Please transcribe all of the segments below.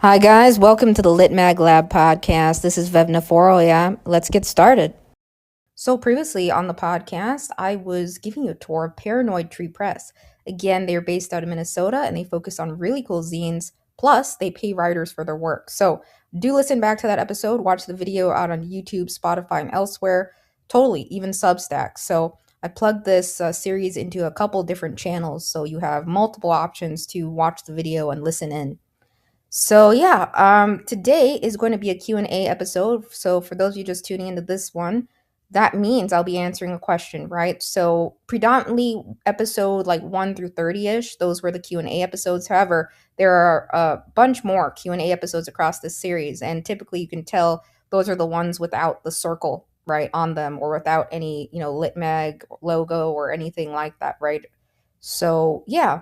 Hi, guys. Welcome to the Lit Mag Lab podcast. This is Vevna Forrow. Yeah, let's get started. So, previously on the podcast, I was giving you a tour of Paranoid Tree Press. Again, they're based out of Minnesota and they focus on really cool zines. Plus, they pay writers for their work. So, do listen back to that episode. Watch the video out on YouTube, Spotify, and elsewhere. Totally, even Substack. So, I plugged this series into a couple different channels. So, you have multiple options to watch the video and listen in. So yeah, today is going to be a Q&A episode. So for those of you just tuning into this one, that means I'll be answering a question, right? So predominantly episode like 1 through 30ish, those were the Q&A episodes. However, there are a bunch more Q&A episodes across this series, and typically you can tell those are the ones without the circle right on them or without any, Lit Mag logo or anything like that, right? So, yeah,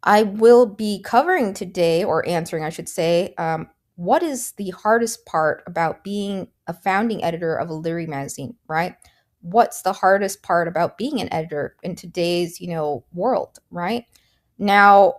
I will be covering today, or answering, I should say, what is the hardest part about being a founding editor of a literary magazine, right? What's the hardest part about being an editor in today's, world, right? Now,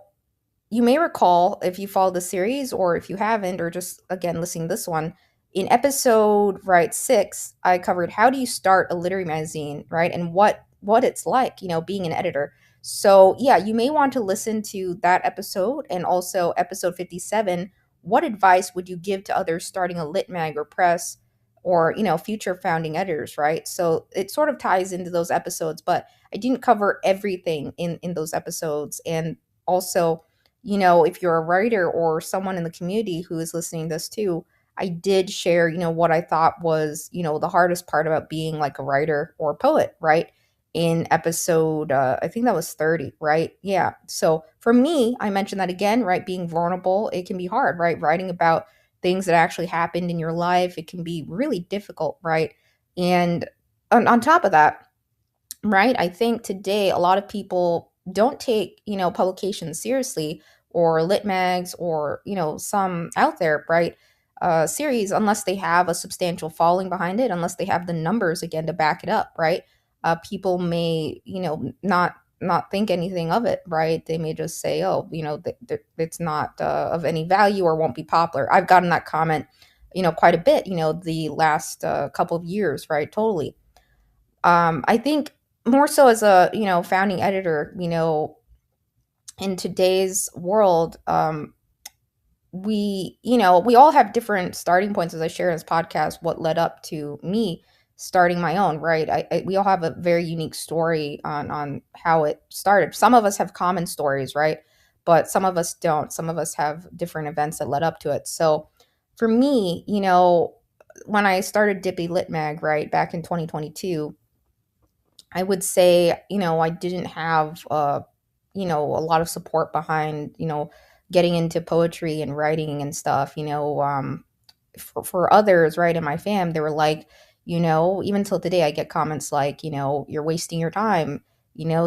you may recall if you followed the series or if you haven't, or just again listening to this one, in episode right 6, I covered how do you start a literary magazine, right? And what it's like, being an editor. So yeah, you may want to listen to that episode and also episode 57. What advice would you give to others starting a lit mag or press or, future founding editors, right? So it sort of ties into those episodes, but I didn't cover everything in those episodes. And also, if you're a writer or someone in the community who is listening to this too, I did share, what I thought was, the hardest part about being like a writer or a poet, right? In episode, I think that was 30, right? Yeah. So for me, I mentioned that again, right? Being vulnerable, it can be hard, right? Writing about things that actually happened in your life, it can be really difficult, right? And on top of that, right? I think today a lot of people don't take, publications seriously, or lit mags, or, some out there, right? Series, unless they have a substantial following behind it, unless they have the numbers again to back it up, right? People may, not think anything of it, right? They may just say, oh, it's not of any value or won't be popular. I've gotten that comment, quite a bit, the last couple of years, right? Totally. I think more so as a, founding editor, in today's world, we all have different starting points. As I share in this podcast, what led up to me starting my own, right? We all have a very unique story on how it started. Some of us have common stories, right? But some of us don't. Some of us have different events that led up to it. So for me, when I started Dippy Lit Mag, right, back in 2022, I would say, I didn't have, a lot of support behind, getting into poetry and writing and stuff, for others, right, in my fam, they were like, even till today, I get comments like, you're wasting your time,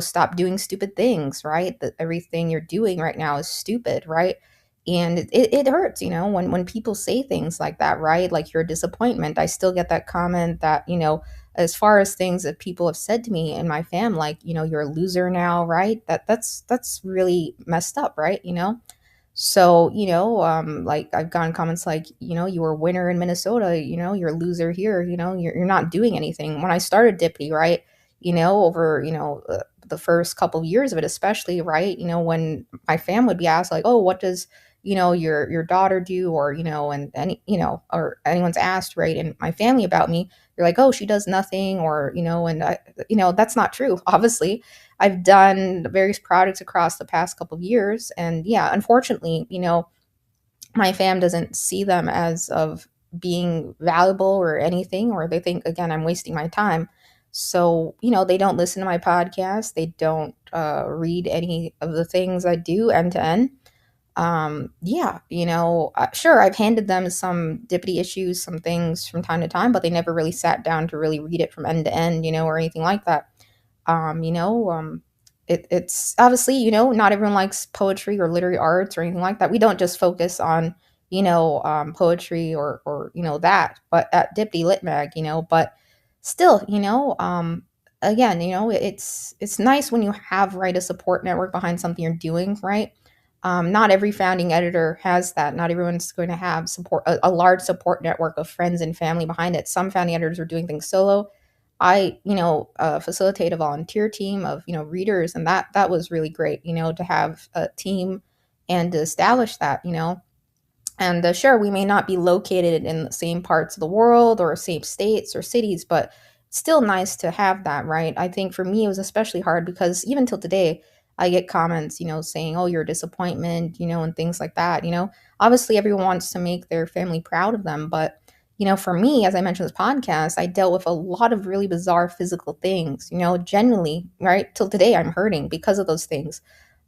stop doing stupid things, right? That everything you're doing right now is stupid, right? And it hurts, when people say things like that, right? Like you're a disappointment. I still get that comment that, as far as things that people have said to me and my fam, like, you're a loser now, right? That's really messed up, right? So, like I've gotten comments like, you were a winner in Minnesota, you're a loser here, you're not doing anything. When I started Dippy, right, over, the first couple of years of it, especially, right, when my fam would be asked like, oh, what does, your daughter do, or, and any, or anyone's asked, right, and my family about me, you're like, oh, she does nothing, or, and I, that's not true, obviously. I've done various projects across the past couple of years. And yeah, unfortunately, my fam doesn't see them as of being valuable or anything, or they think, again, I'm wasting my time. So, they don't listen to my podcast. They don't read any of the things I do end to end. Yeah, sure, I've handed them some dippity issues, some things from time to time, but they never really sat down to really read it from end to end, or anything like that. um, you know, um, it's obviously, not everyone likes poetry or literary arts or anything like that. We don't just focus on, poetry or, that, but at Dipty Lit Mag, but still, again, it's nice when you have, right, a support network behind something you're doing, right? Not every founding editor has that. Not everyone's going to have support, a large support network of friends and family behind it. Some founding editors are doing things solo. I, facilitate a volunteer team of, readers, and that was really great, to have a team and to establish that, and sure, we may not be located in the same parts of the world or same states or cities, but it's still nice to have that, right? I think for me, it was especially hard because even till today, I get comments, saying, oh, you're a disappointment, and things like that. Obviously, everyone wants to make their family proud of them. But, for me, as I mentioned in this podcast, I dealt with a lot of really bizarre physical things, genuinely, right? Till today, I'm hurting because of those things.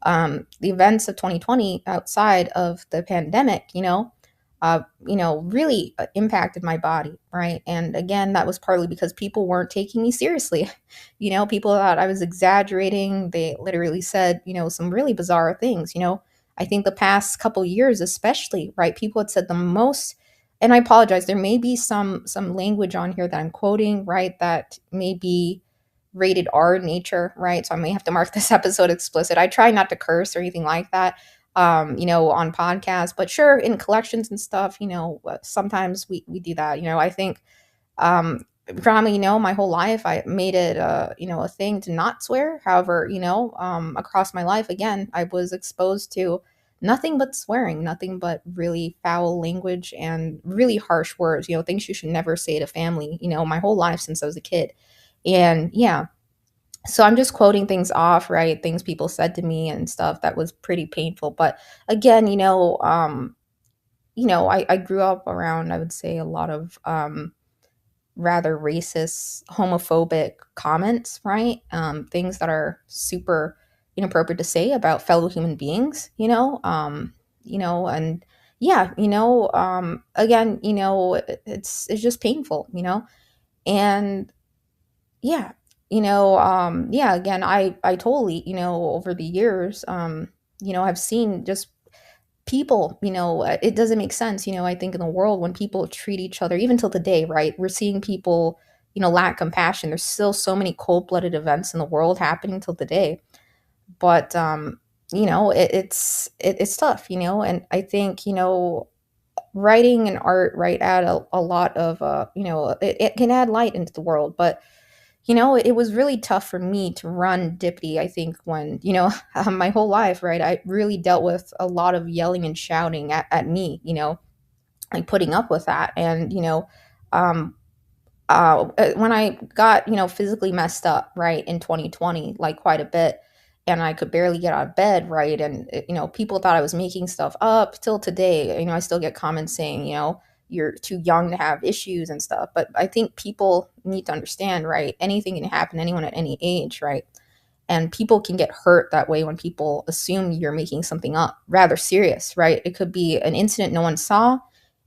The events of 2020 outside of the pandemic, really impacted my body, right? And again, that was partly because people weren't taking me seriously. People thought I was exaggerating. They literally said, some really bizarre things. I think the past couple years, especially, right? People had said the most, and I apologize. There may be some language on here that I'm quoting, right? That may be rated R in nature, right? So I may have to mark this episode explicit. I try not to curse or anything like that, on podcasts, but sure, in collections and stuff, sometimes we do that. I think, probably, my whole life I made it, a thing to not swear. However, across my life, again, I was exposed to nothing but swearing, nothing but really foul language and really harsh words, things you should never say to family, my whole life since I was a kid. And yeah, so I'm just quoting things off, right? Things people said to me and stuff that was pretty painful. But again, I grew up around, I would say, a lot of rather racist, homophobic comments, right? Things that are super inappropriate to say about fellow human beings, and yeah, again, it's just painful, and yeah. Yeah, again, I totally, over the years, I've seen just people, it doesn't make sense, I think in the world when people treat each other, even till today, right? We're seeing people, lack compassion. There's still so many cold-blooded events in the world happening till today. But it's tough, and I think, writing and art, right, add a lot of it can add light into the world. But it was really tough for me to run Dippity, I think, when, my whole life, right? I really dealt with a lot of yelling and shouting at me, like putting up with that. And, um, when I got, physically messed up, right, in 2020, like quite a bit, and I could barely get out of bed, right, and people thought I was making stuff up. Till today, I still get comments saying, you're too young to have issues and stuff. But I think people need to understand, right, anything can happen to anyone at any age, right? And people can get hurt that way when people assume you're making something up rather serious, right? It could be an incident no one saw.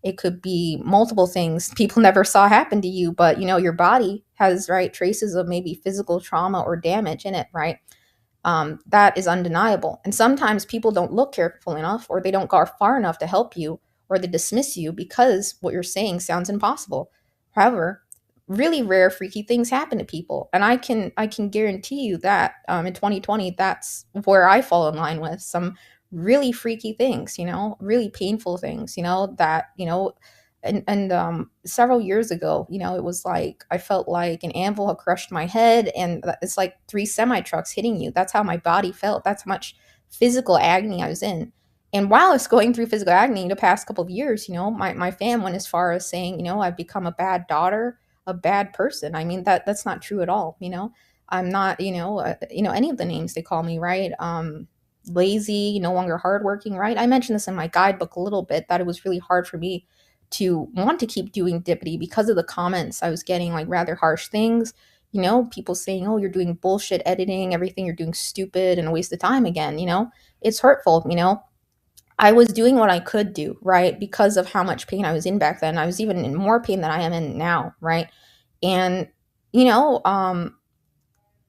It could be multiple things people never saw happen to you, but your body has, right, traces of maybe physical trauma or damage in it, right? That is undeniable. And sometimes people don't look careful enough, or they don't go far enough to help you, or they dismiss you because what you're saying sounds impossible. However, really rare freaky things happen to people, and I can guarantee you that, in 2020, that's where I fall in line with some really freaky things, really painful things, that, and several years ago, it was like I felt like an anvil had crushed my head, and it's like three semi trucks hitting you. That's how my body felt. That's how much physical agony I was in. And while I was going through physical agony the past couple of years, my fam went as far as saying, I've become a bad daughter, a bad person. I mean, that's not true at all. I'm not, any of the names they call me, right? Lazy, no longer hardworking, right? I mentioned this in my guidebook a little bit, that it was really hard for me to want to keep doing Dippity because of the comments I was getting, like rather harsh things. People saying, oh, you're doing bullshit editing, everything you're doing stupid and a waste of time again, it's hurtful, I was doing what I could do, right? Because of how much pain I was in back then. I was even in more pain than I am in now, right? And, you know, um,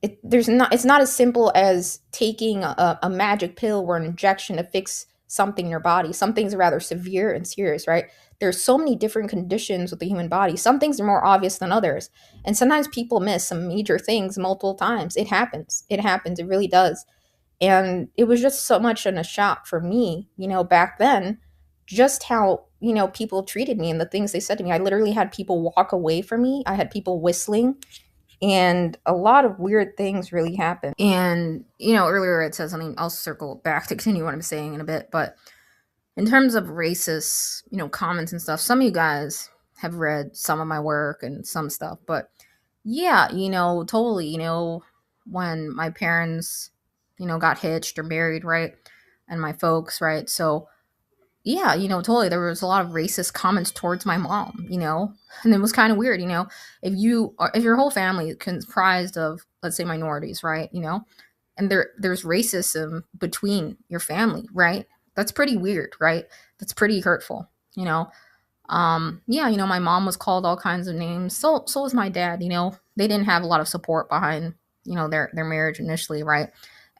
it's not as simple as taking a magic pill or an injection to fix something in your body. Some things are rather severe and serious, right? There's so many different conditions with the human body. Some things are more obvious than others. And sometimes people miss some major things multiple times. It happens. It happens. It really does. And it was just so much in a shock for me, back then, just how, people treated me and the things they said to me. I literally had people walk away from me. I had people whistling, and a lot of weird things really happened. And, earlier it said something, I'll circle back to continue what I'm saying in a bit, but in terms of racist, comments and stuff, some of you guys have read some of my work and some stuff, but yeah, totally, when my parents, got hitched or married, right? And my folks, right? So, yeah, totally. There was a lot of racist comments towards my mom, and it was kind of weird, if your whole family is comprised of, let's say, minorities, right? And there's racism between your family, right? That's pretty weird, right? That's pretty hurtful, yeah, my mom was called all kinds of names. So was my dad. They didn't have a lot of support behind, their marriage initially, right?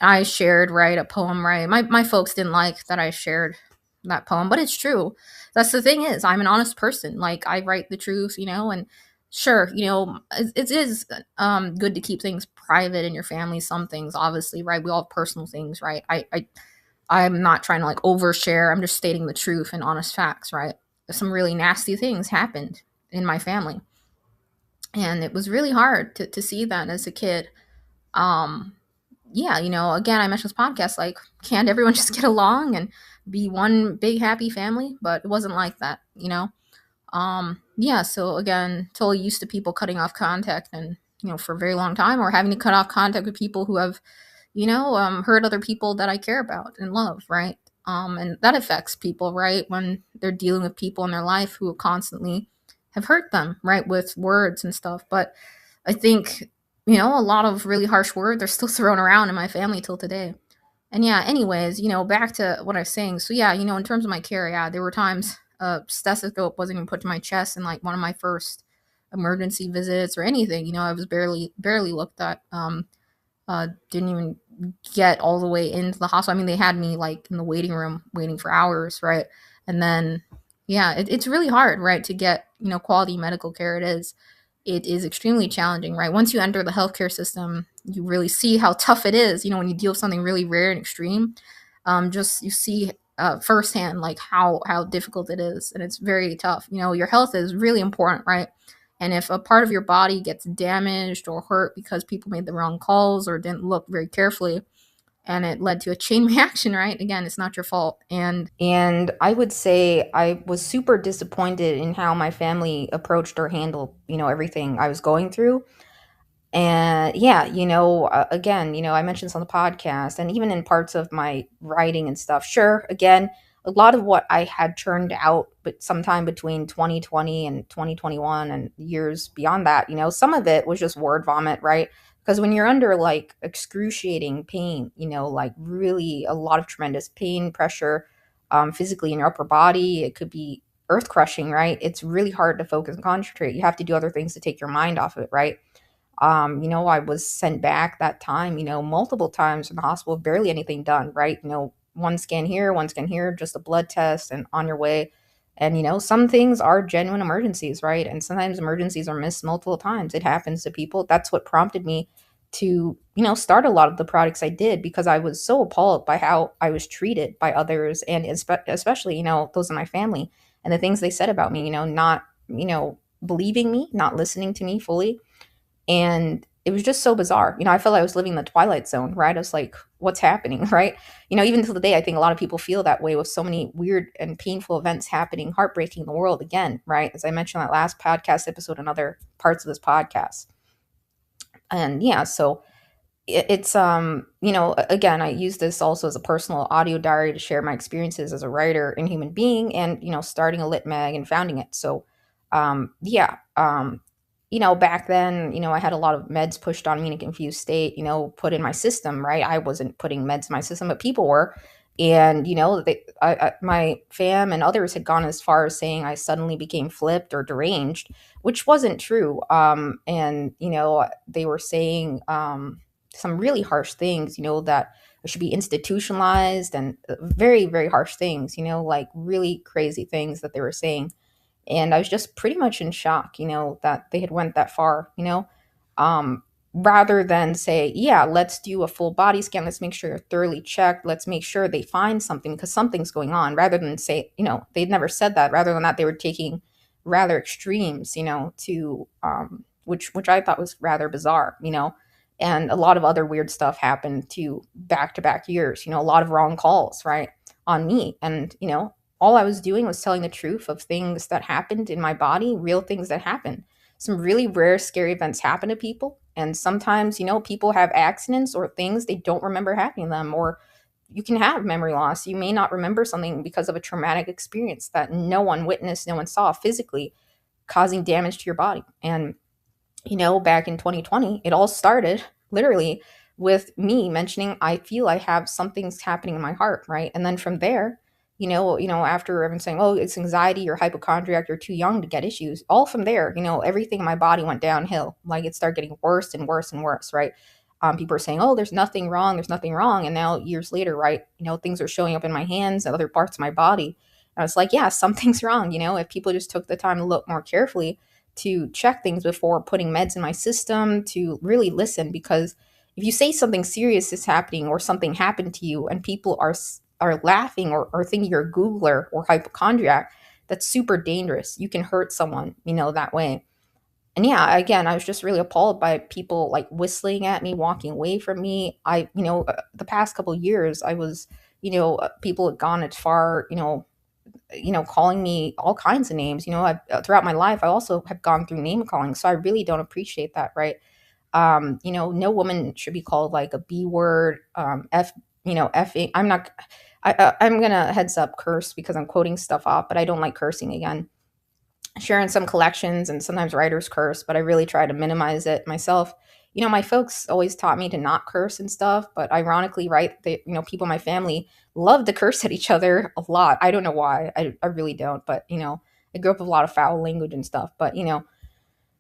I shared, right, a poem, right? My folks didn't like that I shared that poem, but it's true. That's the thing is, I'm an honest person. Like, I write the truth, and sure, it is good to keep things private in your family. Some things, obviously, right? We all have personal things, right? I'm not trying to like overshare. I'm just stating the truth and honest facts, right? Some really nasty things happened in my family. And it was really hard to see that as a kid. Um, yeah, again, I mentioned this podcast, like, can't everyone just get along and be one big happy family? But it wasn't like that, yeah, so again, totally used to people cutting off contact and, for a very long time, or having to cut off contact with people who have, hurt other people that I care about and love, right? And that affects people, right? When they're dealing with people in their life who constantly have hurt them, right? With words and stuff. But I think, a lot of really harsh words are still thrown around in my family till today. And yeah, anyways, back to what I was saying. So yeah, in terms of my care, yeah, there were times a stethoscope wasn't even put to my chest in like one of my first emergency visits or anything. I was barely looked at. Didn't even get all the way into the hospital. I mean, they had me like in the waiting room waiting for hours, right? And then, yeah, it's really hard, right, to get, quality medical care. It is extremely challenging, right? Once you enter the healthcare system, you really see how tough it is, when you deal with something really rare and extreme. Just you see firsthand like how difficult it is, and it's very tough. Your health is really important, right? And if a part of your body gets damaged or hurt because people made the wrong calls or didn't look very carefully, and it led to a chain reaction, right? Again, it's not your fault. And I would say I was super disappointed in how my family approached or handled, everything I was going through. And yeah, again, I mentioned this on the podcast and even in parts of my writing and stuff. Sure, again, a lot of what I had churned out, but sometime between 2020 and 2021 and years beyond that, some of it was just word vomit, right? Because when you're under like excruciating pain, like really a lot of tremendous pain, pressure, physically in your upper body, it could be earth crushing, right? It's really hard to focus and concentrate. You have to do other things to take your mind off of it, right? I was sent back that time, multiple times in the hospital, barely anything done, right? One scan here, just a blood test and on your way. And, some things are genuine emergencies, right? And sometimes emergencies are missed multiple times. It happens to people. That's what prompted me to, start a lot of the products I did because I was so appalled by how I was treated by others and especially, those in my family and the things they said about me, not, believing me, not listening to me fully, and it was just so bizarre. I felt like I was living in the Twilight Zone, right? I was like, what's happening, right? Even to the day, I think a lot of people feel that way with so many weird and painful events happening, heartbreaking in the world again, right? As I mentioned in that last podcast episode and other parts of this podcast. And yeah, so it's again, I use this also as a personal audio diary to share my experiences as a writer and human being and starting a lit mag and founding it. So yeah, back then, I had a lot of meds pushed on me in a confused state, put in my system, right? I wasn't putting meds in my system, but people were. And my fam and others had gone as far as saying I suddenly became flipped or deranged, which wasn't true. And they were saying some really harsh things, that I should be institutionalized and very, very harsh things, like really crazy things that they were saying. And I was just pretty much in shock, that they had went that far. rather than say, yeah, let's do a full body scan, let's make sure you're thoroughly checked, let's make sure they find something because something's going on, rather than say, they'd never said that. Rather than that, they were taking rather extremes, to which I thought was rather bizarre, and a lot of other weird stuff happened to back years, a lot of wrong calls, right, on me. And all I was doing was telling the truth of things that happened in my body, real things that happened. Some really rare, scary events happen to people. And sometimes, people have accidents or things they don't remember happening to them, or you can have memory loss. You may not remember something because of a traumatic experience that no one witnessed, no one saw physically, causing damage to your body. And back in 2020, it all started literally with me mentioning I feel I have something's happening in my heart, right? And then from there, after everyone saying, "Oh, it's anxiety, you're hypochondriac, you're too young to get issues," all from there, everything in my body went downhill. Like it started getting worse and worse and worse, right? People are saying, "Oh, there's nothing wrong," and now years later, right, things are showing up in my hands and other parts of my body. And I was like, "Yeah, something's wrong." If people just took the time to look more carefully, to check things before putting meds in my system, to really listen. Because if you say something serious is happening or something happened to you and people are laughing or thinking you're a Googler or hypochondriac, that's super dangerous. You can hurt someone, that way. And yeah, again, I was just really appalled by people like whistling at me, walking away from me. The past couple of years, I was, people had gone as far, calling me all kinds of names. Throughout my life, I also have gone through name calling. So I really don't appreciate that, right? No woman should be called like a B word, effing. I'm gonna heads up curse because I'm quoting stuff off, but I don't like cursing again. Sharing some collections and sometimes writers curse, but I really try to minimize it myself. My folks always taught me to not curse and stuff, but ironically, right, people in my family love to curse at each other a lot. I don't know why. I really don't, but I grew up with a lot of foul language and stuff, but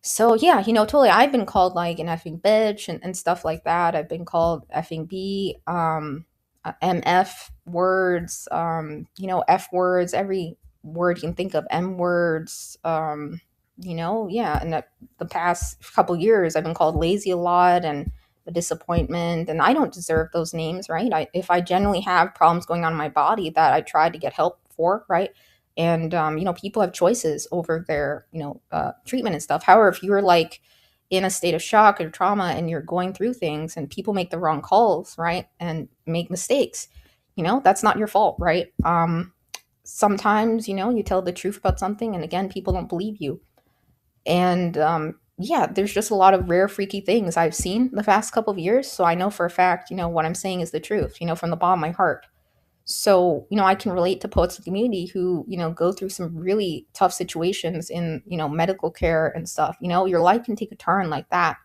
so yeah, totally. I've been called like an effing bitch and stuff like that. I've been called effing B, MF words, F words, every word you can think of, M words, yeah. And the past couple years, I've been called lazy a lot and a disappointment, and I don't deserve those names, right? If I genuinely have problems going on in my body that I tried to get help for, right? And people have choices over their treatment and stuff. However, if you're like in a state of shock or trauma and you're going through things and people make the wrong calls, right, and make mistakes, that's not your fault, right? Sometimes you tell the truth about something and again people don't believe you. And yeah, there's just a lot of rare freaky things I've seen the past couple of years, so I know for a fact what I'm saying is the truth, from the bottom of my heart. So, I can relate to poets in the community who, go through some really tough situations in, medical care and stuff. Your life can take a turn like that.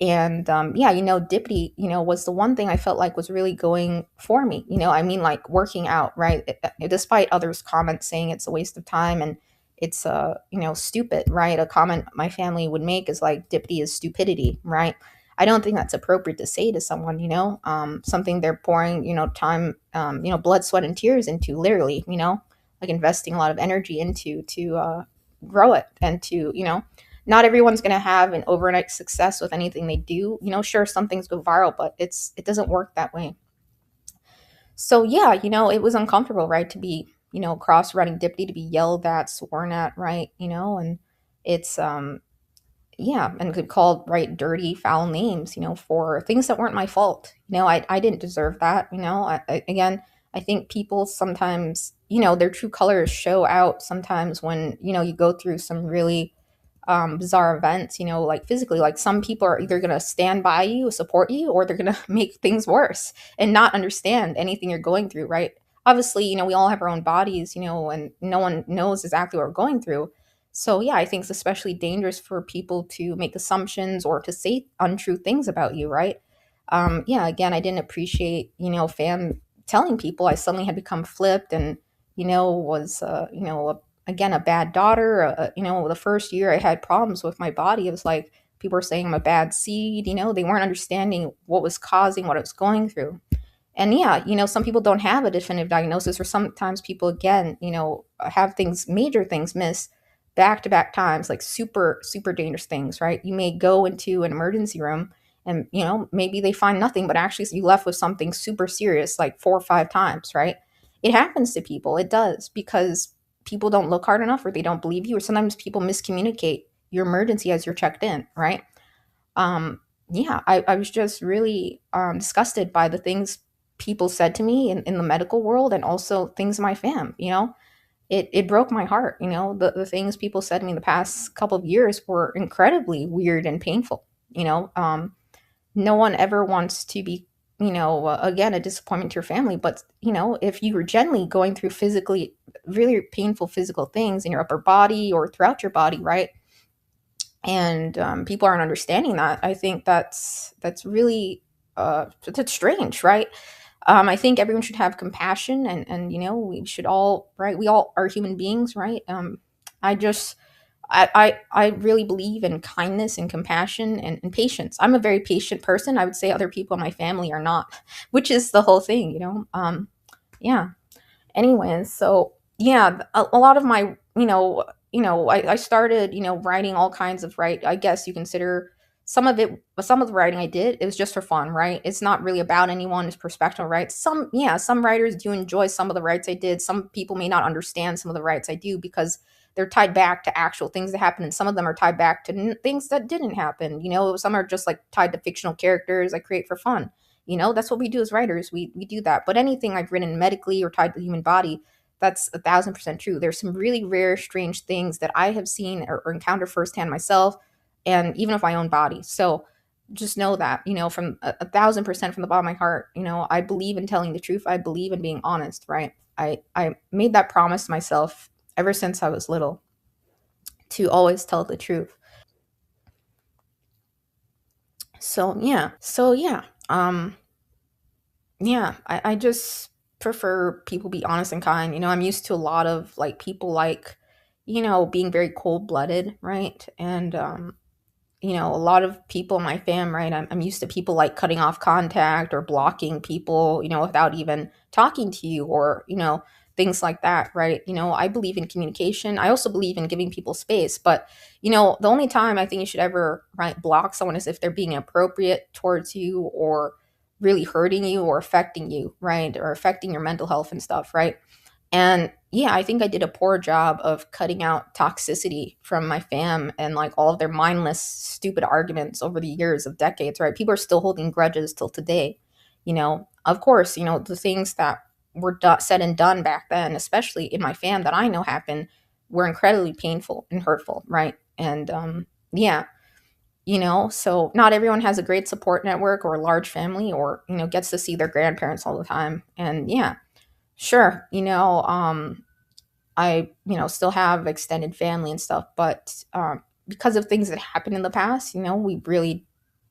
And yeah, Dippity, was the one thing I felt like was really going for me. I mean, like working out, right? Despite others' comments saying it's a waste of time and it's stupid, right? A comment my family would make is like Dippity is stupidity, right? I don't think that's appropriate to say to someone, something they're pouring, time, blood, sweat, and tears into, literally, like investing a lot of energy into to grow it and to, not everyone's going to have an overnight success with anything they do. Sure, some things go viral, but it doesn't work that way. So yeah, it was uncomfortable, right, to be, cross-running Dippity, to be yelled at, sworn at, right, and it's yeah, and could call right dirty, foul names, for things that weren't my fault. I didn't deserve that. Again, I think people sometimes, their true colors show out sometimes when you go through some really bizarre events, like physically. Like some people are either going to stand by you, support you, or they're going to make things worse and not understand anything you're going through, right? Obviously, we all have our own bodies, and no one knows exactly what we're going through. So, yeah, I think it's especially dangerous for people to make assumptions or to say untrue things about you, right? Yeah, again, I didn't appreciate, fam telling people I suddenly had become flipped and, was, again, a bad daughter. The first year I had problems with my body. It was like people were saying I'm a bad seed. They weren't understanding what was causing what I was going through. And yeah, some people don't have a definitive diagnosis, or sometimes people, again, have major things miss back to back times, like super, super dangerous things, right? You may go into an emergency room and maybe they find nothing, but actually you left with something super serious like 4 or 5 times, right? It happens to people. It does, because people don't look hard enough, or they don't believe you, or sometimes people miscommunicate your emergency as you're checked in, right? um yeah, I was just really disgusted by the things people said to me in the medical world, and also things in my fam. It broke my heart. The things people said to me the past couple of years were incredibly weird and painful. No one ever wants to be, again, a disappointment to your family. But if you were generally going through physically really painful physical things in your upper body or throughout your body, right? And people aren't understanding that. I think that's really that's strange, right? I think everyone should have compassion, and we should all, right, we all are human beings, right? I just I really believe in kindness and compassion and patience. I'm a very patient person. I would say other people in my family are not, which is the whole thing, yeah. Anyways, so yeah, a lot of my, I started, writing all kinds of, right, I guess you consider some of it, some of the writing I did, it was just for fun, right? It's not really about anyone's perspective, right? Some writers do enjoy some of the writes I did. Some people may not understand some of the writes I do, because they're tied back to actual things that happened, and some of them are tied back to things that didn't happen. Some are just like tied to fictional characters I create for fun. That's what we do as writers. We do that. But anything I've written medically or tied to the human body, that's 1,000% true. There's some really rare, strange things that I have seen or encountered firsthand myself, and even of my own body. So just know that, from 1,000% from the bottom of my heart, I believe in telling the truth. I believe in being honest, right? I made that promise to myself ever since I was little, to always tell the truth. So yeah, I just prefer people be honest and kind. I'm used to a lot of like people like, being very cold blooded, right? And a lot of people in my fam, right? I'm used to people like cutting off contact or blocking people, without even talking to you, or, things like that, right? I believe in communication. I also believe in giving people space. But, the only time I think you should ever, right, block someone is if they're being inappropriate towards you, or really hurting you or affecting you, right? Or affecting your mental health and stuff, right? And yeah, I think I did a poor job of cutting out toxicity from my fam, and like all of their mindless, stupid arguments over the years of decades, right? People are still holding grudges till today. Of course, the things that were said and done back then, especially in my fam that I know happened, were incredibly painful and hurtful, right? And yeah, so not everyone has a great support network or a large family, or, gets to see their grandparents all the time. And yeah, sure, I, still have extended family and stuff, but because of things that happened in the past, we really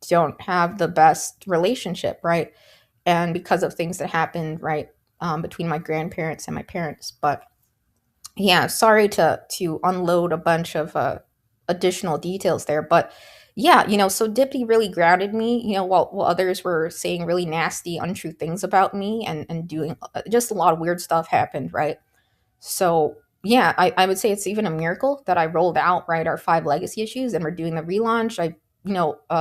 don't have the best relationship, right? And because of things that happened, right, between my grandparents and my parents. But yeah, sorry to unload a bunch of additional details there, but yeah, so Dippy really grounded me, while others were saying really nasty, untrue things about me, and doing just a lot of weird stuff happened, right? So yeah, I would say it's even a miracle that I rolled out, right, our 5 legacy issues, and we're doing the relaunch. I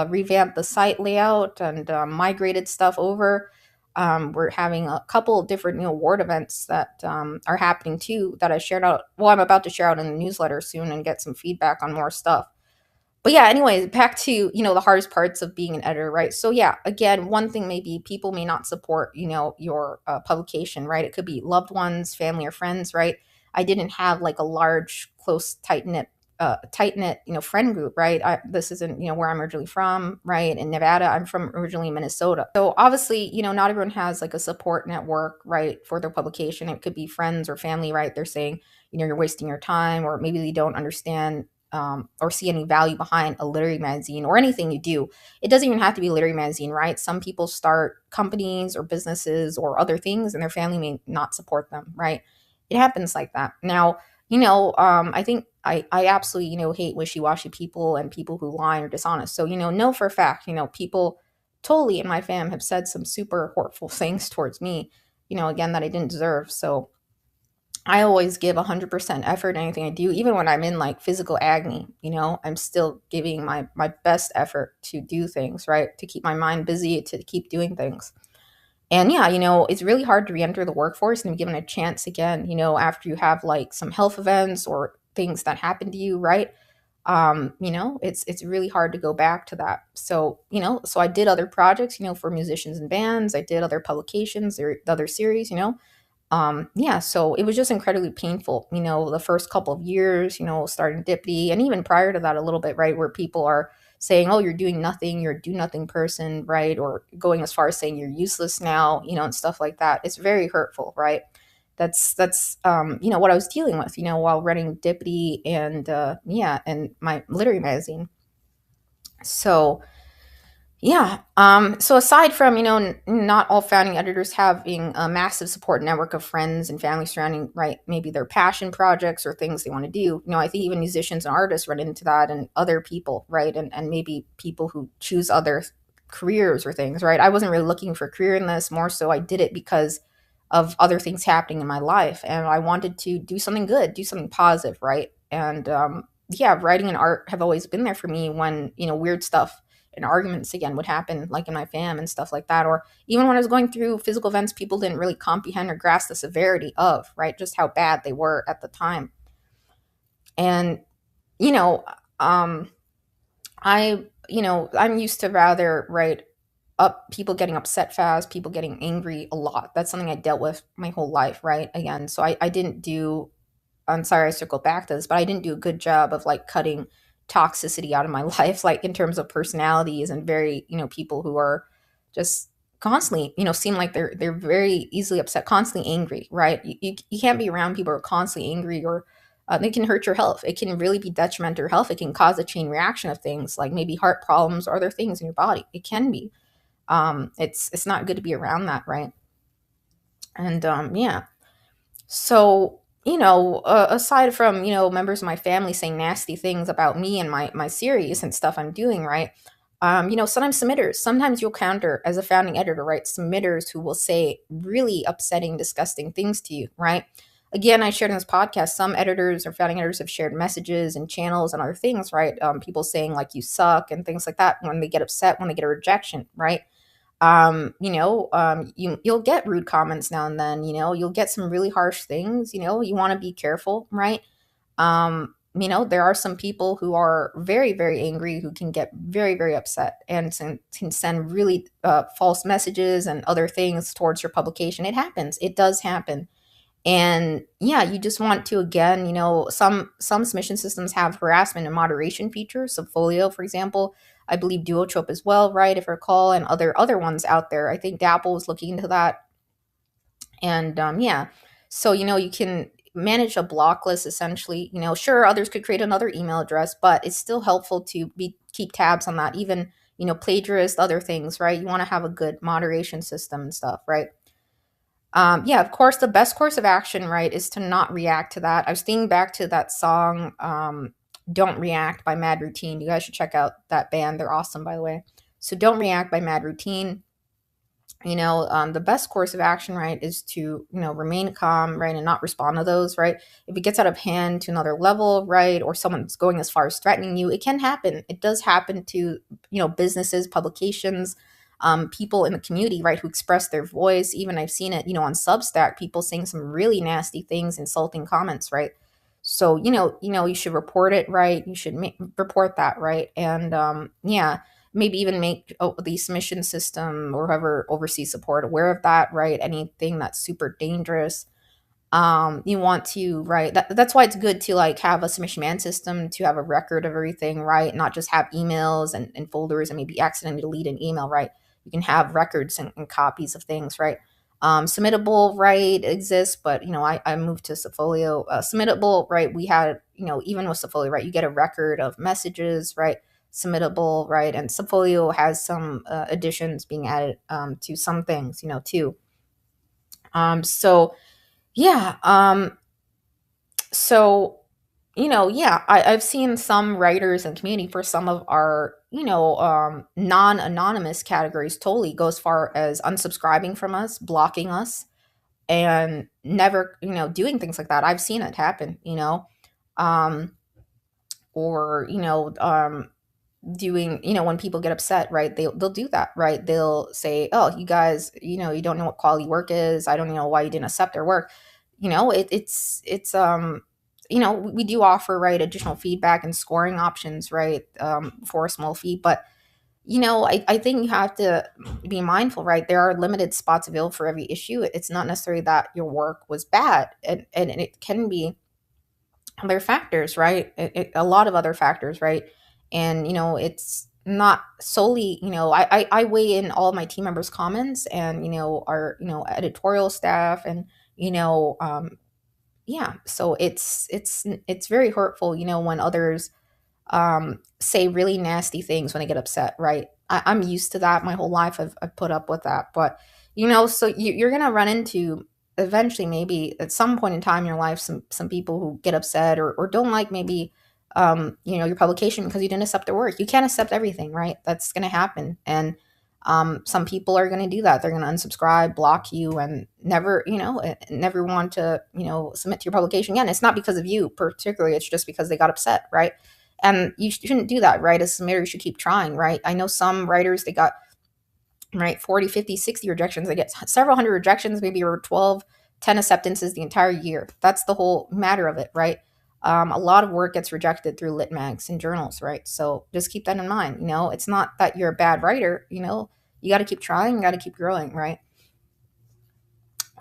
revamped the site layout, and migrated stuff over. We're having a couple of different award events that are happening too, that I shared out. Well, I'm about to share out in the newsletter soon, and get some feedback on more stuff. But yeah, anyways, back to, the hardest parts of being an editor, right? So yeah, again, one thing, maybe people may not support, your publication, right? It could be loved ones, family, or friends, right? I didn't have like a large, close, tight knit, friend group, right? This isn't, where I'm originally from, right? In Nevada, I'm from originally Minnesota. So obviously, not everyone has like a support network, right, for their publication. It could be friends or family, right? They're saying, you're wasting your time, or maybe they don't understand, or see any value behind a literary magazine or anything you do. It doesn't even have to be a literary magazine, right? Some people start companies or businesses or other things, and their family may not support them, right? It happens like that. Now, I think I absolutely, hate wishy-washy people and people who lie or dishonest. So, know for a fact, people totally in my fam have said some super hurtful things towards me, again, that I didn't deserve. So I always give 100% effort in anything I do, even when I'm in like physical agony, I'm still giving my best effort to do things, right? To keep my mind busy, to keep doing things. And yeah, it's really hard to re-enter the workforce and be given a chance again, after you have like some health events or things that happen to you, right? It's really hard to go back to that. So, so I did other projects, for musicians and bands. I did other publications or other series, yeah, so it was just incredibly painful, the first couple of years, starting Dippy, and even prior to that a little bit, right, where people are saying, oh, you're doing nothing, you're a do nothing person, right, or going as far as saying you're useless now, and stuff like that. It's very hurtful, right? That's what I was dealing with, while running Dippy and yeah, and my literary magazine. So yeah. So aside from, not all founding editors having a massive support network of friends and family surrounding, right, maybe their passion projects or things they want to do, I think even musicians and artists run into that, and other people, right, and maybe people who choose other careers or things, right. I wasn't really looking for a career in this, more so I did it because of other things happening in my life, and I wanted to do something good, do something positive, right. And yeah, writing and art have always been there for me when, weird stuff and arguments again would happen, like in my fam and stuff like that. Or even when I was going through physical events people didn't really comprehend or grasp the severity of, right, just how bad they were at the time. And you know um I'm used to rather, right, up people getting upset fast, people getting angry a lot. That's something I dealt with my whole life, right, again. So I didn't do I'm sorry I circled back to this, but I didn't do a good job of like cutting toxicity out of my life, like in terms of personalities and very, people who are just constantly, seem like they're very easily upset, constantly angry, right? You can't be around people who are constantly angry, or they can hurt your health. It can really be detrimental to your health. It can cause a chain reaction of things like maybe heart problems or other things in your body. It can be. It's not good to be around that, right? And yeah. So, aside from, members of my family saying nasty things about me and my series and stuff I'm doing, right? Sometimes sometimes you'll counter as a founding editor, right? Submitters who will say really upsetting, disgusting things to you, right? Again, I shared in this podcast, some editors or founding editors have shared messages and channels and other things, right? People saying like you suck and things like that when they get upset, when they get a rejection, right? You'll get rude comments now and then, you'll get some really harsh things, you want to be careful, right? There are some people who are very, very angry, who can get very, very upset and can send really false messages and other things towards your publication. It happens. It does happen. And yeah, you just want to, again, some submission systems have harassment and moderation features. So Folio, for example, I believe Duotrope as well, right, if I recall, and other ones out there. I think Dapple is looking into that. And yeah, so you can manage a block list essentially. Sure, others could create another email address, but it's still helpful to be keep tabs on that. Even plagiarist, other things, right? You want to have a good moderation system and stuff, right? Yeah, of course, the best course of action, right, is to not react to that. I was thinking back to that song, Don't React by Mad Routine. You guys should check out that band. They're awesome, by the way. So Don't React by Mad Routine. The best course of action, right, is to, remain calm, right, and not respond to those, right? If it gets out of hand to another level, right, or someone's going as far as threatening you, it can happen. It does happen to, businesses, publications, people in the community, right, who express their voice. Even I've seen it, on Substack, people saying some really nasty things, insulting comments, right? So, you should report it, right? You should report that, right? And yeah, maybe even make the submission system or whoever oversees support aware of that, right? Anything that's super dangerous. You want to, right, that's why it's good to like have a submission man system, to have a record of everything, right? Not just have emails and folders and maybe accidentally delete an email, right? You can have records and copies of things, right? Submittable, right, exists, but I moved to Subfolio. Submittable, right, we had, even with Subfolio, right, you get a record of messages, right? Submittable, right, and Subfolio has some additions being added to some things, too. So yeah, so yeah, I've seen some writers and community for some of our, non-anonymous categories totally go as far as unsubscribing from us, blocking us, and never, doing things like that. I've seen it happen, um, or, doing, when people get upset, right? They'll do that, right? They'll say, "Oh, you guys, you don't know what quality work is. I don't know why you didn't accept their work." We do offer, right, additional feedback and scoring options, right, for a small fee, but I think you have to be mindful, right? There are limited spots available for every issue. It's not necessarily that your work was bad, and it can be other factors, right? A lot of other factors, right? And it's not solely, I weigh in all of my team members' comments and our editorial staff and yeah. So it's very hurtful, when others say really nasty things when they get upset, right? I'm used to that my whole life. I've put up with that. But, so you're going to run into eventually, maybe at some point in time in your life, some people who get upset or don't like maybe, your publication because you didn't accept their work. You can't accept everything, right? That's going to happen. And some people are going to do that. They're going to unsubscribe, block you, and never, never want to, submit to your publication again. It's not because of you particularly. It's just because they got upset, right? And you shouldn't do that, right? As a submitter, you should keep trying, right? I know some writers, they got, right, 40, 50, 60 rejections. They get several hundred rejections, maybe or 12, 10 acceptances the entire year. That's the whole matter of it, right? A lot of work gets rejected through lit mags and journals, right? So just keep that in mind. It's not that you're a bad writer, you got to keep trying, you got to keep growing, right?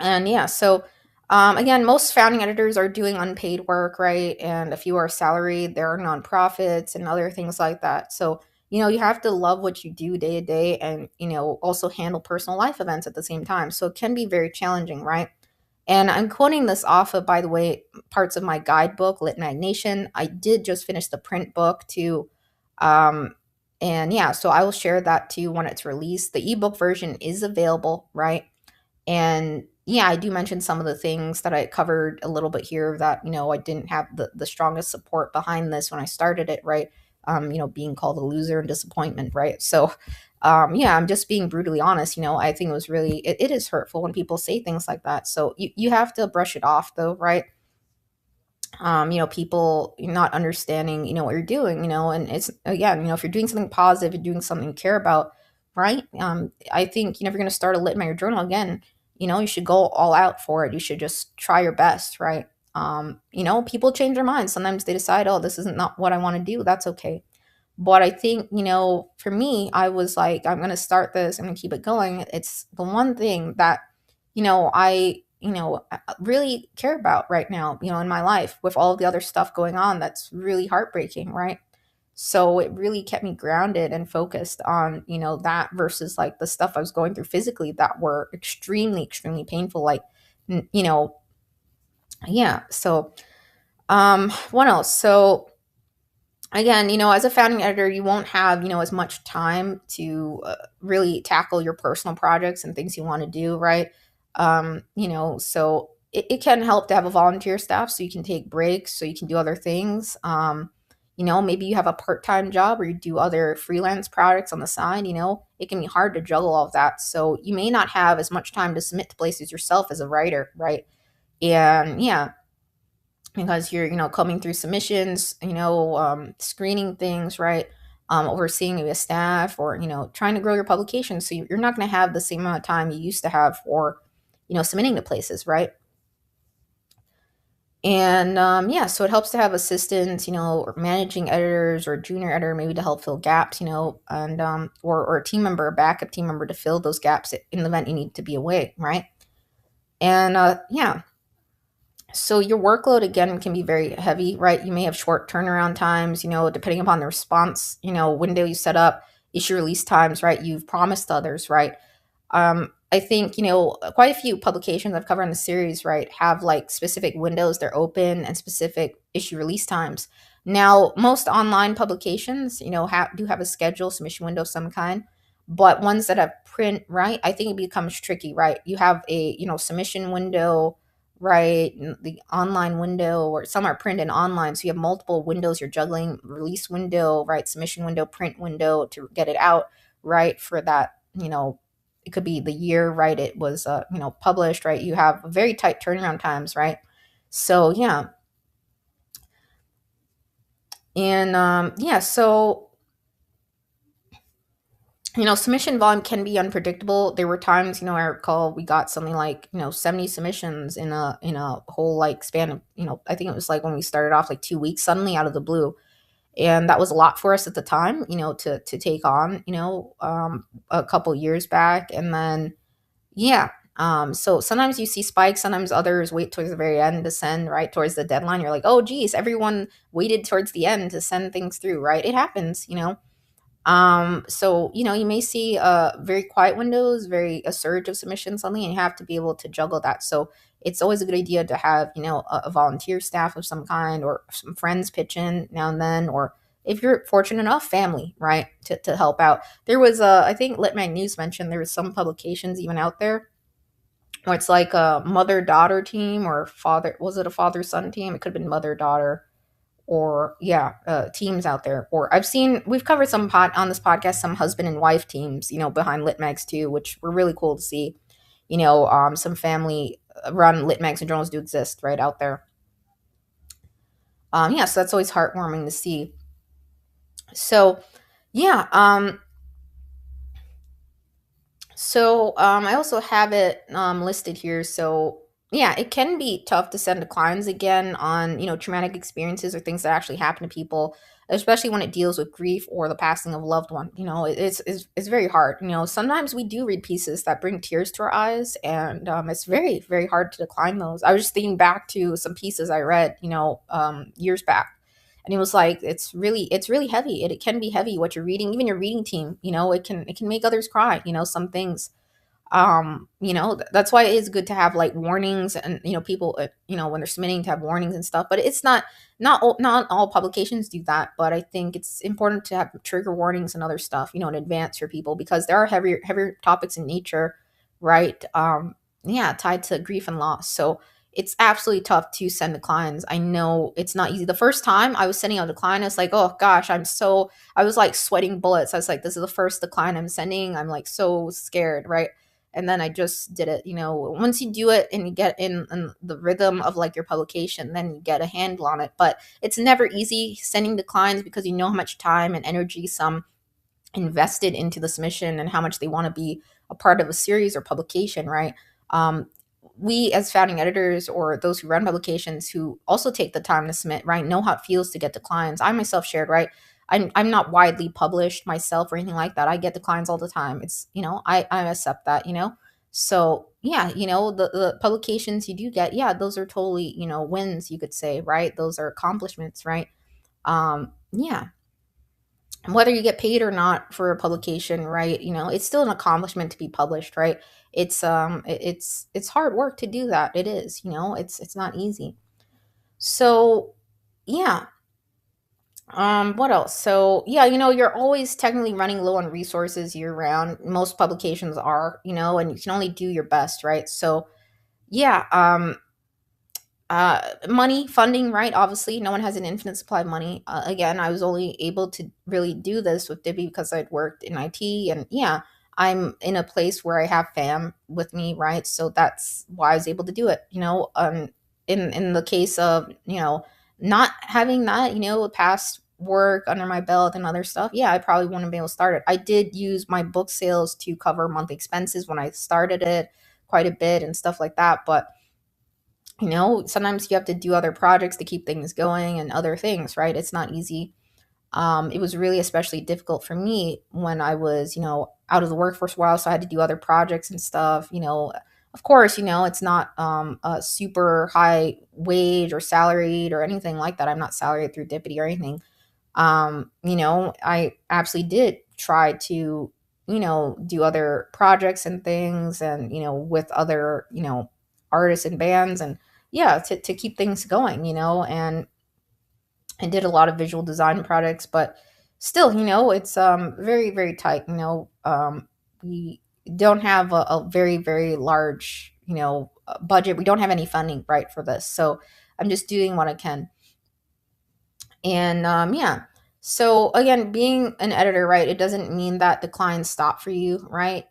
And yeah, so again, most founding editors are doing unpaid work, right? And a few are salaried. There are nonprofits and other things like that. So, you have to love what you do day to day and, also handle personal life events at the same time. So it can be very challenging, right? And I'm quoting this off of, by the way, parts of my guidebook, Lit Mag Nation. I did just finish the print book too. Um, and yeah, so I will share that too when it's released. The ebook version is available, right? And yeah, I do mention some of the things that I covered a little bit here that, I didn't have the strongest support behind this when I started it, right? Being called a loser and disappointment, right? So, yeah, I'm just being brutally honest. I think it is hurtful when people say things like that. So you have to brush it off though, right? People not understanding, what you're doing, and it's again, if you're doing something positive, you're doing something you care about, right? I think, if you're going to start a lit mail journal again, you should go all out for it. You should just try your best, right? People change their minds. Sometimes they decide, oh, this isn't not what I want to do. That's okay. But I think, for me, I was like, I'm going to start this. I'm going to keep it going. It's the one thing that, I, really care about right now, in my life with all the other stuff going on that's really heartbreaking, right? So it really kept me grounded and focused on, that versus like the stuff I was going through physically that were extremely, extremely painful. Like, yeah. So, what else? So, again, as a founding editor, you won't have, as much time to really tackle your personal projects and things you want to do, right? So it can help to have a volunteer staff so you can take breaks, so you can do other things. Maybe you have a part-time job or you do other freelance projects on the side, it can be hard to juggle all of that. So you may not have as much time to submit to places yourself as a writer, right? And yeah, because you're coming through submissions, screening things, right, overseeing a staff or trying to grow your publication, so you're not going to have the same amount of time you used to have for submitting to places, right? And yeah, so it helps to have assistants, or managing editors or junior editor maybe to help fill gaps, and or a team member, a backup team member to fill those gaps in the event you need to be away, right? And yeah, so your workload again can be very heavy, right? You may have short turnaround times, depending upon the response, window you set up, issue release times, right? You've promised others, right? I think, quite a few publications I've covered in the series, right, have like specific windows they're open and specific issue release times. Now, most online publications, do have a schedule, submission window of some kind, but ones that have print, right, I think it becomes tricky, right? You have a, submission window, right, the online window, or some are print and online, so you have multiple windows you're juggling, release window, right, submission window, print window to get it out, right, for that, it could be the year, right? It was, published, right? You have very tight turnaround times, right? So yeah, and yeah, so submission volume can be unpredictable. There were times, I recall we got something like 70 submissions in a whole like span of, I think it was like when we started off like 2 weeks suddenly out of the blue, and that was a lot for us at the time, to take on, a couple years back, and then yeah. So sometimes you see spikes, sometimes others wait towards the very end to send, right? Towards the deadline. You're like, oh geez, everyone waited towards the end to send things through, right? It happens, so you may see very quiet windows, very a surge of submissions suddenly, and you have to be able to juggle that. So it's always a good idea to have a volunteer staff of some kind, or some friends pitch in now and then, or if you're fortunate enough, family, right, to help out. There was I think Litmag News mentioned there was some publications even out there where it's like a mother daughter team, or father, was it a father son team? It could have been mother daughter, or yeah, teams out there. Or we've covered some on this podcast, some husband and wife teams, behind Litmags too, which were really cool to see. Some family run Litmags and journals do exist right out there. Yeah, so that's always heartwarming to see. So yeah, I also have it listed here. So yeah, it can be tough to send declines again on traumatic experiences or things that actually happen to people, especially when it deals with grief or the passing of a loved one. It's very hard. Sometimes we do read pieces that bring tears to our eyes, and it's very very hard to decline those. I was just thinking back to some pieces I read years back, and it was like it's really heavy. It can be heavy what you're reading, even your reading team. It can make others cry. Some things, that's why it is good to have like warnings, and people, when they're submitting, to have warnings and stuff. But it's not all publications do that, but I think it's important to have trigger warnings and other stuff, in advance for people, because there are heavier topics in nature, right? Yeah, tied to grief and loss. So it's absolutely tough to send declines. I know it's not easy. The first time I was sending out a decline, I was like, oh gosh, I was like sweating bullets. I was like, this is the first decline I'm sending. I'm like so scared, right? And then I just did it. Once you do it and you get in the rhythm of like your publication, then you get a handle on it. But it's never easy sending declines, because you know how much time and energy some invested into the submission, and how much they want to be a part of a series or publication, right? Um, we as founding editors, or those who run publications who also take the time to submit, right, know how it feels to get declines. I myself shared, right? I'm not widely published myself or anything like that. I get declines all the time. It's, I accept that, So yeah, the publications you do get, yeah, those are totally, wins, you could say, right? Those are accomplishments, right? Yeah. Whether you get paid or not for a publication, right? It's still an accomplishment to be published, right? It's hard work to do that. It is, it's not easy. So yeah. What else? So yeah, you're always technically running low on resources year round. Most publications are, and you can only do your best, right? So yeah, money, funding, right? Obviously no one has an infinite supply of money. Again, I was only able to really do this with Divi because I'd worked in IT, and yeah, I'm in a place where I have fam with me, right? So that's why I was able to do it. In the case of not having that, past work under my belt and other stuff, yeah, I probably wouldn't be able to start it. I did use my book sales to cover monthly expenses when I started it quite a bit and stuff like that, but sometimes you have to do other projects to keep things going and other things, right? It's not easy. It was really especially difficult for me when I was, out of the workforce a while, so I had to do other projects and stuff. Of course, it's not a super high wage or salaried or anything like that. I'm not salaried through Dippity or anything. I absolutely did try to, do other projects and things, and, with other, artists and bands, and yeah, to keep things going, and I did a lot of visual design projects, but still, it's very, very tight. We don't have a very, very large, budget. We don't have any funding, right, for this. So I'm just doing what I can. And yeah. So again, being an editor, right, it doesn't mean that the clients stop for you, right?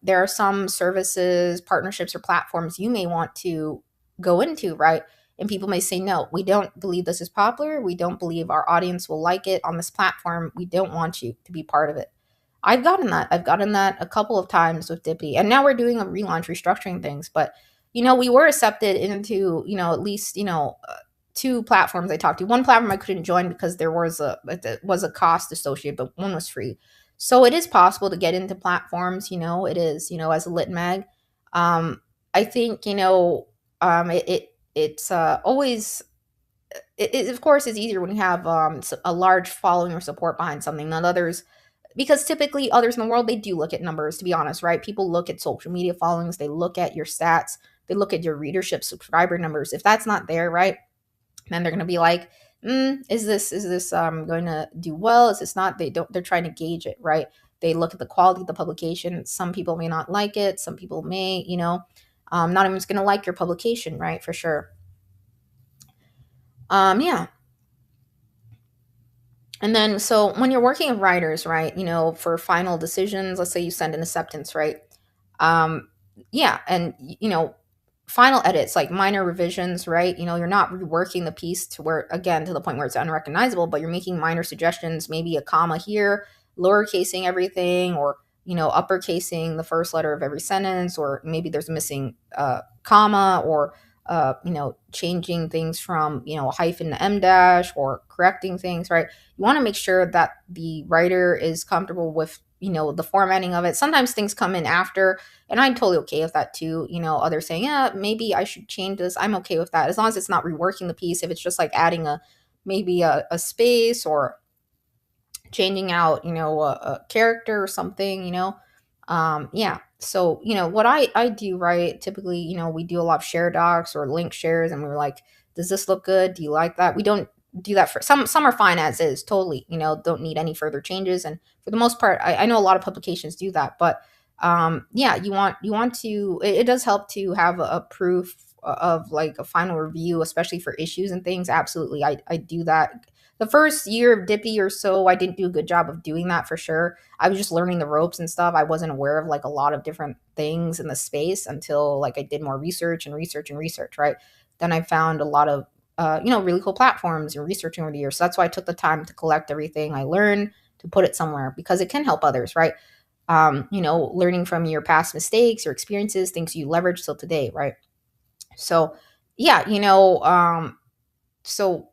There are some services, partnerships, or platforms you may want to go into, right? And people may say, no, we don't believe this is popular. We don't believe our audience will like it on this platform. We don't want you to be part of it. I've gotten that. I've gotten that a couple of times with Dippy. And now we're doing a relaunch, restructuring things. But, we were accepted into, at least, two platforms I talked to. One platform I couldn't join because there was a cost associated, but one was free. So it is possible to get into platforms. It is, as a lit mag. I think, it's always it of course is easier when you have a large following or support behind something than others, because typically others in the world, they do look at numbers, to be honest, right? People look at social media followings, they look at your stats, they look at your readership, subscriber numbers. If that's not there, right, then they're going to be like, is this going to do well? Is this not? They're trying to gauge it, right? They look at the quality of the publication. Some people may not like it, some people may, not everyone's going to like your publication, right? For sure. Yeah. And then, so when you're working with writers, right, for final decisions, let's say you send an acceptance, right? Um, yeah, and final edits, like minor revisions, right? You're not reworking the piece to where, again, to the point where it's unrecognizable, but you're making minor suggestions, maybe a comma here, lowercasing everything, or uppercasing the first letter of every sentence, or maybe there's a missing comma, or changing things from a hyphen to M dash, or correcting things, right? You want to make sure that the writer is comfortable with the formatting of it. Sometimes things come in after, and I'm totally okay with that too. Others saying, yeah, maybe I should change this. I'm okay with that, as long as it's not reworking the piece. If it's just like adding maybe a space, or changing out a character or something, yeah. So what I do, right, typically, we do a lot of share docs or link shares, and we're like, does this look good? Do you like that? We don't do that for some are fine as is, totally, don't need any further changes. And for the most part, I know a lot of publications do that, but yeah, you want to, it does help to have a proof of like a final review, especially for issues and things. Absolutely, I do that. The first year of Dippy or so, I didn't do a good job of doing that, for sure. I was just learning the ropes and stuff. I wasn't aware of like a lot of different things in the space until like I did more research and research and research, right? Then I found a lot of really cool platforms and researching over the years. So that's why I took the time to collect everything I learned, to put it somewhere, because it can help others, right? Learning from your past mistakes or experiences, things you leverage till today, right? So yeah, so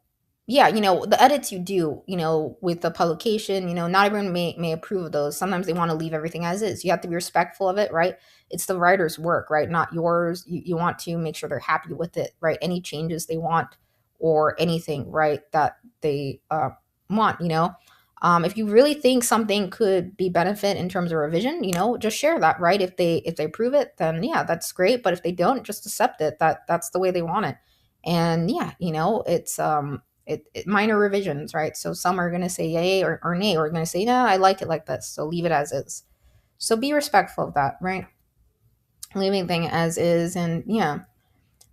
yeah, the edits you do, with the publication, not everyone may approve of those. Sometimes they want to leave everything as is. You have to be respectful of it, right? It's the writer's work, right, not yours. You want to make sure they're happy with it, right? Any changes they want, or anything, right, that they want, if you really think something could be benefit in terms of revision, just share that, right? If they approve it, then yeah, that's great. But if they don't, just accept it, that's the way they want it. And yeah, it's minor revisions, right? So some are going to say yay or nay, or going to say, no, I like it like this, so leave it as is. So be respectful of that, right? Leaving thing as is. And yeah,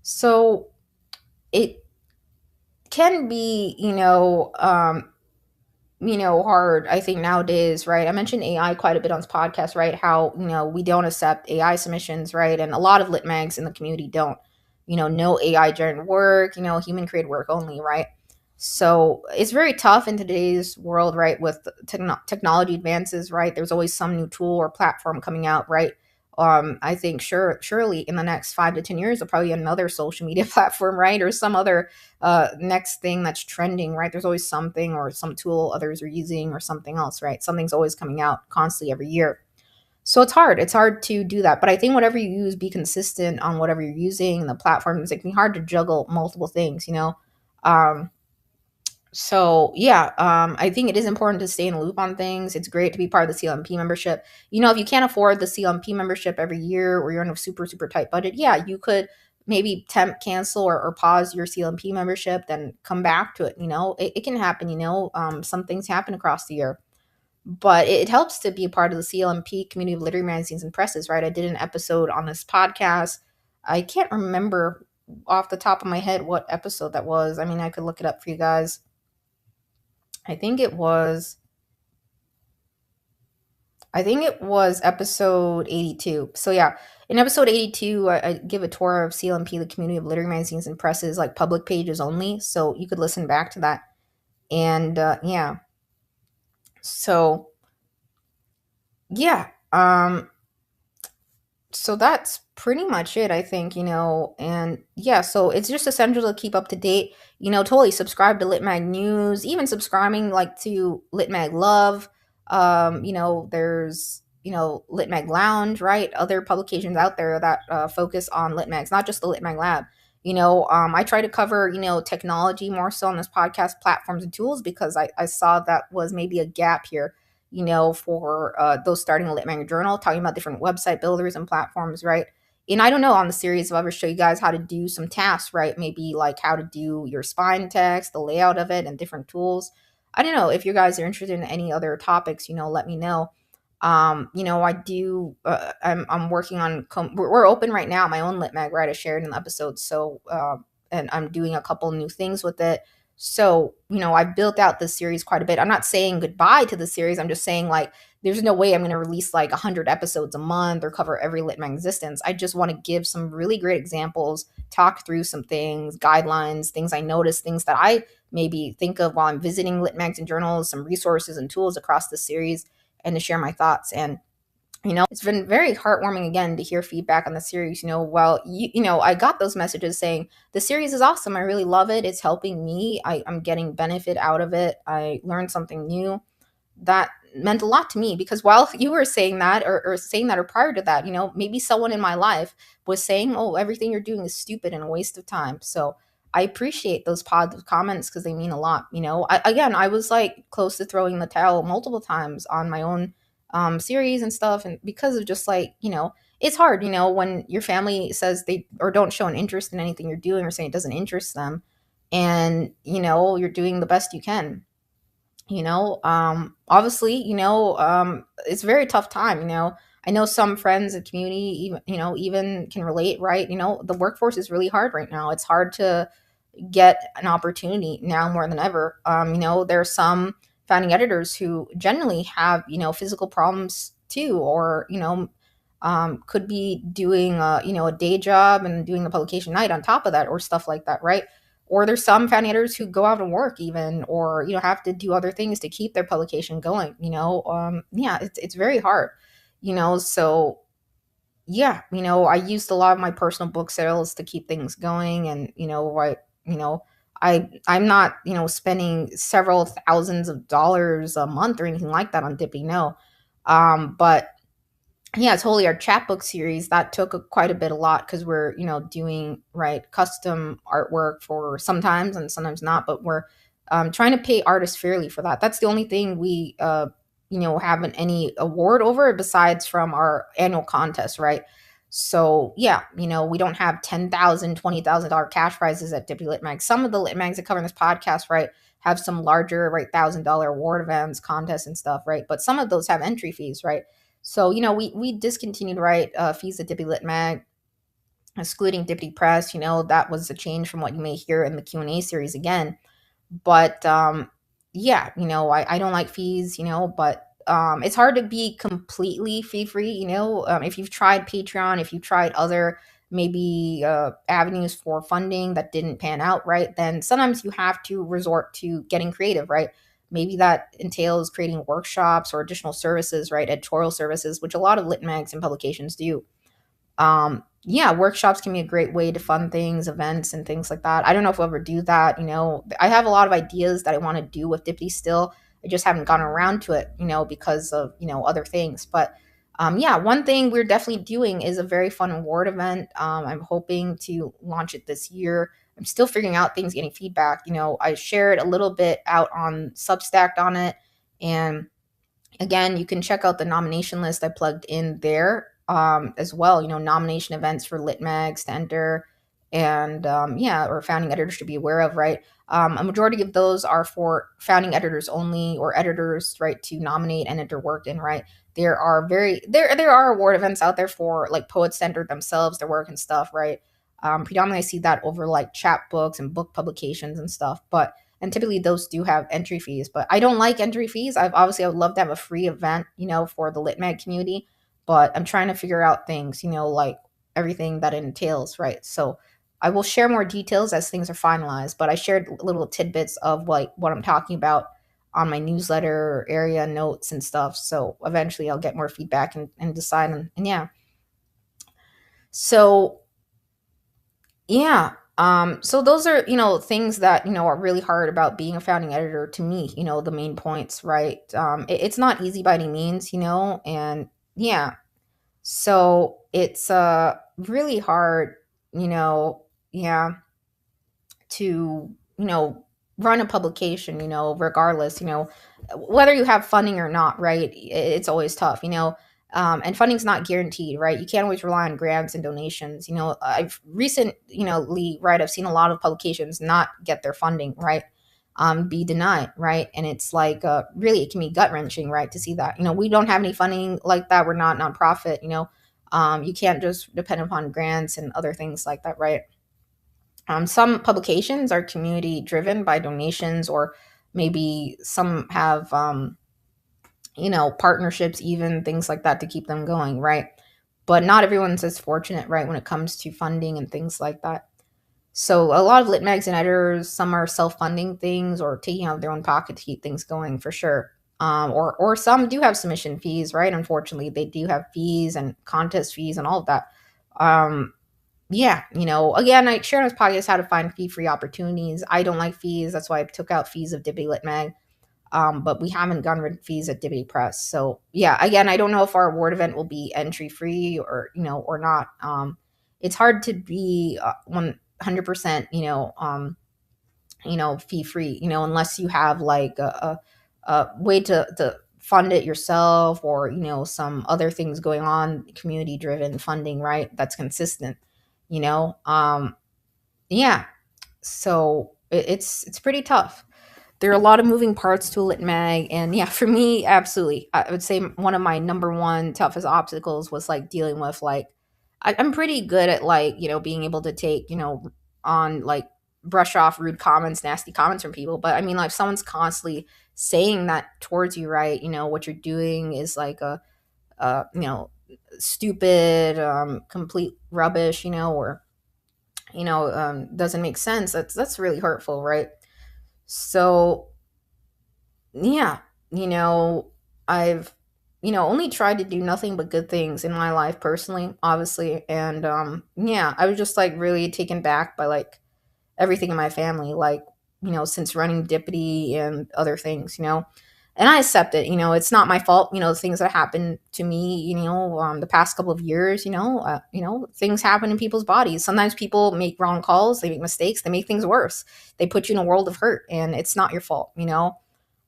so it can be, hard, I think, nowadays, right? I mentioned AI quite a bit on this podcast, right? How, we don't accept AI submissions, right? And a lot of lit mags in the community don't, no AI generated work, human created work only, right? So it's very tough in today's world, right? With technology advances, right? There's always some new tool or platform coming out, right? I think surely in the next 5 to 10 years, there'll probably be another social media platform, right? Or some other next thing that's trending, right? There's always something or some tool others are using, or something else, right? Something's always coming out constantly every year. So it's hard. It's hard to do that. But I think whatever you use, be consistent on whatever you're using. The platforms, it can be hard to juggle multiple things, Um, so yeah, I think it is important to stay in the loop on things. It's great to be part of the CLMP membership. If you can't afford the CLMP membership every year, or you're on a super, super tight budget, yeah, you could maybe cancel, or pause your CLMP membership, then come back to it. It can happen, some things happen across the year. But it helps to be a part of the CLMP community of literary magazines and presses, right? I did an episode on this podcast. I can't remember off the top of my head what episode that was. I mean, I could look it up for you guys. I think it was episode 82. So yeah, in episode 82, I give a tour of CLMP, the community of literary magazines and presses, like public pages only. So you could listen back to that. And yeah, so yeah, so that's pretty much it, I think, and yeah, so it's just essential to keep up to date, totally subscribe to Litmag News, even subscribing like to Litmag Love. There's, Litmag Lounge, right? Other publications out there that focus on Litmags, not just the Litmag Lab. I try to cover, technology more so on this podcast, platforms and tools, because I saw that was maybe a gap here, for those starting a Lit Manual Journal, talking about different website builders and platforms, right? And I don't know, on the series, I'll ever show you guys how to do some tasks, right? Maybe like how to do your spine text, the layout of it, and different tools. I don't know if you guys are interested in any other topics, let me know. I do. I'm working on. We're open right now. My own Lit Mag, right? I shared in the episode, so and I'm doing a couple new things with it. So, I've built out this series quite a bit. I'm not saying goodbye to the series. I'm just saying, like, there's no way I'm going to release like 100 episodes a month or cover every Litmag existence. I just want to give some really great examples, talk through some things, guidelines, things I notice, things that I maybe think of while I'm visiting Litmags and journals, some resources and tools across the series, and to share my thoughts. And it's been very heartwarming again to hear feedback on the series. I got those messages saying the series is awesome. I really love it. It's helping me. I'm getting benefit out of it. I learned something new that meant a lot to me, because while you were saying that, or saying that, or prior to that, maybe someone in my life was saying, oh, everything you're doing is stupid and a waste of time. So I appreciate those positive comments because they mean a lot. I was like close to throwing the towel multiple times on my own series and stuff, and because of just like, it's hard, when your family says they or don't show an interest in anything you're doing, or say it doesn't interest them, and you're doing the best you can. Obviously, it's a very tough time. I know some friends and community even can relate, right? The workforce is really hard right now. It's hard to get an opportunity now more than ever. There are some founding editors who generally have, physical problems too, or, could be doing, a day job and doing the publication night on top of that, or stuff like that, right? Or there's some founding editors who go out and work even, or, have to do other things to keep their publication going, yeah, it's very hard, so yeah, I used a lot of my personal book sales to keep things going. And, you know, I'm not, spending several thousands of dollars a month or anything like that on Dippy. No. But yeah, totally. Our chapbook series that took quite a bit, a lot, because we're doing right custom artwork for sometimes and sometimes not, but we're trying to pay artists fairly for that. That's the only thing we haven't any award over besides from our annual contest, right? So yeah, we don't have $10,000, $20,000 cash prizes at Dippy Lit Mag. Some of the Lit Mags that cover in this podcast, right, have some larger, right, $1,000 award events, contests and stuff, right? But some of those have entry fees, right? So, we discontinued, right, fees at Dippy Lit Mag, excluding Dippy Press. That was a change from what you may hear in the Q&A series again. But yeah, I don't like fees, but it's hard to be completely fee free, if you've tried Patreon, if you've tried other maybe avenues for funding that didn't pan out, right, then sometimes you have to resort to getting creative, right? Maybe that entails creating workshops or additional services, right? Editorial services, which a lot of lit mags and publications do. Yeah, workshops can be a great way to fund things, events and things like that. I don't know if we'll ever do that. I have a lot of ideas that I want to do with Dippy still. I just haven't gotten around to it, because of, other things. But yeah, one thing we're definitely doing is a very fun award event. I'm hoping to launch it this year. I'm still figuring out things, getting feedback. I shared a little bit out on Substack on it. And again, you can check out the nomination list I plugged in there as well. Nomination events for lit mags to enter, and yeah, or founding editors should be aware of, right? A majority of those are for founding editors only, or editors, right, to nominate and enter work in, right? There are award events out there for like poets to enter themselves, their work and stuff, right? Predominantly I see that over like chapbooks and book publications and stuff. But And typically those do have entry fees, but I don't like entry fees. I would love to have a free event, for the lit mag community, but I'm trying to figure out things, like everything that it entails, right? So I will share more details as things are finalized, but I shared little tidbits of like what I'm talking about on my newsletter area notes and stuff. So eventually I'll get more feedback and decide. And yeah. So yeah. So those are, things that, are really hard about being a founding editor to me, the main points, right? It's not easy by any means, and yeah. So it's really hard, you know, yeah, to, run a publication, regardless, whether you have funding or not, right? It's always tough, and funding's not guaranteed, right? You can't always rely on grants and donations. I've recently, right, I've seen a lot of publications not get their funding, right? Be denied, right? And it's like, really, it can be gut wrenching, right? To see that, we don't have any funding like that. We're not nonprofit, you can't just depend upon grants and other things like that, right? Some publications are community driven by donations, or maybe some have, partnerships, even things like that to keep them going, right? But not everyone's as fortunate, right, when it comes to funding and things like that. So a lot of lit mags and editors, some are self-funding things or taking out of their own pocket to keep things going for sure. Or some do have submission fees, right? Unfortunately, they do have fees and contest fees and all of that. Um, yeah, again, I share on this podcast how to find fee-free opportunities. I don't like fees. That's why I took out fees of Dibbity Lit Mag. But we haven't gotten rid of fees at Dibbity Press. So yeah, again, I don't know if our award event will be entry free or, or not. It's hard to be 100%, fee free, unless you have like a way to fund it yourself, or, some other things going on, community driven funding, right? That's consistent, you know? Yeah. So it's pretty tough. There are a lot of moving parts to a lit mag, and yeah, for me, absolutely, I would say one of my number one toughest obstacles was like dealing with like, I'm pretty good at like, being able to take, on like brush off rude comments, nasty comments from people. But I mean, like, if someone's constantly saying that towards you, right? What you're doing is like a stupid, complete rubbish, or doesn't make sense. That's really hurtful, right? So yeah, you know, I've, only tried to do nothing but good things in my life personally, obviously. And yeah, I was just like really taken back by like everything in my family, like, since running Dippity and other things, and I accept it, it's not my fault, the things that happened to me, the past couple of years, things happen in people's bodies. Sometimes people make wrong calls, they make mistakes, they make things worse. They put you in a world of hurt, and it's not your fault,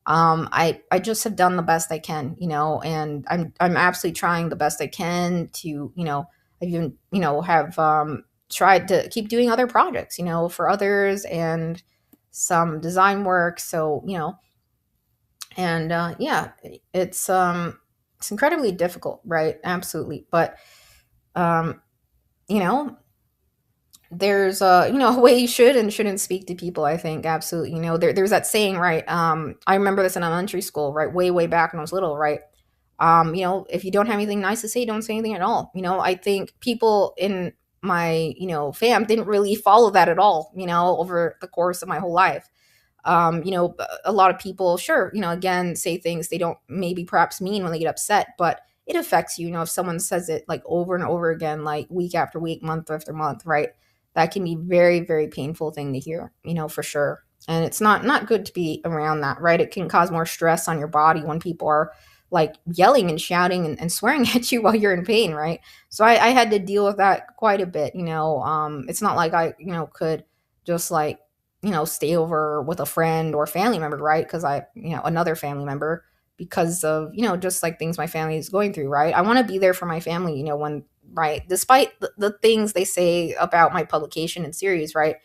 I just have done the best I can, and I'm absolutely trying the best I can to, I even, have tried to keep doing other projects, for others, and some design work. So, and yeah, it's incredibly difficult, right? Absolutely. But um, you know, there's a way you should and shouldn't speak to people, I think. Absolutely. There's that saying, right? I remember this in elementary school, right? Way back when I was little, right? If you don't have anything nice to say, don't say anything at all. I think people in my, fam didn't really follow that at all, over the course of my whole life. A lot of people, sure, again, say things they don't maybe perhaps mean when they get upset, but it affects you, if someone says it like over and over again, like week after week, month after month, right? That can be very, very painful thing to hear, for sure. And it's not good to be around that, right? It can cause more stress on your body when people are like yelling and shouting and swearing at you while you're in pain, right? So I had to deal with that quite a bit, it's not like I, could just like, stay over with a friend or family member, right? Because another family member, because of, just like things my family is going through, right? I want to be there for my family, when, right? Despite the things they say about my publication and series, right?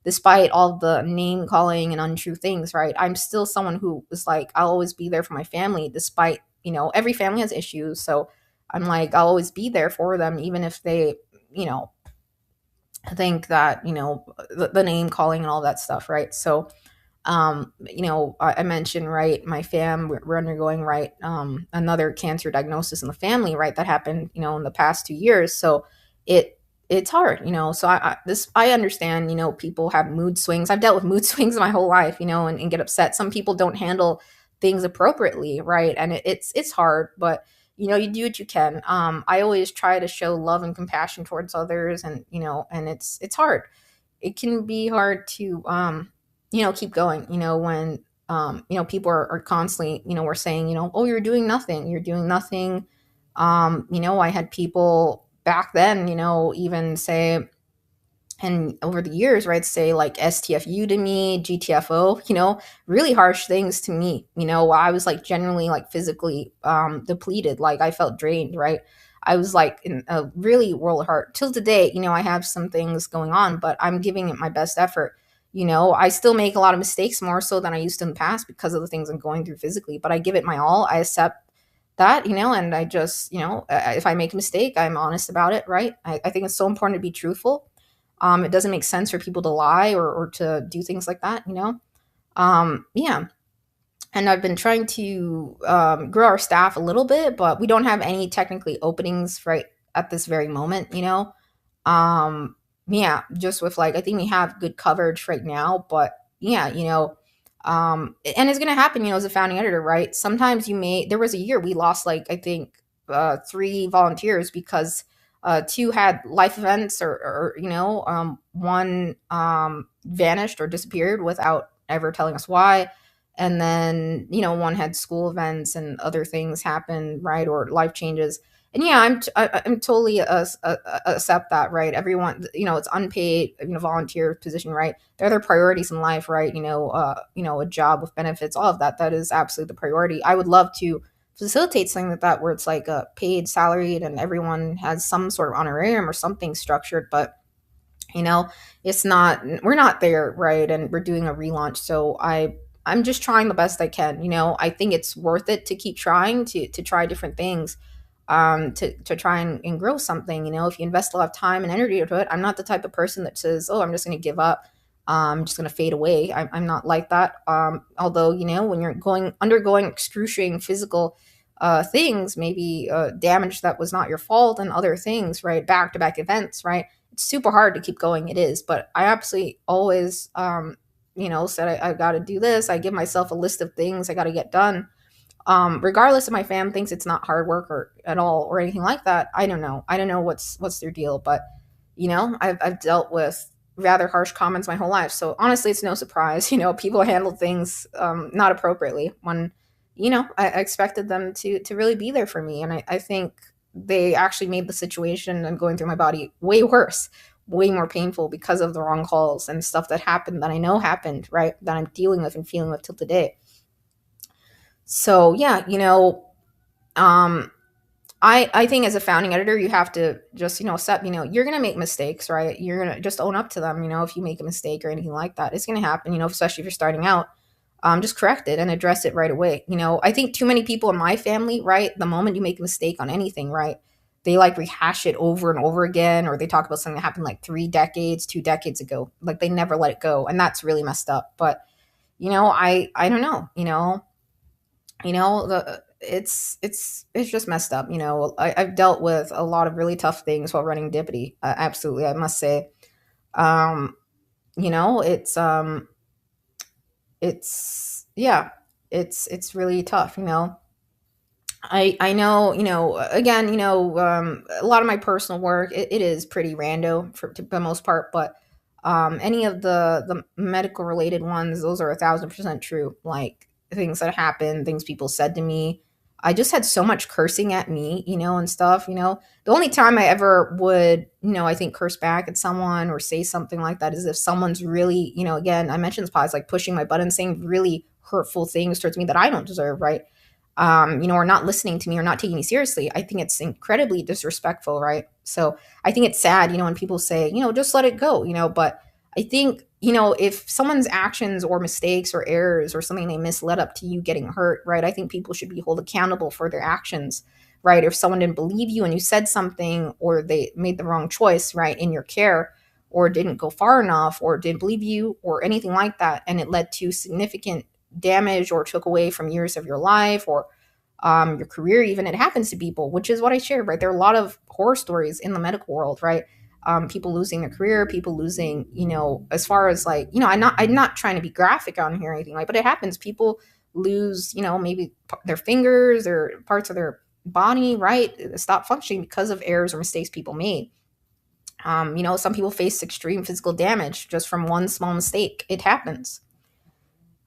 Despite all the name calling and untrue things, right? I'm still someone who is like, I'll always be there for my family, despite, every family has issues. So I'm like, I'll always be there for them, even if they, you know, think that, the name calling and all that stuff, right? So I mentioned, right, my fam, we're undergoing, right, another cancer diagnosis in the family, right, that happened, in the past 2 years. So it, it's hard, so I understand, people have mood swings. I've dealt with mood swings my whole life, and get upset. Some people don't handle things appropriately, right? And it's hard, but you do what you can. I always try to show love and compassion towards others, and and it's hard. It can be hard to keep going, when people are constantly, we're saying, oh, you're doing nothing. I had people back then, even say, and over the years, right, say like STFU to me, GTFO, really harsh things to me. I was like generally like physically depleted, like I felt drained, right? I was like in a really world of hurt. Till today, I have some things going on, but I'm giving it my best effort. I still make a lot of mistakes, more so than I used to in the past, because of the things I'm going through physically, but I give it my all. I accept that, and I just, if I make a mistake, I'm honest about it, right? I think it's so important to be truthful. It doesn't make sense for people to lie, or to do things like that, yeah. And I've been trying to grow our staff a little bit, but we don't have any technically openings right at this very moment, um, yeah, just with like, I think we have good coverage right now, but yeah, and it's gonna happen, as a founding editor, right? Sometimes there was a year we lost like, I think, three volunteers because two had life events, or one vanished or disappeared without ever telling us why. And then, one had school events and other things happen, right? Or life changes. And yeah, I'm totally accept that, right? Everyone, it's unpaid, volunteer position, right? There are other priorities in life, right? A job with benefits, all of that. That is absolutely the priority. I would love to facilitate something like that, where it's like a paid, salaried, and everyone has some sort of honorarium or something structured. But you know it's not, we're not there, right? And we're doing a relaunch, so I'm just trying the best I can. I think it's worth it to keep trying to try different things, to try and grow something. If you invest a lot of time and energy into it, I'm not the type of person that says, oh, I'm just going to give up, I'm just going to fade away. I'm not like that. Although, when you're undergoing excruciating physical things, maybe damage that was not your fault, and other things, right, back to back events, right, it's super hard to keep going. It is. But I absolutely always said, I got to do this. I give myself a list of things I got to get done, regardless if my fam thinks it's not hard work or at all or anything like that. I don't know what's their deal. But I've dealt with rather harsh comments my whole life, so honestly it's no surprise. People handle things not appropriately, when I expected them to really be there for me. And I think they actually made the situation I'm going through my body way worse, way more painful, because of the wrong calls and stuff that happened, that I know happened, right, that I'm dealing with and feeling with till today. So yeah, um, I think as a founding editor, you have to just, accept, you're going to make mistakes, right? You're going to just own up to them. If you make a mistake or anything like that, it's going to happen, especially if you're starting out. Just correct it and address it right away. I think too many people in my family, right, the moment you make a mistake on anything, right, they like rehash it over and over again, or they talk about something that happened like 3 decades, 2 decades ago. Like they never let it go. And that's really messed up. But, I don't know, it's just messed up. I've dealt with a lot of really tough things while running Dippity. Absolutely, I must say. um you know it's um it's yeah, it's really tough. I know, again, a lot of my personal work, it is pretty rando for the most part. But any of the medical related ones, those are 1,000% true. Like things that happen, things people said to me. I just had so much cursing at me, and stuff. The only time I ever would, I think curse back at someone or say something like that is if someone's really, again, I mentioned this pod, like pushing my buttons, saying really hurtful things towards me that I don't deserve, right? Or not listening to me or not taking me seriously. I think it's incredibly disrespectful, right? So I think it's sad, when people say, just let it go, but I think, if someone's actions or mistakes or errors or something they miss led up to you getting hurt, right? I think people should be held accountable for their actions, right? If someone didn't believe you and you said something, or they made the wrong choice, right, in your care, or didn't go far enough or didn't believe you or anything like that, and it led to significant damage or took away from years of your life or your career, even, it happens to people, which is what I shared, right? There are a lot of horror stories in the medical world, right? People losing their career, people losing, as far as like, I'm not trying to be graphic on here or anything like, but it happens. People lose, maybe their fingers or parts of their body, right? Stop functioning because of errors or mistakes people made. Some people face extreme physical damage just from one small mistake. It happens.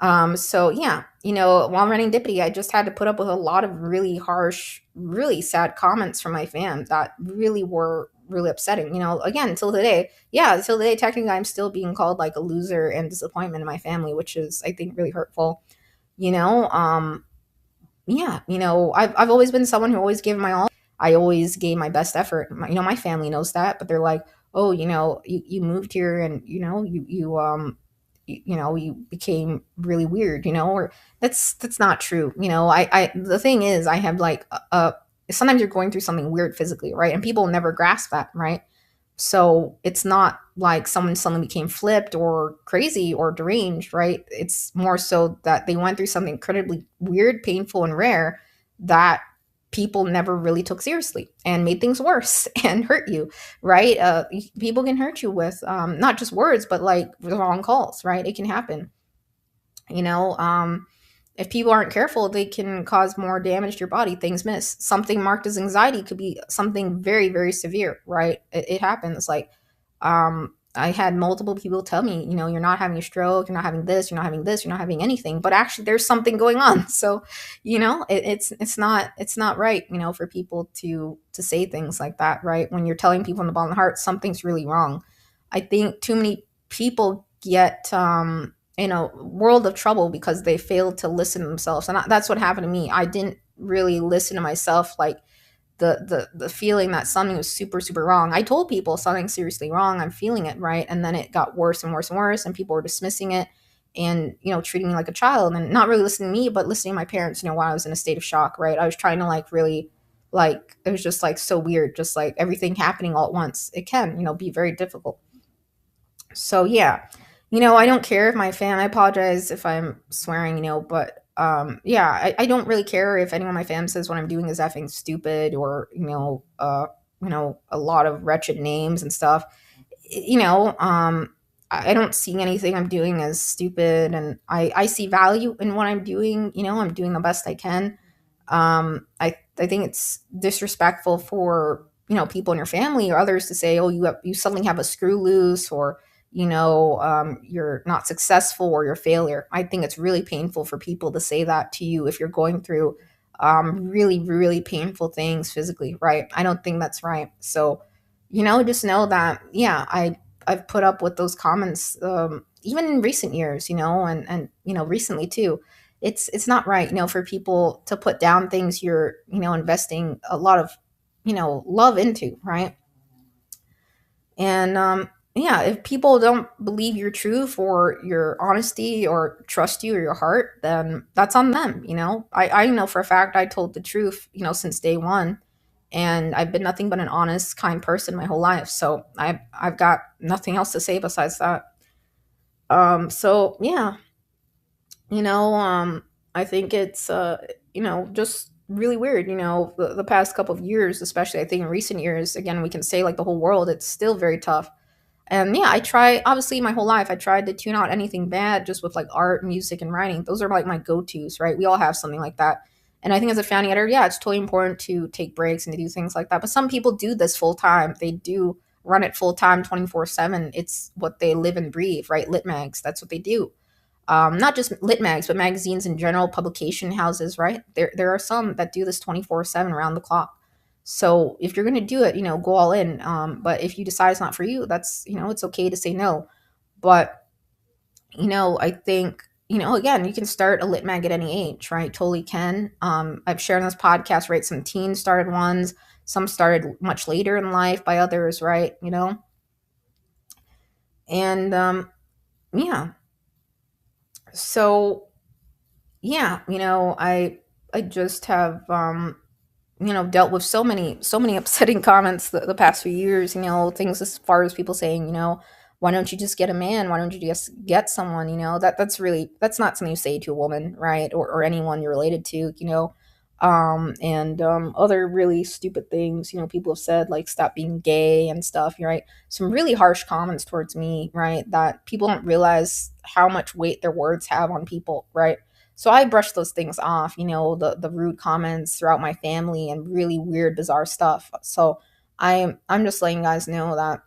So yeah, while running Dippity, I just had to put up with a lot of really harsh, really sad comments from my fam that really were really upsetting. Again, until today, yeah, until today, technically, I'm still being called like a loser and disappointment in my family, which is, I think, really hurtful. You know, yeah, I've always been someone who always gave my all. I always gave my best effort. My family knows that, but they're like, oh, you moved here and you became really weird, or that's not true. The thing is, I have like sometimes you're going through something weird physically, right? And people never grasp that, right? So it's not like someone suddenly became flipped or crazy or deranged, right? It's more so that they went through something incredibly weird, painful, and rare that people never really took seriously and made things worse and hurt you, right? People can hurt you with not just words, but like the wrong calls, right? It can happen. You know, if people aren't careful, they can cause more damage to your body. Things miss. Something marked as anxiety could be something very, very severe, right? It happens. Like, I had multiple people tell me, you're not having a stroke, you're not having this, you're not having this, you're not having anything, but actually there's something going on. So, it's not right, for people to say things like that, right? When you're telling people in the bottom of the heart, something's really wrong. I think too many people get in a world of trouble because they failed to listen to themselves. And that's what happened to me. I didn't really listen to myself, like the feeling that something was super, super wrong. I told people something's seriously wrong. I'm feeling it, right? And then it got worse and worse and worse, and people were dismissing it and, treating me like a child and not really listening to me, but listening to my parents, while I was in a state of shock, right? I was trying to like really like it was just like so weird, just like everything happening all at once. It can, be very difficult. So yeah, I don't care if my fam. I apologize if I'm swearing, but yeah, I don't really care if anyone in my fam says what I'm doing is effing stupid or a lot of wretched names and stuff. I don't see anything I'm doing as stupid, and I see value in what I'm doing. I'm doing the best I can. I think it's disrespectful for people in your family or others to say, oh, you suddenly have a screw loose, or you're not successful, or you're a failure. I think it's really painful for people to say that to you if you're going through really, really painful things physically, right? I don't think that's right. So, just know that, yeah, I've put up with those comments even in recent years, and recently too. It's not right, for people to put down things you're, investing a lot of, love into, right? And yeah, if people don't believe your truth or your honesty or trust you or your heart, then that's on them. I know for a fact I told the truth, since day one. And I've been nothing but an honest, kind person my whole life. So I've got nothing else to say besides that. So yeah, I think it's just really weird. The past couple of years, especially, I think in recent years, again, we can say like the whole world, it's still very tough. And yeah, I try, obviously, my whole life, I tried to tune out anything bad just with like art, music, and writing. Those are like my go tos, right? We all have something like that. And I think as a founding editor, yeah, it's totally important to take breaks and to do things like that. But some people do this full time. They do run it full time, 24/7. It's what they live and breathe, right? Lit mags, that's what they do. Not just lit mags, but magazines in general, publication houses, right? There are some that do this 24/7 around the clock. So if you're going to do it, go all in. But if you decide it's not for you, that's, it's okay to say no. But, I think, again, you can start a lit mag at any age, right? Totally can. I've shared on this podcast, right? Some teens started ones, some started much later in life by others, right? And yeah. So yeah, I just have dealt with so many upsetting comments the past few years, things as far as people saying, why don't you just get a man? Why don't you just get someone? That's not something you say to a woman, right? Or anyone you're related to, and other really stupid things, people have said, like, stop being gay and stuff, right? Some really harsh comments towards me, right? That people don't realize how much weight their words have on people, right? So I brushed those things off, the rude comments throughout my family and really weird, bizarre stuff. So I'm just letting you guys know that,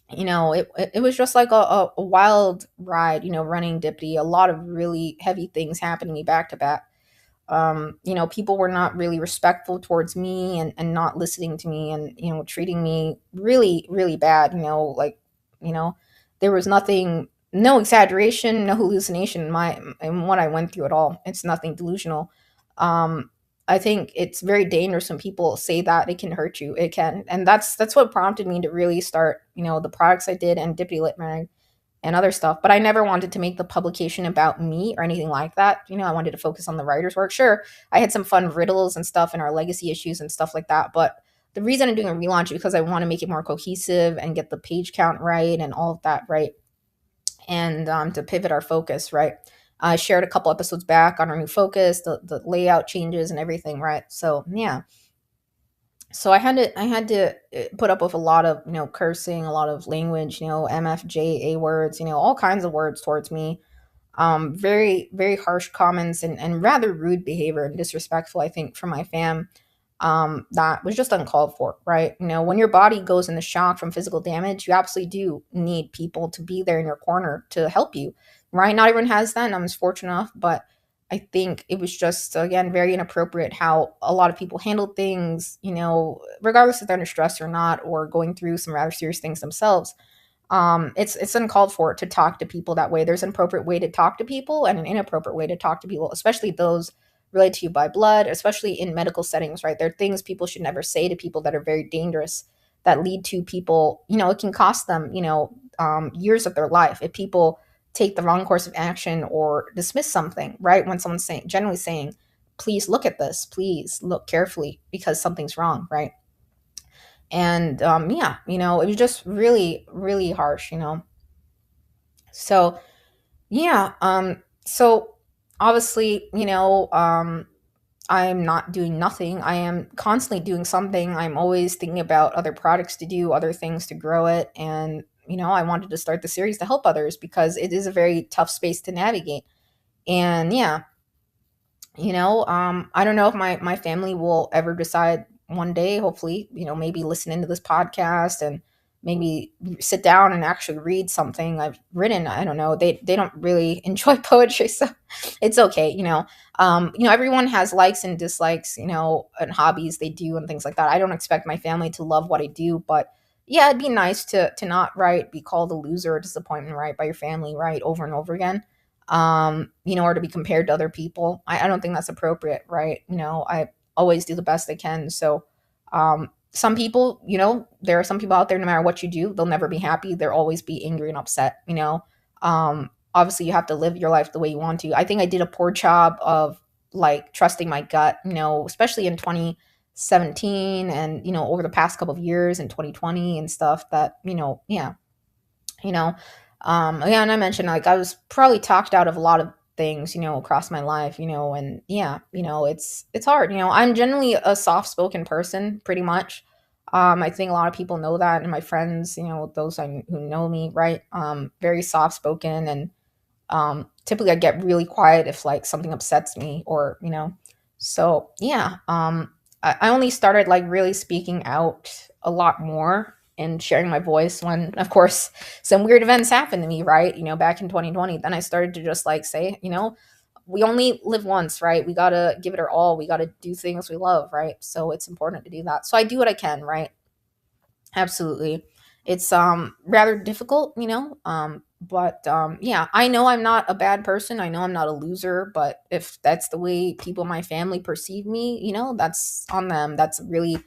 it was just like a wild ride, running Dippity, a lot of really heavy things happened to me back to back. People were not really respectful towards me, and not listening to me, and, treating me really, really bad, like, you know, there was nothing, no exaggeration, no hallucination in what I went through at all. It's nothing delusional. Um, I think it's very dangerous when people say that it can hurt you. It can. And that's what prompted me to really start, the products I did and Dippity Lit Mag and other stuff. But I never wanted to make the publication about me or anything like that. I wanted to focus on the writer's work. Sure, I had some fun riddles and stuff and our legacy issues and stuff like that. But the reason I'm doing a relaunch is because I want to make it more cohesive and get the page count right and all of that right. And to pivot our focus, right? I shared a couple episodes back on our new focus, the layout changes and everything, right? So yeah, so I had to put up with a lot of cursing, a lot of language, MFJA words, all kinds of words towards me. Very, very harsh comments, and rather rude behavior and disrespectful, I think, from my fam. That was just uncalled for, right? When your body goes into shock from physical damage, you absolutely do need people to be there in your corner to help you, right? Not everyone has that, and I'm fortunate enough, but I think it was just, again, very inappropriate how a lot of people handled things, regardless if they're under stress or not, or going through some rather serious things themselves. It's uncalled for to talk to people that way. There's an appropriate way to talk to people and an inappropriate way to talk to people, especially those related to you by blood, especially in medical settings, right? There are things people should never say to people that are very dangerous, that lead to people, it can cost them, years of their life if people take the wrong course of action or dismiss something, right? When someone's saying, generally saying, please look at this, please look carefully because something's wrong, right? And yeah, it was just really, really harsh, So yeah, so obviously, I'm not doing nothing. I am constantly doing something. I'm always thinking about other products to do, other things to grow it. And, I wanted to start the series to help others because it is a very tough space to navigate. And yeah, I don't know if my family will ever decide one day, hopefully, maybe listen into this podcast and maybe sit down and actually read something I've written. I don't know. They don't really enjoy poetry, so it's okay, everyone has likes and dislikes, and hobbies they do and things like that. I don't expect my family to love what I do, but yeah, it'd be nice to not, right, be called a loser or disappointment, right, by your family, right, over and over again, or to be compared to other people. I don't think that's appropriate, right? I always do the best I can. So, some people, there are some people out there, no matter what you do, they'll never be happy. They'll always be angry and upset, obviously you have to live your life the way you want to. I think I did a poor job of, like, trusting my gut, especially in 2017 and, over the past couple of years in 2020 and stuff that, yeah, you know yeah, and I mentioned, like, I was probably talked out of a lot of things, across my life, and yeah, it's hard. I'm generally a soft-spoken person, pretty much. I think a lot of people know that, and my friends, those who know me, right, very soft-spoken, and typically I get really quiet if, like, something upsets me, or, so yeah, I only started, like, really speaking out a lot more and sharing my voice when, of course, some weird events happened to me, right? Back in 2020. Then I started to just, like, say, we only live once, right? We gotta give it our all. We gotta do things we love, right? So it's important to do that. So I do what I can, right? Absolutely. It's rather difficult, but yeah, I know I'm not a bad person. I know I'm not a loser, but if that's the way people in my family perceive me, that's on them. That's a really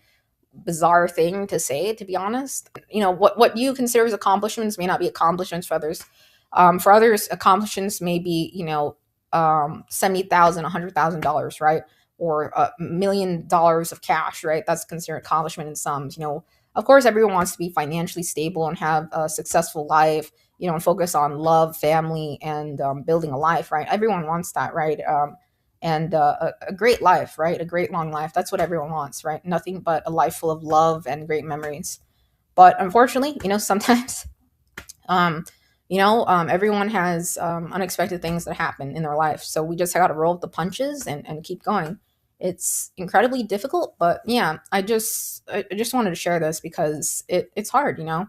bizarre thing to say, to be honest. What you consider as accomplishments may not be accomplishments for others. For others, accomplishments may be, $70,000, $100,000, right? or $1 million of cash, right? That's considered accomplishment in some. Of course, everyone wants to be financially stable and have a successful life, and focus on love, family, and building a life, right? Everyone wants that, right? And a great life, right? A great long life. That's what everyone wants, right? Nothing but a life full of love and great memories. But unfortunately, sometimes everyone has unexpected things that happen in their life. So we just got to roll with the punches and keep going. It's incredibly difficult, but yeah, I just wanted to share this because it's hard, yeah.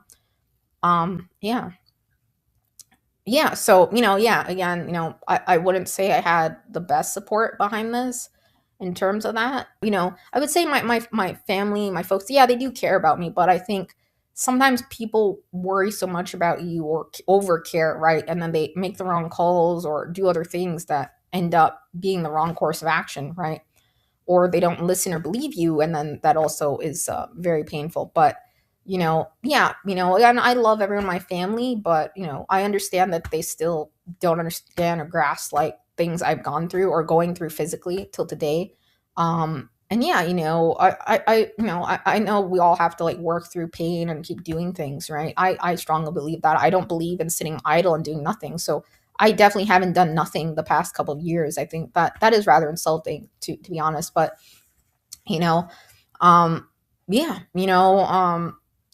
Yeah, so yeah, again, I wouldn't say I had the best support behind this in terms of that. I would say my family, my folks, yeah, they do care about me, but I think sometimes people worry so much about you or over care, right? And then they make the wrong calls or do other things that end up being the wrong course of action, right? Or they don't listen or believe you, and then that also is very painful. But yeah, and I love everyone in my family, but I understand that they still don't understand or grasp like things I've gone through or going through physically till today. And yeah, I know we all have to like work through pain and keep doing things, right? I strongly believe that. I don't believe in sitting idle and doing nothing. So I definitely haven't done nothing the past couple of years. I think that is rather insulting, to be honest. But you know, yeah,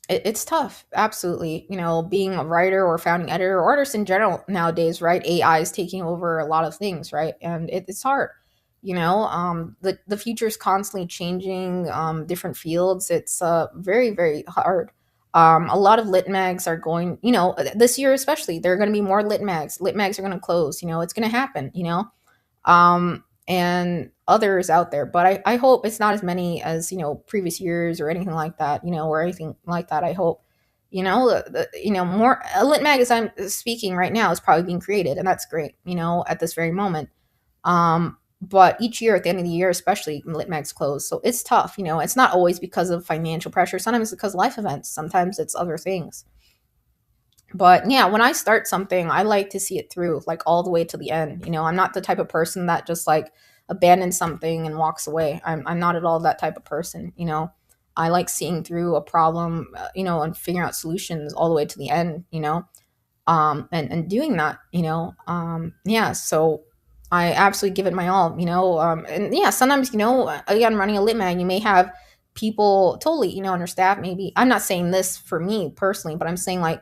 it's tough. Absolutely. Being a writer or founding editor or artist in general nowadays, right? AI is taking over a lot of things, right? And it's hard. The future is constantly changing, different fields. It's very, very hard. A lot of lit mags are going, this year especially, there are going to be more lit mags. Lit mags are going to close, it's going to happen, and others out there. But I hope it's not as many as, previous years or anything like that, or anything like that. I hope, more lit mag as I'm speaking right now is probably being created, and that's great, at this very moment. But each year at the end of the year, especially, lit mags close. So it's tough, it's not always because of financial pressure. Sometimes it's because of life events. Sometimes it's other things. But yeah, when I start something, I like to see it through, like all the way to the end. I'm not the type of person that just like abandons something and walks away. I'm not at all that type of person. I like seeing through a problem, and figuring out solutions all the way to the end. And doing that. Yeah. So I absolutely give it my all. And yeah, sometimes again, running a lit mag, you may have people totally, on your staff. Maybe I'm not saying this for me personally, but I'm saying like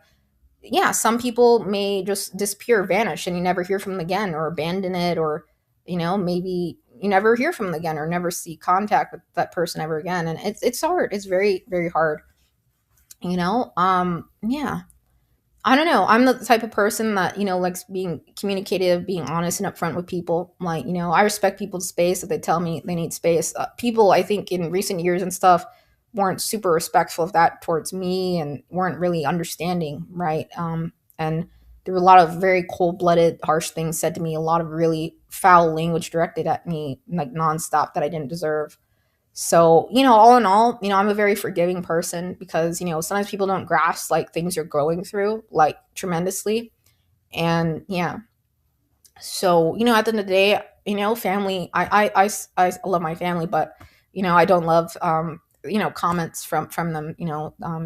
yeah, some people may just disappear, vanish, and you never hear from them again, or abandon it, or maybe you never hear from them again, or never see contact with that person ever again. And it's hard. It's very, very hard. Yeah. I don't know. I'm the type of person that, likes being communicative, being honest and upfront with people. Like, I respect people's space if they tell me they need space. People, I think, in recent years and stuff, weren't super respectful of that towards me and weren't really understanding, right? And there were a lot of very cold blooded, harsh things said to me, a lot of really foul language directed at me, like nonstop that I didn't deserve. So, all in all, I'm a very forgiving person because, sometimes people don't grasp like things you're going through like tremendously. And yeah. So, at the end of the day, family, I love my family, but, I don't love, comments from them,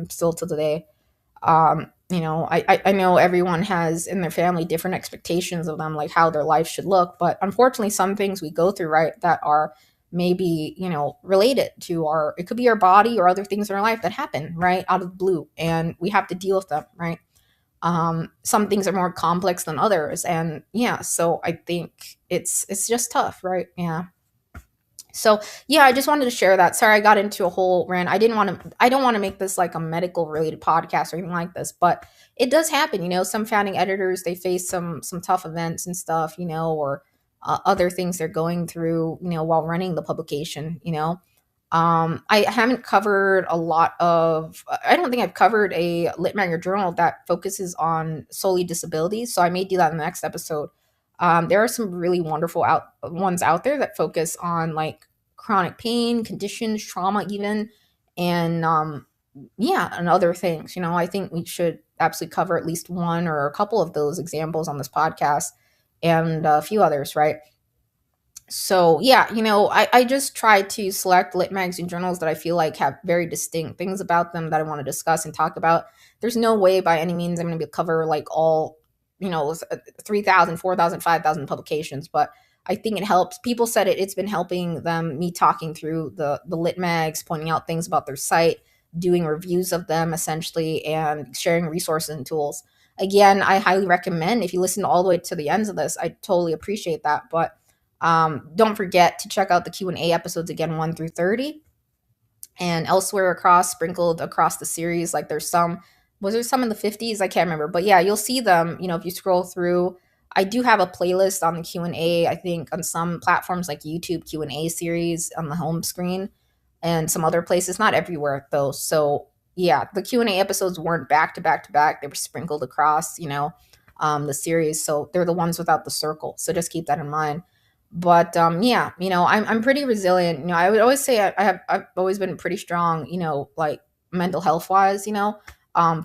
still to the day. I know everyone has in their family different expectations of them, like how their life should look. But unfortunately, some things we go through, right, that are maybe, related to it could be our body or other things in our life that happen, right, out of the blue. And we have to deal with them, right? Some things are more complex than others. And yeah, so I think it's just tough, right? Yeah. So yeah, I just wanted to share that. Sorry, I got into a whole rant. I don't want to make this like a medical related podcast or anything like this, but it does happen. Some founding editors, they face some tough events and stuff, or other things they're going through, while running the publication. I haven't covered a lot of. I don't think I've covered a lit mag or journal that focuses on solely disabilities. So I may do that in the next episode. There are some really wonderful ones out there that focus on like chronic pain, conditions, trauma, even, and yeah, and other things. I think we should absolutely cover at least one or a couple of those examples on this podcast, and a few others, right? So yeah, I just try to select lit magazine journals that I feel like have very distinct things about them that I want to discuss and talk about. There's no way by any means I'm going to cover like all, 3,000, 4,000, 5,000 publications, but I think it helps. People said it's been helping them, me talking through the lit mags, pointing out things about their site, doing reviews of them essentially, and sharing resources and tools. Again, I highly recommend, if you listen all the way to the ends of this, I totally appreciate that. But don't forget to check out the Q&A episodes again, 1 through 30, and elsewhere across, sprinkled across the series. Like there's some, was there some in the 50s? I can't remember. But yeah, you'll see them, if you scroll through. I do have a playlist on the Q&A, I think on some platforms like YouTube Q&A series on the home screen, and some other places, not everywhere though. So yeah, the Q&A episodes weren't back to back to back. They were sprinkled across, the series. So they're the ones without the circle. So just keep that in mind. But yeah, I'm pretty resilient. I would always say I've always been pretty strong, like mental health wise,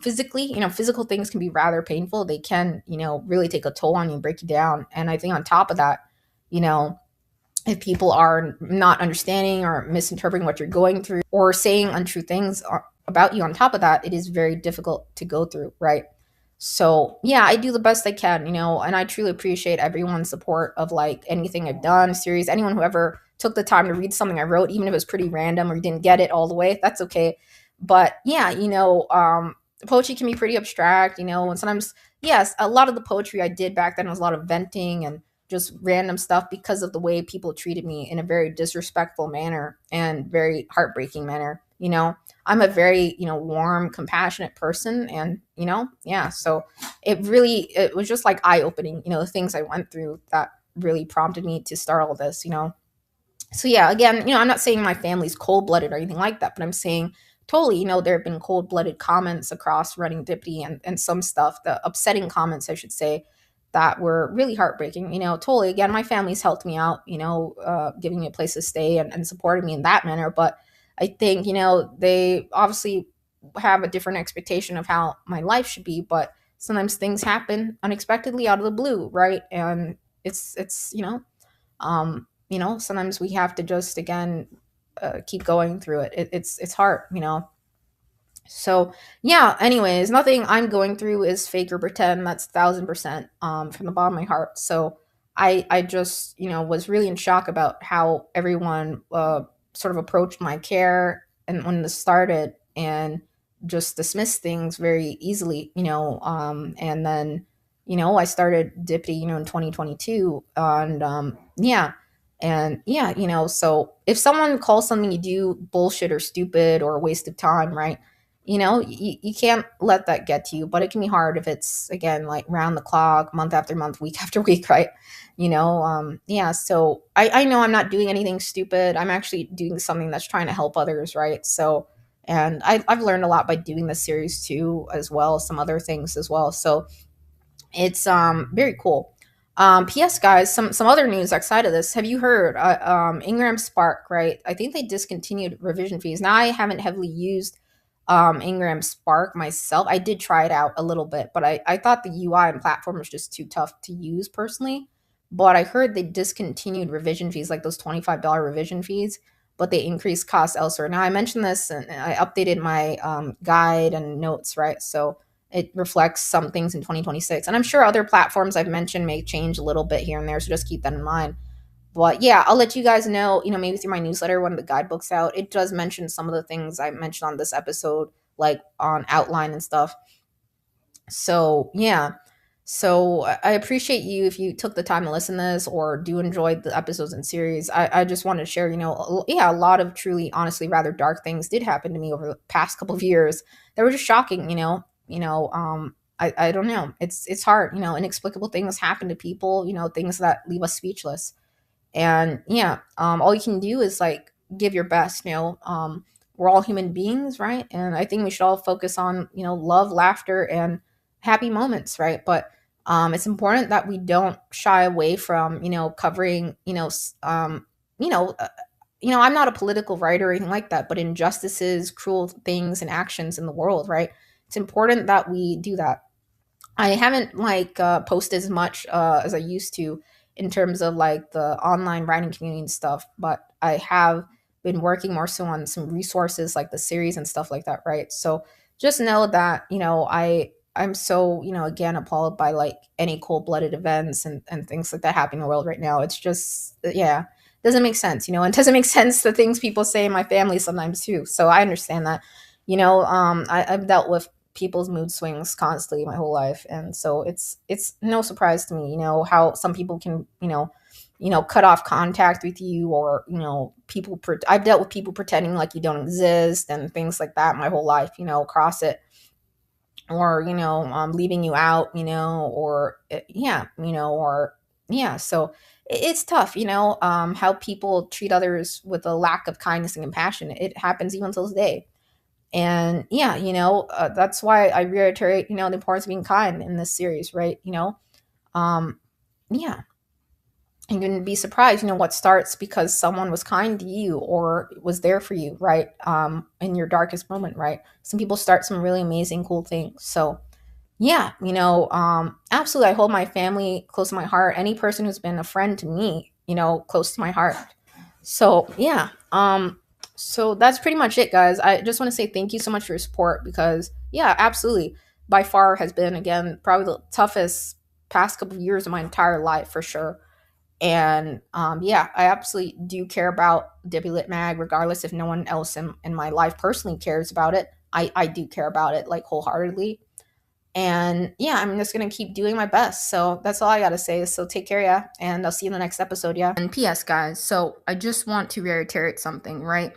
physically, physical things can be rather painful. They can, really take a toll on you and break you down. And I think on top of that, you know, if people are not understanding or misinterpreting what you're going through or saying untrue things about you on top of that, it is very difficult to go through, right? So yeah, I do the best I can, and I truly appreciate everyone's support of like anything I've done, series, anyone who ever took the time to read something I wrote, even if it was pretty random or you didn't get it all the way, that's okay. But yeah, poetry can be pretty abstract, and sometimes, yes, a lot of the poetry I did back then was a lot of venting and just random stuff because of the way people treated me in a very disrespectful manner and very heartbreaking manner. I'm a very, warm, compassionate person. And, yeah, so it was just like eye opening, the things I went through that really prompted me to start all this. So yeah, again, I'm not saying my family's cold blooded or anything like that, but I'm saying totally, there have been cold blooded comments across running Dippy and some stuff, the upsetting comments, I should say, that were really heartbreaking. Totally. Again, my family's helped me out, giving me a place to stay and supported me in that manner. But I think, they obviously have a different expectation of how my life should be, but sometimes things happen unexpectedly out of the blue, right? And it's, sometimes we have to just again keep going through it. It's hard. So yeah, anyways, nothing I'm going through is fake or pretend. That's 1,000% from the bottom of my heart. So I just was really in shock about how everyone sort of approached my care and when this started, and just dismissed things very easily. And then I started Dippy in 2022, and yeah. And yeah, so if someone calls something you do bullshit or stupid or a waste of time, right? You can't let that get to you, but it can be hard if it's again like round the clock, month after month, week after week, right? Yeah, so I know I'm not doing anything stupid. I'm actually doing something that's trying to help others, right? So, and I've learned a lot by doing this series too, as well as some other things as well. So it's very cool. P.S. guys, some other news outside of this. Have you heard Ingram Spark? Right, I think they discontinued revision fees. Now I haven't heavily used Ingram Spark myself. I did try it out a little bit, but I thought the UI and platform was just too tough to use personally. But I heard they discontinued revision fees, like those $25 revision fees, but they increased costs elsewhere. Now I mentioned this and I updated my guide and notes, right? So it reflects some things in 2026. And I'm sure other platforms I've mentioned may change a little bit here and there. So just keep that in mind. But yeah, I'll let you guys know, maybe through my newsletter when the guidebook's out. It does mention some of the things I mentioned on this episode, like on outline and stuff. So yeah. So I appreciate you if you took the time to listen to this or do enjoy the episodes and series. I just wanted to share, yeah, a lot of truly, honestly, rather dark things did happen to me over the past couple of years that were just shocking, I don't know. It's hard, inexplicable things happen to people, things that leave us speechless. And yeah, all you can do is like give your best. We're all human beings, right? And I think we should all focus on love, laughter, and happy moments, right? But it's important that we don't shy away from covering you know uh, I'm not a political writer or anything like that, but injustices, cruel things, and actions in the world, right? It's important that we do that. I haven't like posted as much as I used to, in terms of like the online writing community and stuff, but I have been working more so on some resources like the series and stuff like that, right? So just know that, I'm so, again, appalled by like any cold-blooded events and things like that happening in the world right now. It's just, yeah, doesn't make sense, and it doesn't make sense the things people say in my family sometimes too. So I understand that, I've dealt with people's mood swings constantly my whole life, and so it's no surprise to me, how some people can, cut off contact with you, or I've dealt with people pretending like you don't exist and things like that my whole life, across it, or leaving you out, or yeah, or yeah. So it's tough, how people treat others with a lack of kindness and compassion. It happens even till today. And yeah, that's why I reiterate, the importance of being kind in this series, right? Um yeah, you're going to be surprised, what starts because someone was kind to you or was there for you, right? In your darkest moment, right? Some people start some really amazing, cool things. So yeah, absolutely. I hold my family close to my heart. Any person who's been a friend to me, close to my heart. So yeah, so that's pretty much it, guys. I just want to say thank you so much for your support, because yeah, absolutely, by far has been, again, probably the toughest past couple of years of my entire life for sure. And yeah, I absolutely do care about Debbie Lit Mag, regardless if no one else in my life personally cares about it. I do care about it like wholeheartedly. And yeah, I'm just gonna keep doing my best. So that's all I gotta say. So take care, yeah, and I'll see you in the next episode, yeah. And P.S. guys, so I just want to reiterate something, right?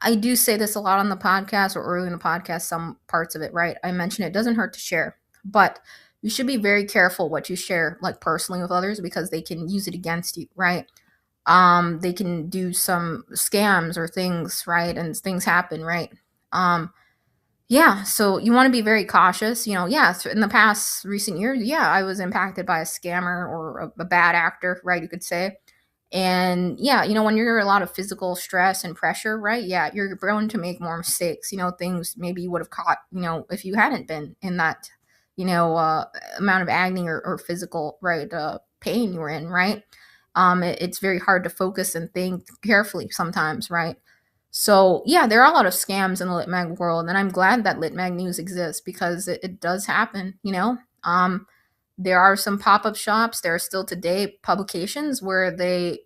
I do say this a lot on the podcast or early in the podcast, some parts of it, right? I mentioned it doesn't hurt to share, but you should be very careful what you share, like personally with others, because they can use it against you, right? They can do some scams or things, right? And things happen, right? Yeah, so you want to be very cautious. Yeah, in the past recent years, yeah, I was impacted by a scammer or a bad actor, right? You could say. And yeah, when you're a lot of physical stress and pressure, right? Yeah, you're prone to make more mistakes. Things maybe you would have caught, if you hadn't been in that, amount of agony or physical, right, pain you were in, right? It's very hard to focus and think carefully sometimes, right? So yeah, there are a lot of scams in the Lit Mag world, and I'm glad that Lit Mag News exists, because it does happen. There are some pop-up shops. There are still today publications where they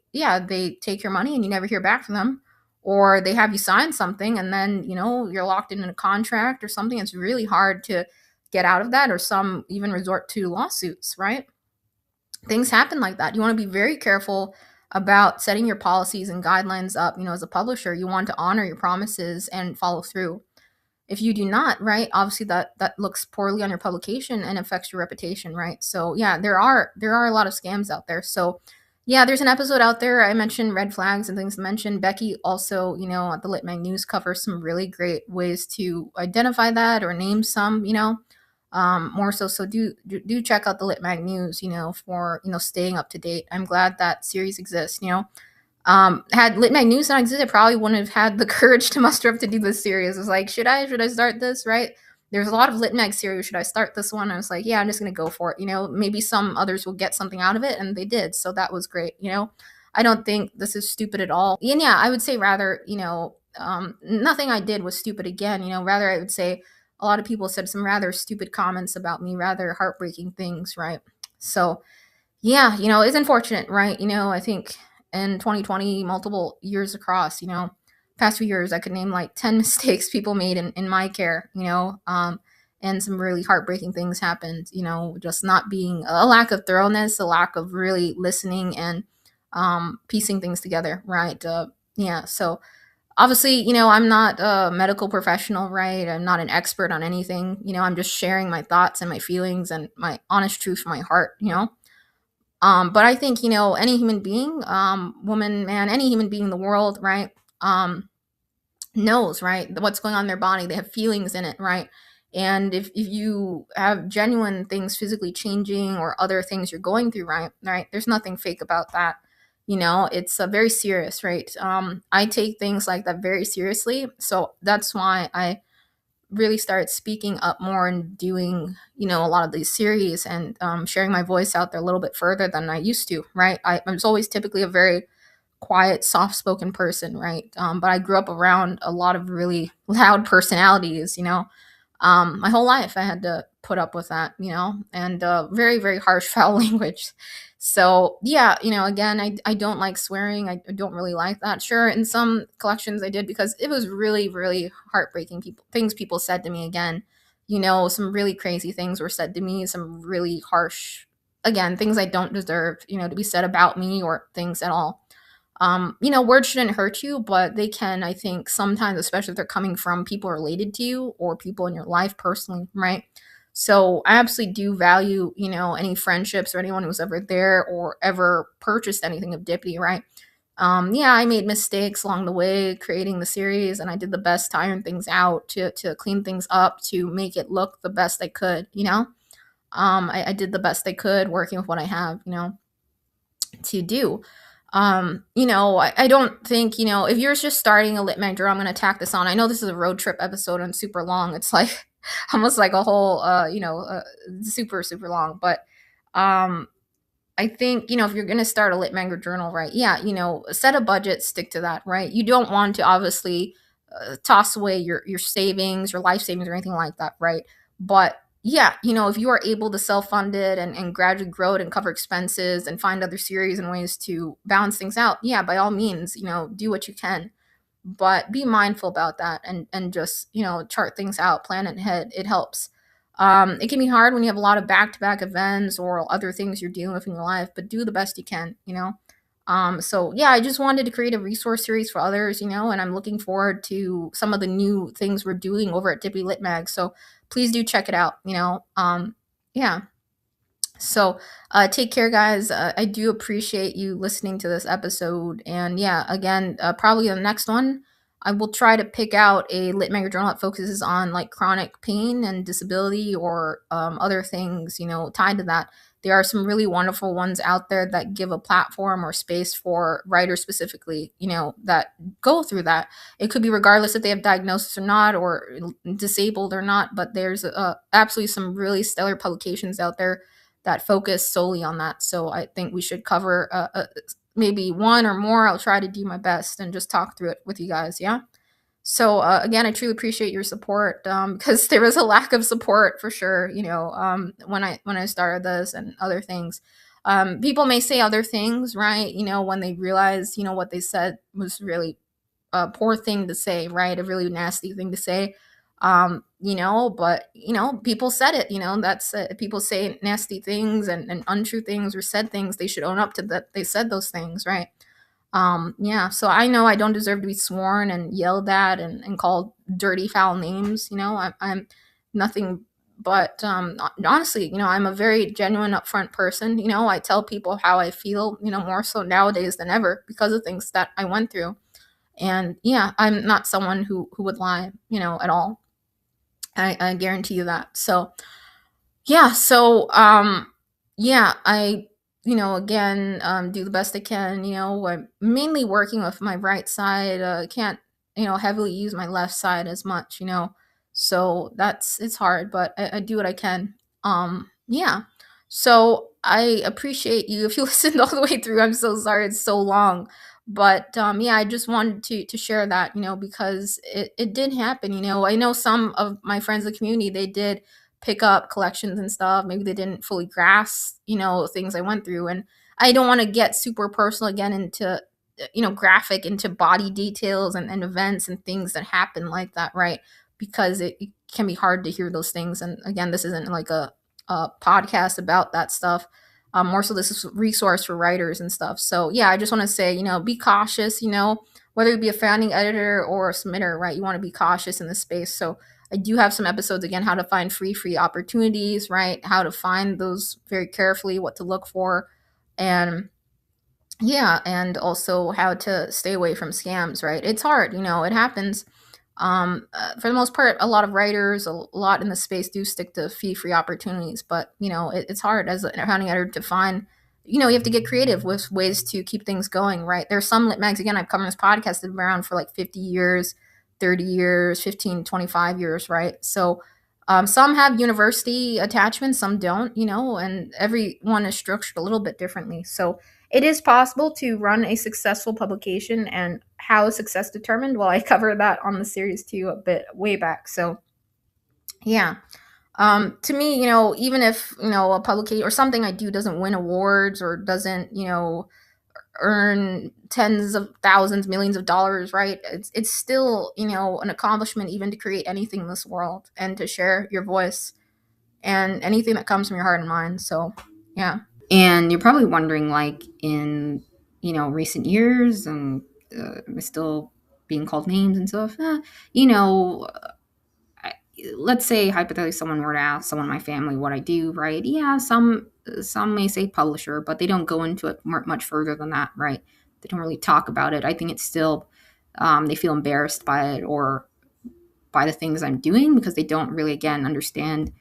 take your money and you never hear back from them, or they have you sign something and then you're locked in a contract or something. It's really hard to get out of that, or some even resort to lawsuits, right? Things happen like that. You want to be very careful about setting your policies and guidelines up. As a publisher, you want to honor your promises and follow through. If you do not, right, obviously that looks poorly on your publication and affects your reputation, right? So yeah, there are a lot of scams out there. So yeah, there's an episode out there. I mentioned red flags and things to mention. Becky also, at the Lit Mag News, covers some really great ways to identify that or name some, more so. So do check out the Lit Mag News, for staying up to date. I'm glad that series exists. Had Lit Mag News not existed, I probably wouldn't have had the courage to muster up to do this series. I was like, should I start this, right? There's a lot of Lit Mag series. Should I start this one? I was like, yeah, I'm just gonna go for it. Maybe some others will get something out of it, and they did. So that was great. I don't think this is stupid at all. And yeah, I would say rather, nothing I did was stupid again. Rather I would say a lot of people said some rather stupid comments about me, rather heartbreaking things, right? So yeah, it's unfortunate, right? I think in 2020, multiple years across, past few years, I could name like 10 mistakes people made in my care, and some really heartbreaking things happened, just not being a lack of thoroughness, a lack of really listening and piecing things together, right? Yeah, so obviously, I'm not a medical professional, right? I'm not an expert on anything, I'm just sharing my thoughts and my feelings and my honest truth from my heart. But I think, any human being, woman, man, any human being in the world, right, knows, right, what's going on in their body. They have feelings in it, right? And if you have genuine things physically changing or other things you're going through, right, there's nothing fake about that. It's very serious, right? I take things like that very seriously. So that's why I really started speaking up more and doing, a lot of these series and sharing my voice out there a little bit further than I used to, right? I was always typically a very quiet, soft spoken person, right? But I grew up around a lot of really loud personalities, my whole life I had to put up with that, and very, very harsh foul language. So yeah, again, I don't like swearing. I don't really like that. Sure, in some collections I did because it was really, really heartbreaking things people said to me. Again, some really crazy things were said to me, some really harsh, again, things I don't deserve, to be said about me or things at all. Words shouldn't hurt you, but they can, I think, sometimes, especially if they're coming from people related to you or people in your life personally, right? So I absolutely do value, any friendships or anyone who's ever there or ever purchased anything of Dippy, right? Yeah, I made mistakes along the way creating the series, and I did the best to iron things out, to clean things up, to make it look the best I could, I did the best I could working with what I have, to do. I don't think, if you're just starting a lit mag journal, I'm going to tack this on. I know this is a road trip episode and super long. It's like almost like a whole, super, super long. But I think, if you're going to start a lit manga journal, right? Yeah, set a budget, stick to that, right? You don't want to obviously toss away your savings, your life savings, or anything like that, right? But yeah, if you are able to self-fund it and gradually grow it and cover expenses and find other series and ways to balance things out, yeah, by all means, do what you can. But be mindful about that and just, chart things out, plan it ahead. It helps. It can be hard when you have a lot of back-to-back events or other things you're dealing with in your life, but do the best you can, so yeah, I just wanted to create a resource series for others, and I'm looking forward to some of the new things we're doing over at Dippy Lit Mag. So please do check it out, yeah. So take care, guys. I do appreciate you listening to this episode. And yeah, again, probably the next one, I will try to pick out a lit manga journal that focuses on like chronic pain and disability or other things, tied to that. There are some really wonderful ones out there that give a platform or space for writers specifically, that go through that. It could be regardless if they have diagnosis or not, or disabled or not, but there's absolutely some really stellar publications out there that focus solely on that. So I think we should cover maybe one or more. I'll try to do my best and just talk through it with you guys. Yeah. So again, I truly appreciate your support because there was a lack of support for sure. When I started this and other things, people may say other things, right? When they realize, what they said was really a poor thing to say, right? A really nasty thing to say. But people said it, that's people say nasty things and untrue things or said things, they should own up to that they said those things, right? Yeah, so I know I don't deserve to be sworn and yelled at and called dirty foul names. I'm nothing but honestly, I'm a very genuine upfront person. I tell people how I feel, more so nowadays than ever because of things that I went through. And yeah, I'm not someone who would lie, at all. I guarantee you that. So yeah, yeah, I again do the best I can. I'm mainly working with my right side. Can't heavily use my left side as much. So it's hard, but I do what I can. Yeah. So I appreciate you if you listened all the way through. I'm so sorry it's so long. But yeah, I just wanted to share that, because it did happen. I know some of my friends in the community, they did pick up collections and stuff. Maybe they didn't fully grasp, things I went through. And I don't want to get super personal again into, graphic into body details and events and things that happen like that, right? Because it can be hard to hear those things. And again, this isn't like a podcast about that stuff. More so this is a resource for writers and stuff. So yeah, I just want to say, be cautious, whether you be a founding editor or a submitter, right? You want to be cautious in this space. So I do have some episodes, again, how to find free opportunities, right? How to find those very carefully, what to look for. And yeah, and also how to stay away from scams, right? It's hard, it happens. For the most part, a lot of writers, a lot in the space do stick to fee-free opportunities, but it's hard as a founding editor to find. You have to get creative with ways to keep things going, right? There's some lit mags, again, I've covered this podcast that have been around for like 50 years. 30 years, 15, 25 years, right? So some have university attachments, some don't, and everyone is structured a little bit differently. So it is possible to run a successful publication, and how is success determined? Well, I covered that on the series too a bit way back. So yeah. To me, even if, a publication or something I do doesn't win awards or doesn't, earn tens of thousands, millions of dollars, right? It's still, an accomplishment even to create anything in this world and to share your voice and anything that comes from your heart and mind. So, yeah. And you're probably wondering, like, in, recent years, and still being called names and stuff, you know, let's say hypothetically someone were to ask someone in my family what I do, right? Yeah, some may say publisher, but they don't go into it much further than that, right? They don't really talk about it. I think it's still they feel embarrassed by it or by the things I'm doing because they don't really, again, understand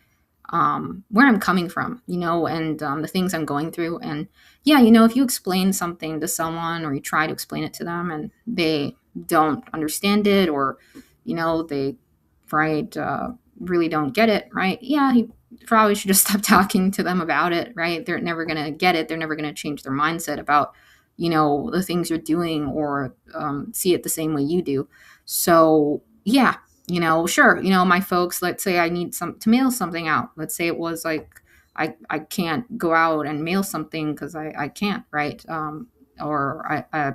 where I'm coming from, and the things I'm going through. And yeah, if you explain something to someone or you try to explain it to them and they don't understand it, or, they, right, really don't get it, right? Yeah, you probably should just stop talking to them about it, right? They're never going to get it. They're never going to change their mindset about, the things you're doing or see it the same way you do. So yeah, sure, my folks, let's say I need to mail something out. Let's say it was like, I can't go out and mail something because I can't, right? Or I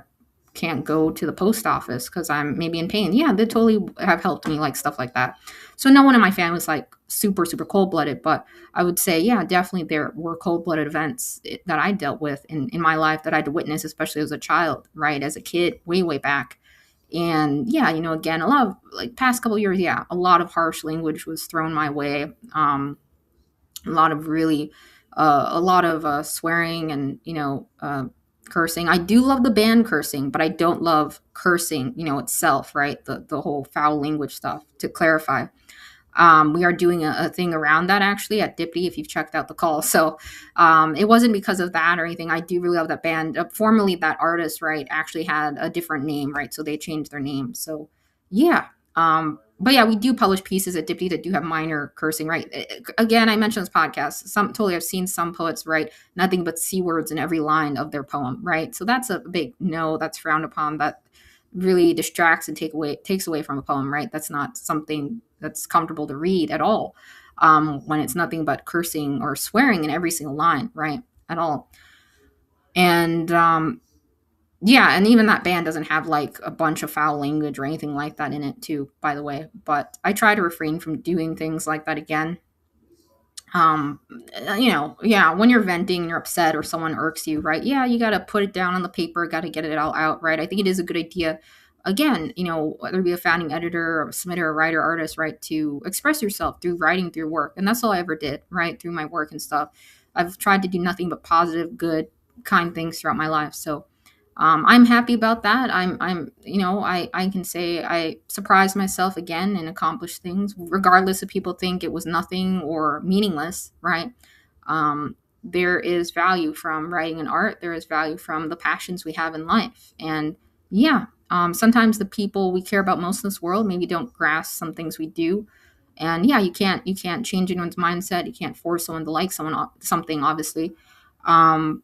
can't go to the post office because I'm maybe in pain. Yeah, they totally have helped me, like stuff like that. So no one in my family is like super, super cold blooded, but I would say, yeah, definitely there were cold blooded events that I dealt with in my life that I had to witness, especially as a child, right? As a kid, way, way back. And yeah, again, a lot of like past couple of years, yeah, a lot of harsh language was thrown my way. A lot of really, a lot of swearing and, cursing. I do love the band cursing, but I don't love cursing, itself, right? The whole foul language stuff, to clarify. We are doing a thing around that actually at Dippy, if you've checked out the call. So it wasn't because of that or anything. I do really love that band. Formerly, that artist, right, actually had a different name, right? So they changed their name. So yeah. But yeah, we do publish pieces at Dippy that do have minor cursing, right? Again, I mentioned this podcast. I've seen some poets write nothing but C words in every line of their poem, right? So that's a big no, that's frowned upon. That really distracts and takes away from a poem, right? That's not something that's comfortable to read at all, when it's nothing but cursing or swearing in every single line, right? At all. And yeah, and even that band doesn't have like a bunch of foul language or anything like that in it too, by the way. But I try to refrain from doing things like that again. um yeah, when you're venting and you're upset or someone irks you, right? Yeah, you got to put it down on the paper, got to get it all out, right? I think it is a good idea, again, whether it be a founding editor or a submitter or writer, artist, right, to express yourself through writing, through work. And that's all I ever did, right? Through my work and stuff, I've tried to do nothing but positive, good, kind things throughout my life. So I'm happy about that. I can say I surprised myself again and accomplished things, regardless if people think it was nothing or meaningless, right? There is value from writing and art. There is value from the passions we have in life. And yeah, sometimes the people we care about most in this world maybe don't grasp some things we do. And yeah, you can't change anyone's mindset. You can't force someone to like something, obviously. Um,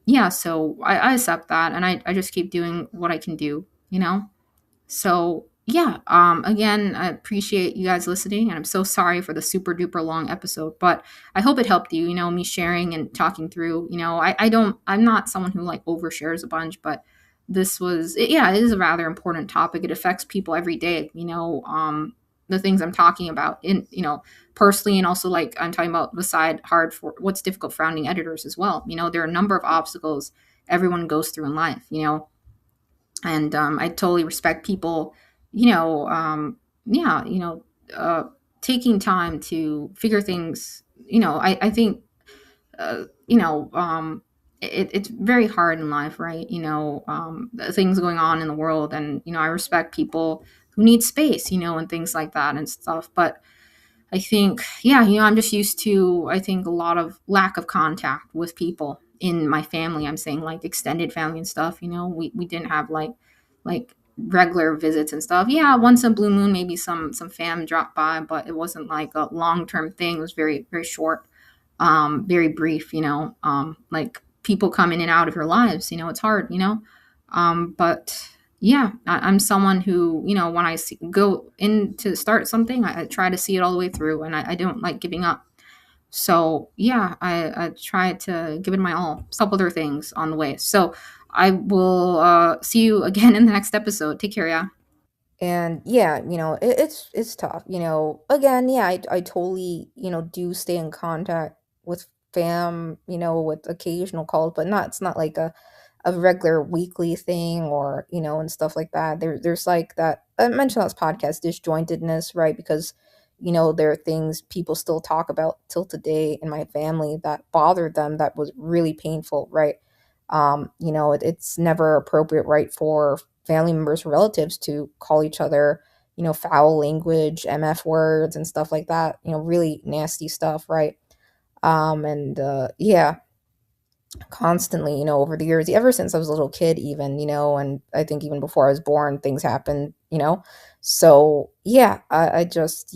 yeah, so I accept that, and I just keep doing what I can do. So yeah, again, I appreciate you guys listening, and I'm so sorry for the super duper long episode, but I hope it helped you, me sharing and talking through. I'm not someone who like overshares a bunch, but yeah, it is a rather important topic. It affects people every day, the things I'm talking about in, personally, and also like I'm talking about the side hard for what's difficult for founding editors as well. There are a number of obstacles everyone goes through in life, and I totally respect people, yeah, taking time to figure things. I think, uh, you know, um, it's very hard in life, right? The things going on in the world, and I respect people who need space, and things like that and stuff. But I think, yeah, I'm just used to, I think, a lot of lack of contact with people in my family. I'm saying like extended family and stuff. We didn't have like regular visits and stuff. Yeah, once a blue moon, maybe some fam dropped by, but it wasn't like a long term thing. It was very very short, very brief. Like people come in and out of your lives. It's hard. But yeah, I'm someone who when I go in to start something, I try to see it all the way through, and I don't like giving up. So yeah, I try to give it my all. Couple other things on the way. So I will see you again in the next episode. Take care, yeah. And yeah, it's tough. Again, yeah, I totally do stay in contact with fam, with occasional calls, but not it's not like a regular weekly thing, or and stuff like that. There's like that I mentioned on this podcast, disjointedness, right? Because there are things people still talk about till today in my family that bothered them, that was really painful, right? It's never appropriate, right, for family members or relatives to call each other foul language, mf words and stuff like that, really nasty stuff, right? And yeah, constantly, over the years, ever since I was a little kid, even, and I think even before I was born, things happened, So yeah, I just,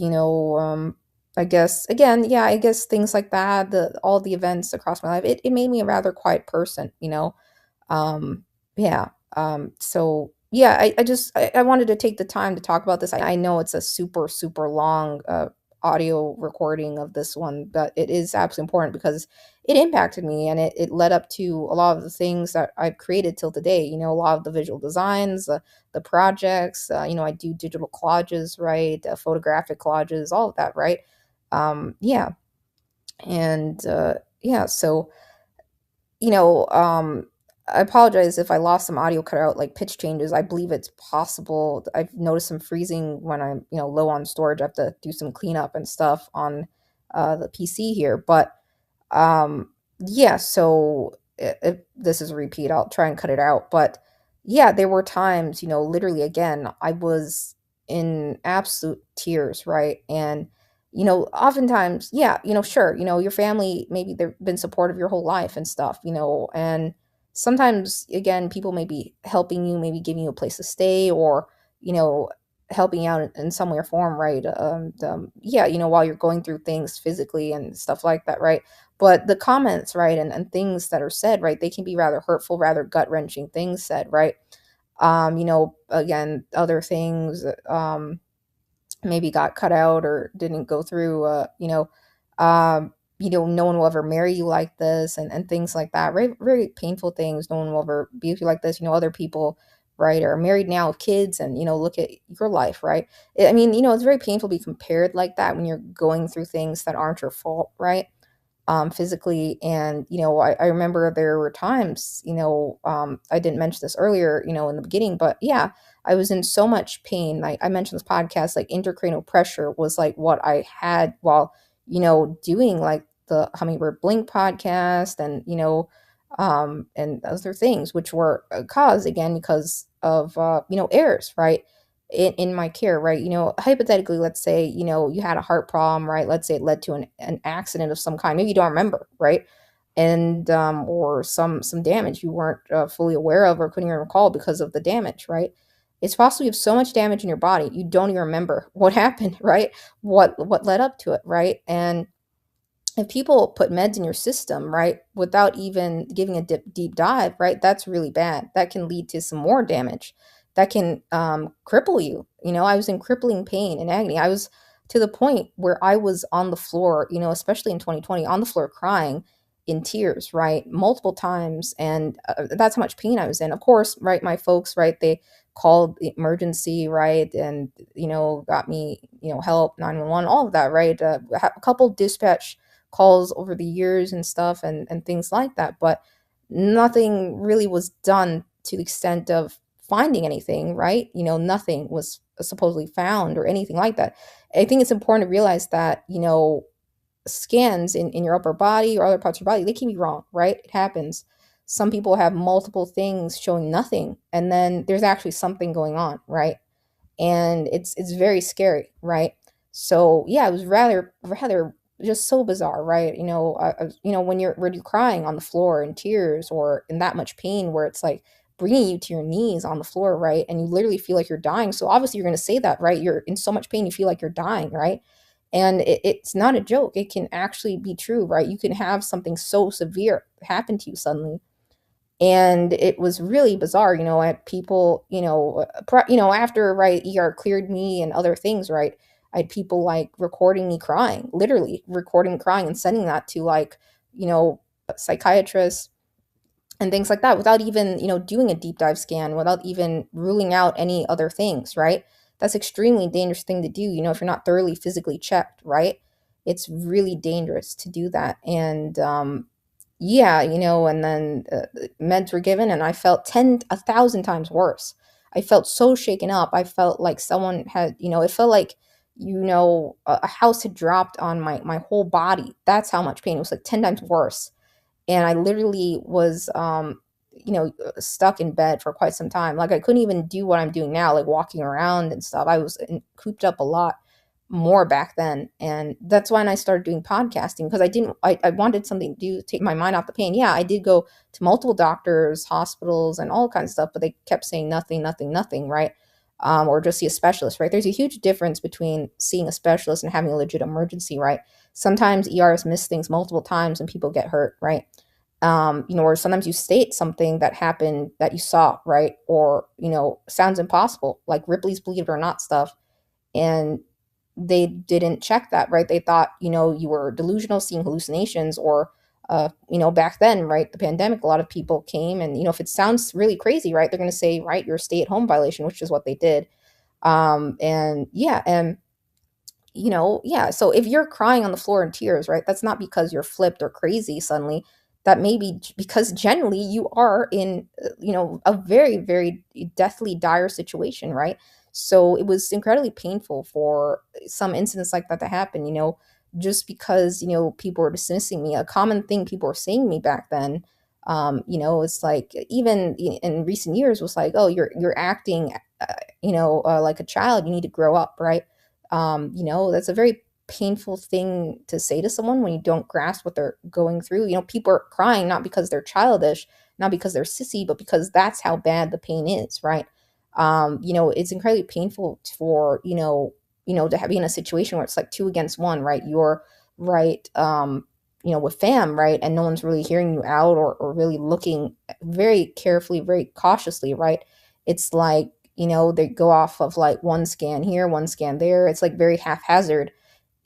I guess again, yeah, I guess things like that, all the events across my life, it made me a rather quiet person, um, yeah. So yeah, I wanted to take the time to talk about this. I know it's a super, super long audio recording of this one, but it is absolutely important because it impacted me, and it led up to a lot of the things that I've created till today. A lot of the visual designs, the projects, I do digital collages, right? Photographic collages, all of that, right? Yeah. And yeah, so you know, I apologize if I lost some audio cut out, like pitch changes. I believe it's possible. I've noticed some freezing when I'm, low on storage. I have to do some cleanup and stuff on the PC here. But yeah, so if this is a repeat, I'll try and cut it out. But yeah, there were times, literally again, I was in absolute tears, right? And oftentimes, yeah, sure, your family, maybe they've been supportive your whole life and stuff, and sometimes, again, people may be helping you, maybe giving you a place to stay, or, you know, helping out in some way or form, right? Yeah, while you're going through things physically and stuff like that, right? But the comments, right, and things that are said, right, they can be rather hurtful, rather gut wrenching things said, right? Again, other things, maybe got cut out or didn't go through, no one will ever marry you like this, and things like that. Very, very painful things. No one will ever be with you like this. Other people, right, are married now with kids, and, look at your life, right? I mean, it's very painful to be compared like that when you're going through things that aren't your fault, right? Physically. And, I remember there were times, I didn't mention this earlier, in the beginning, but yeah, I was in so much pain. Like I mentioned this podcast, like intracranial pressure was like what I had while, doing like the Hummingbird Blink podcast, and, and other things, which were caused again because of, errors, right? In my care, right? Hypothetically, let's say, you had a heart problem, right? Let's say it led to an accident of some kind. Maybe you don't remember, right? And or some damage you weren't fully aware of or couldn't even recall because of the damage, right? It's possible you have so much damage in your body you don't even remember what happened, right? What led up to it, right? And if people put meds in your system, right, without even giving a deep dive, right, that's really bad. That can lead to some more damage. That can cripple you. I was in crippling pain and agony. I was to the point where I was on the floor, especially in 2020, on the floor crying in tears, right, multiple times. And that's how much pain I was in. Of course, right, my folks, right, they called the emergency, right, and, got me, help, 911, all of that, right. A couple dispatch calls over the years and stuff, and things like that, but nothing really was done to the extent of finding anything, right? Nothing was supposedly found or anything like that. I think it's important to realize that, scans in your upper body or other parts of your body, they can be wrong, right? It happens. Some people have multiple things showing nothing, and then there's actually something going on, right? And it's very scary, right? So yeah, it was rather just so bizarre, right? When you're crying on the floor in tears or in that much pain, where it's like bringing you to your knees on the floor, right? And you literally feel like you're dying. So obviously you're going to say that, right? You're in so much pain, you feel like you're dying, right? And it's not a joke. It can actually be true, right? You can have something so severe happen to you suddenly. And it was really bizarre, I had people, after, right, ER cleared me and other things, right, I had people like recording me crying, literally recording me crying and sending that to, like, psychiatrists and things like that, without even, doing a deep dive scan, without even ruling out any other things, right? That's extremely dangerous thing to do, if you're not thoroughly physically checked, right? It's really dangerous to do that. And yeah, and then meds were given, and I felt 1,000 times worse. I felt so shaken up. I felt like someone had, it felt like, a house had dropped on my whole body. That's how much pain. It was like 10 times worse. And I literally was, stuck in bed for quite some time. Like, I couldn't even do what I'm doing now, like walking around and stuff. I was cooped up a lot more back then. And that's when I started doing podcasting, because I wanted something to do, take my mind off the pain. Yeah, I did go to multiple doctors, hospitals, and all kinds of stuff, but they kept saying nothing, nothing, nothing, right? Or just see a specialist, right? There's a huge difference between seeing a specialist and having a legit emergency, right? Sometimes ERs miss things multiple times and people get hurt, right? Or sometimes you state something that happened that you saw, right? Or, sounds impossible, like Ripley's Believe It or Not stuff. And they didn't check that, right? They thought, you were delusional, seeing hallucinations, or, back then, right, the pandemic, a lot of people came and, if it sounds really crazy, right, they're going to say, right, you're a stay-at-home violation, which is what they did. And yeah, and yeah. So if you're crying on the floor in tears, right, that's not because you're flipped or crazy suddenly. That may be because generally you are in, a very, very deathly dire situation, right? So it was incredibly painful for some incidents like that to happen, just because, people were dismissing me. A common thing people were saying to me back then, it's like, even in recent years, was like, oh, you're acting, like a child. You need to grow up, right? That's a very painful thing to say to someone when you don't grasp what they're going through. People are crying not because they're childish, not because they're sissy, but because that's how bad the pain is, right? It's incredibly painful for, to be in a situation where it's like two against one, right? You're right, with fam, right? And no one's really hearing you out, or really looking very carefully, very cautiously, right? It's like, they go off of like one scan here, one scan there. It's like very haphazard.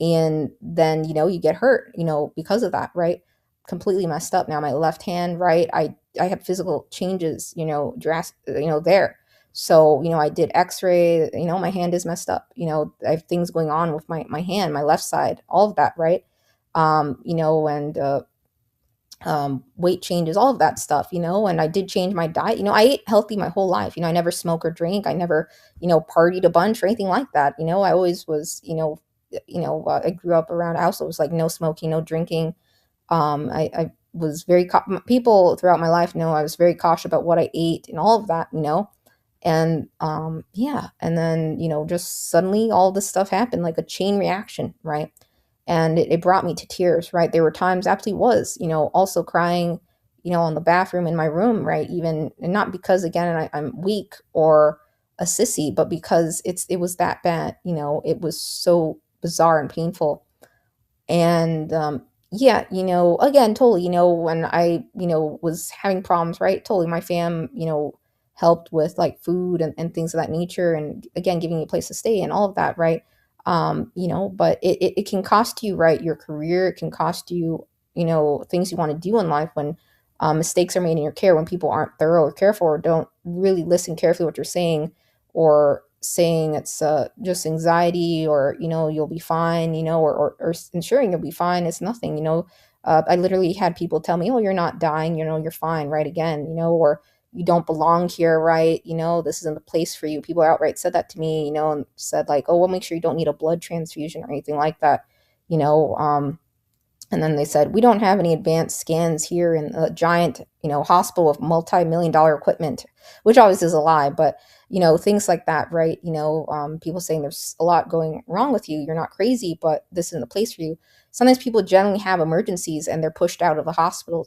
And then, you get hurt, because of that, right? Completely messed up. Now my left hand, right? I have physical changes, drastic, there. So, I did x-ray, my hand is messed up. I have things going on with my hand, my left side, all of that, right? And weight changes, all of that stuff, and I did change my diet. I ate healthy my whole life. I never smoke or drink. I never, partied a bunch or anything like that. I always was, I grew up around a house that was like no smoking, no drinking. I was very, people throughout my life know I was very cautious about what I ate and all of that, and yeah, and then, just suddenly all this stuff happened, like a chain reaction, right? And it brought me to tears, right? There were times, absolutely was, also crying, on the bathroom in my room, right? Even, and not because, again, I'm weak or a sissy, but because it was that bad. It was so bizarre and painful. And yeah, again, totally, when I, was having problems, right? Totally, my fam, helped with like food and things of that nature, and again, giving you a place to stay and all of that, right? But it can cost you, right, your career. It can cost you, things you want to do in life when mistakes are made in your care, when people aren't thorough or careful, or don't really listen carefully what you're saying, or saying it's just anxiety, or you'll be fine, or ensuring you'll be fine. It's nothing. I literally had people tell me, oh, you're not dying, you're fine, right? Again, or you don't belong here, right? This isn't the place for you. People outright said that to me, and said like, oh, we'll make sure you don't need a blood transfusion or anything like that. you know and then they said, we don't have any advanced scans here in a giant, hospital with multi-million dollar equipment, which always is a lie. But, things like that, right? People saying there's a lot going wrong with you. You're not crazy, but this isn't the place for you. Sometimes people generally have emergencies and they're pushed out of the hospital,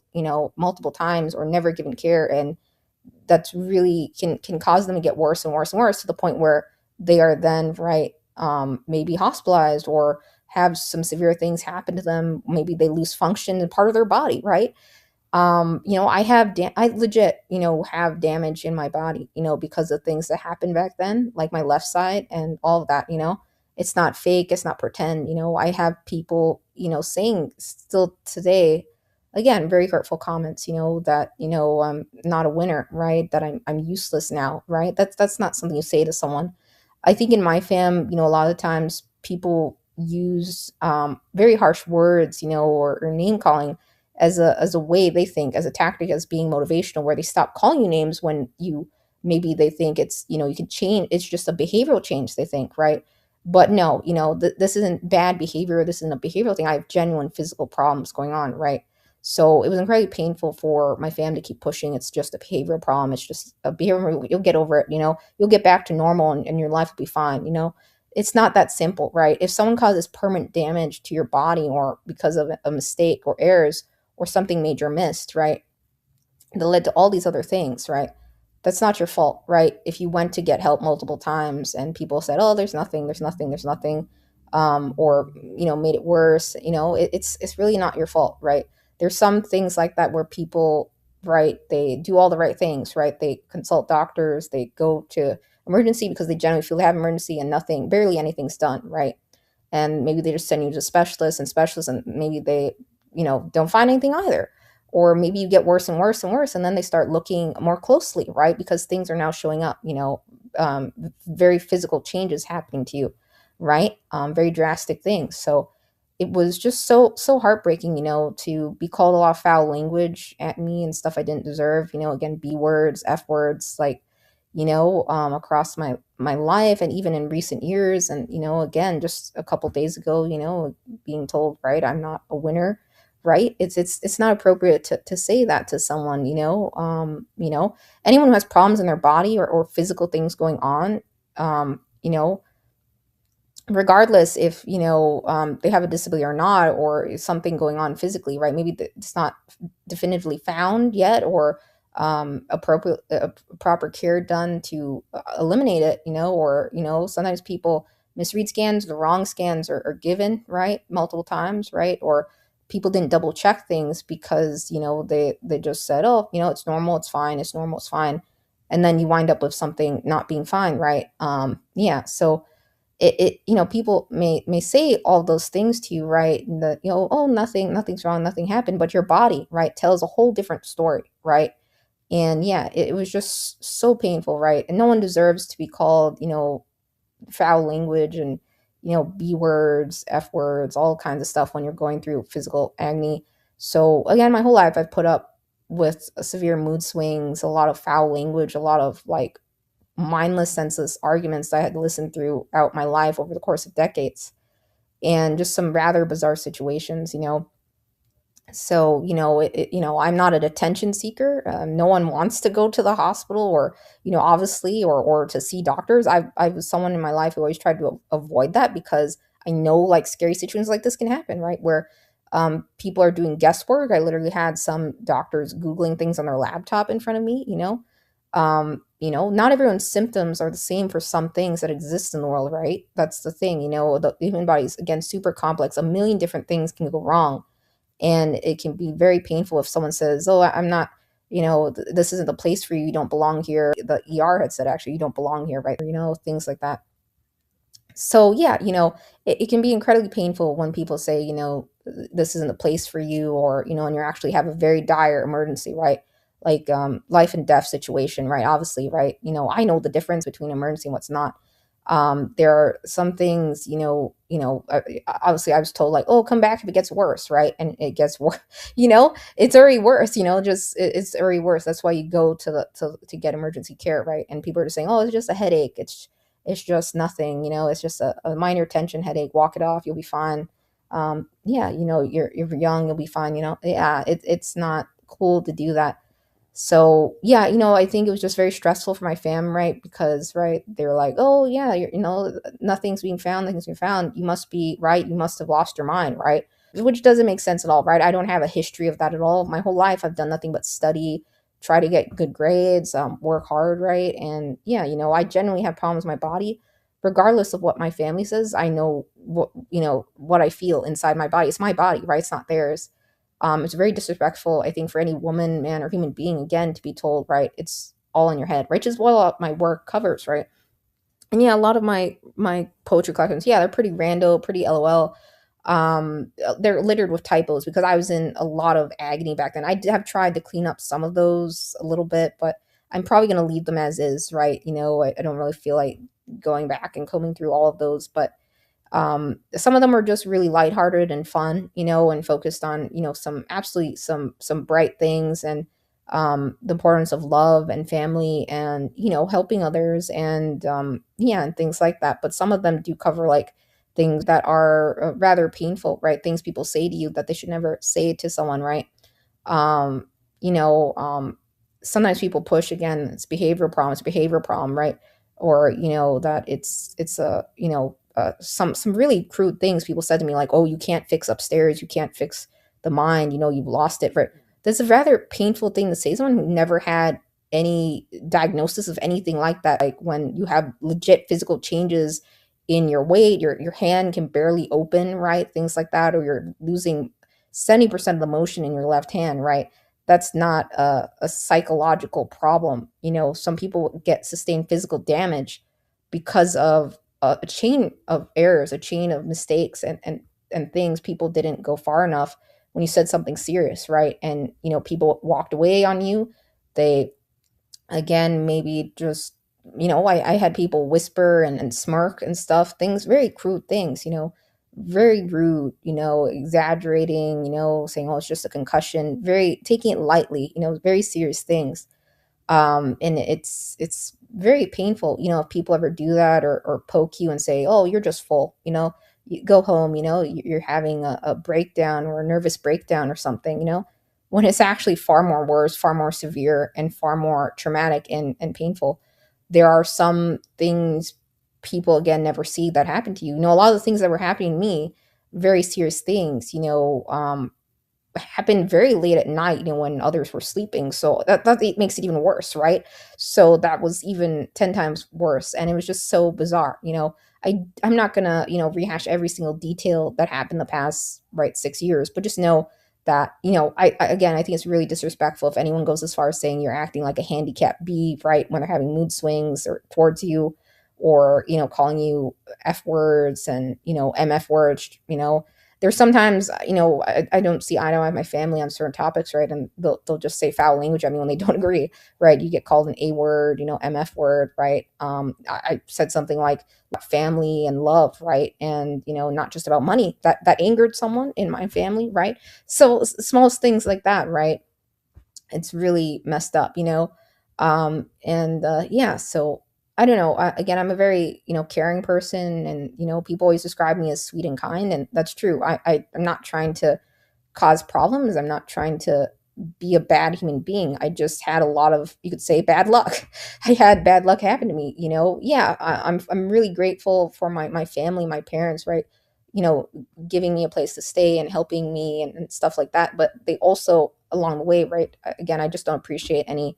multiple times, or never given care. And that's really can cause them to get worse and worse and worse to the point where they are then, right, maybe hospitalized or have some severe things happen to them. Maybe they lose function in part of their body, right? I legit, have damage in my body, because of things that happened back then, like my left side and all of that. It's not fake, it's not pretend. I have people, saying still today, again, very hurtful comments, that, I'm not a winner, right? That I'm useless now, right? That's not something you say to someone. I think in my fam, a lot of times people use very harsh words, or name calling as a way, they think, as a tactic, as being motivational, where they stop calling you names when you, maybe they think it's, you can change, it's just a behavioral change, they think, right? But no, this isn't bad behavior, this isn't a behavioral thing. I have genuine physical problems going on, right? So it was incredibly painful for my family to keep pushing. It's just a behavioral problem, it's just a behavior, you'll get over it, you'll get back to normal, and your life will be fine. It's not that simple, right? If someone causes permanent damage to your body, or because of a mistake or errors, or something major missed, right, that led to all these other things, right? That's not your fault, right? If you went to get help multiple times and people said, "Oh, there's nothing, there's nothing, there's nothing," or made it worse, it's really not your fault, right? There's some things like that where people, right, they do all the right things, right? They consult doctors, they go to emergency because they generally feel they have emergency, and nothing, barely anything's done, right? And maybe they just send you to specialists and specialists, and maybe they, don't find anything either. Or maybe you get worse and worse and worse, and then they start looking more closely, right? Because things are now showing up, very physical changes happening to you, right? Very drastic things. So it was just so heartbreaking, to be called a lot of foul language at me and stuff I didn't deserve. Again, B words, F words, like, across my life, and even in recent years. And again, just a couple days ago, being told, right, I'm not a winner, right? It's not appropriate to say that to someone. Anyone who has problems in their body, or physical things going on, regardless if they have a disability or not, or something going on physically, right? Maybe it's not definitively found yet, or appropriate proper care done to eliminate it, or sometimes people misread scans, the wrong scans are given, right, multiple times, right? Or people didn't double check things because they just said, "Oh, it's normal, it's fine, it's normal, it's fine," and then you wind up with something not being fine, right? Yeah, so people may say all those things to you, right? And the, "Oh, nothing's wrong, nothing happened," but your body, right, tells a whole different story, right? And yeah, it was just so painful, right? And no one deserves to be called, foul language, and B words, F words, all kinds of stuff when you're going through physical agony. So again, my whole life I've put up with severe mood swings, a lot of foul language, a lot of like mindless, senseless arguments that I had to listen throughout my life over the course of decades, and just some rather bizarre situations. So I'm not an attention seeker. No one wants to go to the hospital, or obviously, or to see doctors. I was someone in my life who always tried to avoid that, because I know, like, scary situations like this can happen, right? Where people are doing guesswork. I literally had some doctors Googling things on their laptop in front of me. Not everyone's symptoms are the same for some things that exist in the world, right? That's the thing. The human body's, again, super complex. A million different things can go wrong, and it can be very painful if someone says, "Oh, I'm not, this isn't the place for you, you don't belong here." The ER had said, actually, "You don't belong here," right? Things like that. So yeah, it can be incredibly painful when people say, "This isn't the place for you," or and you actually have a very dire emergency, right? Like life and death situation, right? Obviously, right? I know the difference between emergency and what's not. There are some things, obviously I was told, like, "Oh, come back if it gets worse," right? And it gets worse, it's already worse, it's already worse. That's why you go to get emergency care, right? And people are just saying, "Oh, it's just a headache. It's just nothing, it's just a minor tension headache. Walk it off, you'll be fine." Yeah, you're young, you'll be fine, yeah, it's not cool to do that. So yeah, I think it was just very stressful for my fam, right? Because, right, they were like, "Oh yeah, nothing's being found, nothing's being found. You must be right. You must have lost your mind," right? Which doesn't make sense at all, right? I don't have a history of that at all. My whole life, I've done nothing but study, try to get good grades, work hard, right? And yeah, I generally have problems with my body. Regardless of what my family says, I know what I feel inside my body. It's my body, right? It's not theirs. It's very disrespectful, I think, for any woman, man, or human being, again, to be told, right, it's all in your head, right? Which is what my work covers, right? And yeah, a lot of my poetry collections, yeah, they're pretty rando, pretty LOL. They're littered with typos because I was in a lot of agony back then. have tried to clean up some of those a little bit, but I'm probably going to leave them as is, right? I don't really feel like going back and combing through all of those, but some of them are just really lighthearted and fun, and focused on, some absolutely some bright things, and the importance of love and family, and helping others, and yeah, and things like that. But some of them do cover like things that are rather painful, right? Things people say to you that they should never say to someone, right? um you know Sometimes people push, again, it's behavior problem, right? Or that it's a some really crude things people said to me, like, oh, you can't fix upstairs, you can't fix the mind, you've lost it, right? That's a rather painful thing to say to someone who never had any diagnosis of anything like that. Like, when you have legit physical changes in your weight, your hand can barely open, right? Things like that, or you're losing 70% of the motion in your left hand, right? That's not a psychological problem. Some people get sustained physical damage because of a chain of errors, a chain of mistakes, and things. People didn't go far enough when you said something serious, right? And people walked away on you. They, again, maybe just, I had people whisper and smirk and stuff, things, very crude things, very rude, exaggerating, saying, oh, it's just a concussion, very taking it lightly, very serious things. And it's very painful, if people ever do that, or poke you and say, oh, you're just full, you go home, you're having a breakdown, or a nervous breakdown or something, when it's actually far more worse, far more severe, and far more traumatic and painful. There are some things people, again, never see that happen to you. A lot of the things that were happening to me, very serious things, happened very late at night, when others were sleeping. So that it makes it even worse, right? So that was even 10 times worse. And it was just so bizarre. I'm not gonna, rehash every single detail that happened the past, right, 6 years, but just know that, again, I think it's really disrespectful if anyone goes as far as saying you're acting like a handicapped bee, right, when they're having mood swings or towards you, or, calling you F words and, MF words, there's sometimes, I don't see eye to eye with my family on certain topics, right? And they'll just say foul language at me when they don't agree, right? You get called an A word, MF word, right? I said something like family and love, right? And, not just about money, that angered someone in my family, right? So smallest things like that, right? It's really messed up, and yeah, so I don't know. Again, I'm a very, caring person, and people always describe me as sweet and kind, and that's true. I'm not trying to cause problems. I'm not trying to be a bad human being. I just had a lot of, you could say, bad luck. I had bad luck happen to me. Yeah, I'm really grateful for my family, my parents, right? Giving me a place to stay and helping me, and stuff like that. But they also, along the way, right? Again, I just don't appreciate any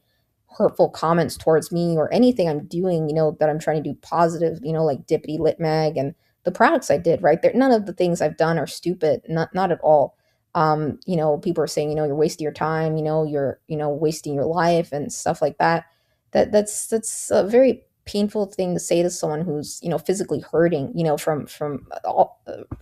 hurtful comments towards me or anything I'm doing, that I'm trying to do positive, like Dippity Lit Mag and the products I did, right? There, none of the things I've done are stupid, not at all. People are saying, you're wasting your time, you're, wasting your life and stuff like that. That's a very painful thing to say to someone who's, physically hurting, from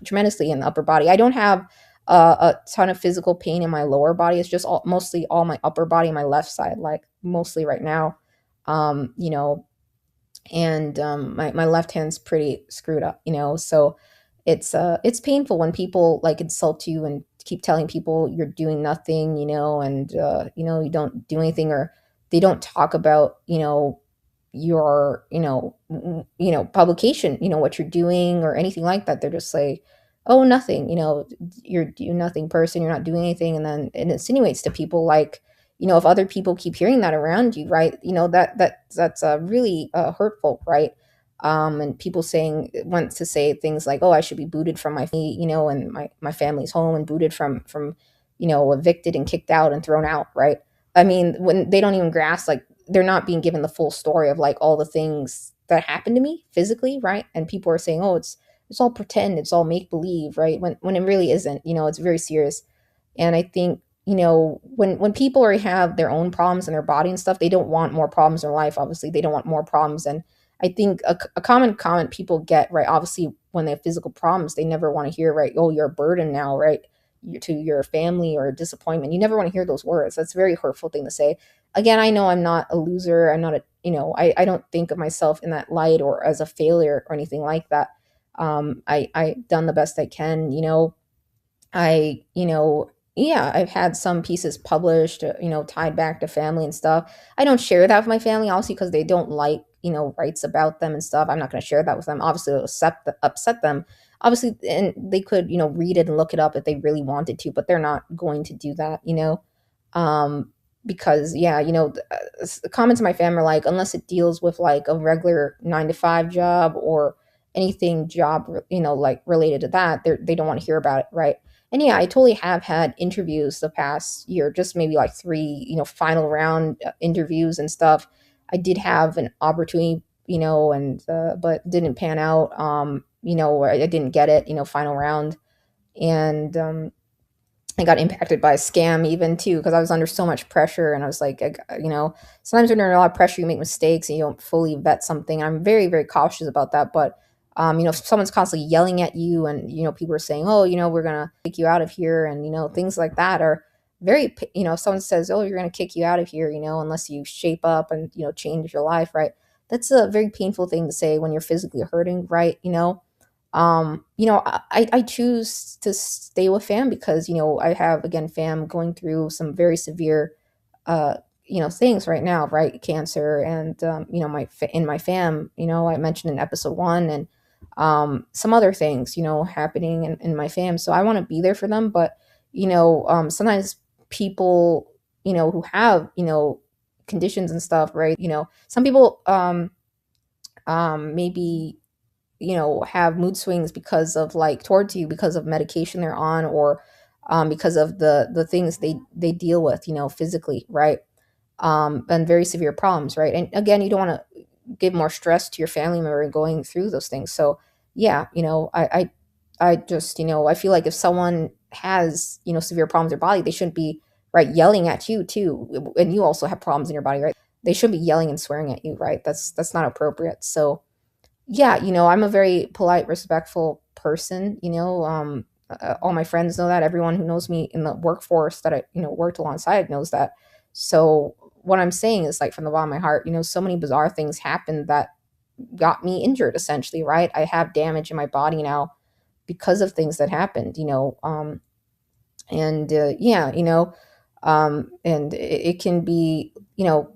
tremendously in the upper body. I don't have a ton of physical pain in my lower body. It's just mostly all my upper body, my left side, like mostly right now. Um, you know, and my left hand's pretty screwed up, so it's painful when people like insult you and keep telling people you're doing nothing, and you don't do anything, or they don't talk about, your publication, what you're doing or anything like that. They're just like, oh, nothing, you're nothing person, you're not doing anything. And then it insinuates to people like, if other people keep hearing that around you, right, that's really hurtful, right? And people saying want to say things like, oh, I should be booted from my family, and my family's home, and booted from evicted and kicked out and thrown out, right? I mean, when they don't even grasp, like, they're not being given the full story of like all the things that happened to me physically, right? And people are saying, "Oh, it's all pretend, it's all make believe," right? When it really isn't. It's very serious. And I think, when people already have their own problems in their body and stuff, they don't want more problems in their life. Obviously, they don't want more problems. And I think a common comment people get, right, obviously, when they have physical problems, they never want to hear, right, "Oh, you're a burden now," right, to your family, or a disappointment. You never want to hear those words. That's a very hurtful thing to say. Again, I know I'm not a loser. I'm not I don't think of myself in that light or as a failure or anything like that. I done the best I can. Yeah, I've had some pieces published, tied back to family and stuff. I don't share that with my family, obviously, because they don't like, writes about them and stuff. I'm not going to share that with them. Obviously, it'll upset them. Obviously, and they could, read it and look it up if they really wanted to, but they're not going to do that. Um, because, yeah, the comments of my family are like, unless it deals with like a regular 9 to 5 job or anything job, like related to that, they don't want to hear about it, right? And yeah, I totally have had interviews the past year, just maybe like three, final round interviews and stuff. I did have an opportunity, and but didn't pan out. I didn't get it, final round, and I got impacted by a scam even too, because I was under so much pressure, and I was like, sometimes when you're under a lot of pressure, you make mistakes and you don't fully vet something. I'm very, very cautious about that. But if someone's constantly yelling at you, and people are saying, "Oh, we're gonna kick you out of here," and things like that are very, if someone says, "Oh, you're gonna kick you out of here," unless you shape up and change your life, right? That's a very painful thing to say when you're physically hurting, right? I choose to stay with fam because, I have, again, fam going through some very severe, uh, things right now, right? Cancer and, in my fam, I mentioned in episode 1, and some other things, happening in my fam. So I want to be there for them. But, sometimes people, who have, conditions and stuff, right? Some people, maybe have mood swings because of like towards you because of medication they're on, or because of the things they deal with, physically, right? And very severe problems, right? And again, you don't want to give more stress to your family member going through those things. So yeah, I just, I feel like if someone has, severe problems in their body, they shouldn't be, right, yelling at you too, and you also have problems in your body, right? They shouldn't be yelling and swearing at you, right? That's not appropriate. So yeah, I'm a very polite, respectful person. All my friends know that. Everyone who knows me in the workforce that I, worked alongside knows that. So what I'm saying is, like, from the bottom of my heart, so many bizarre things happened that got me injured, essentially, right? I have damage in my body now because of things that happened, and yeah, and it can be,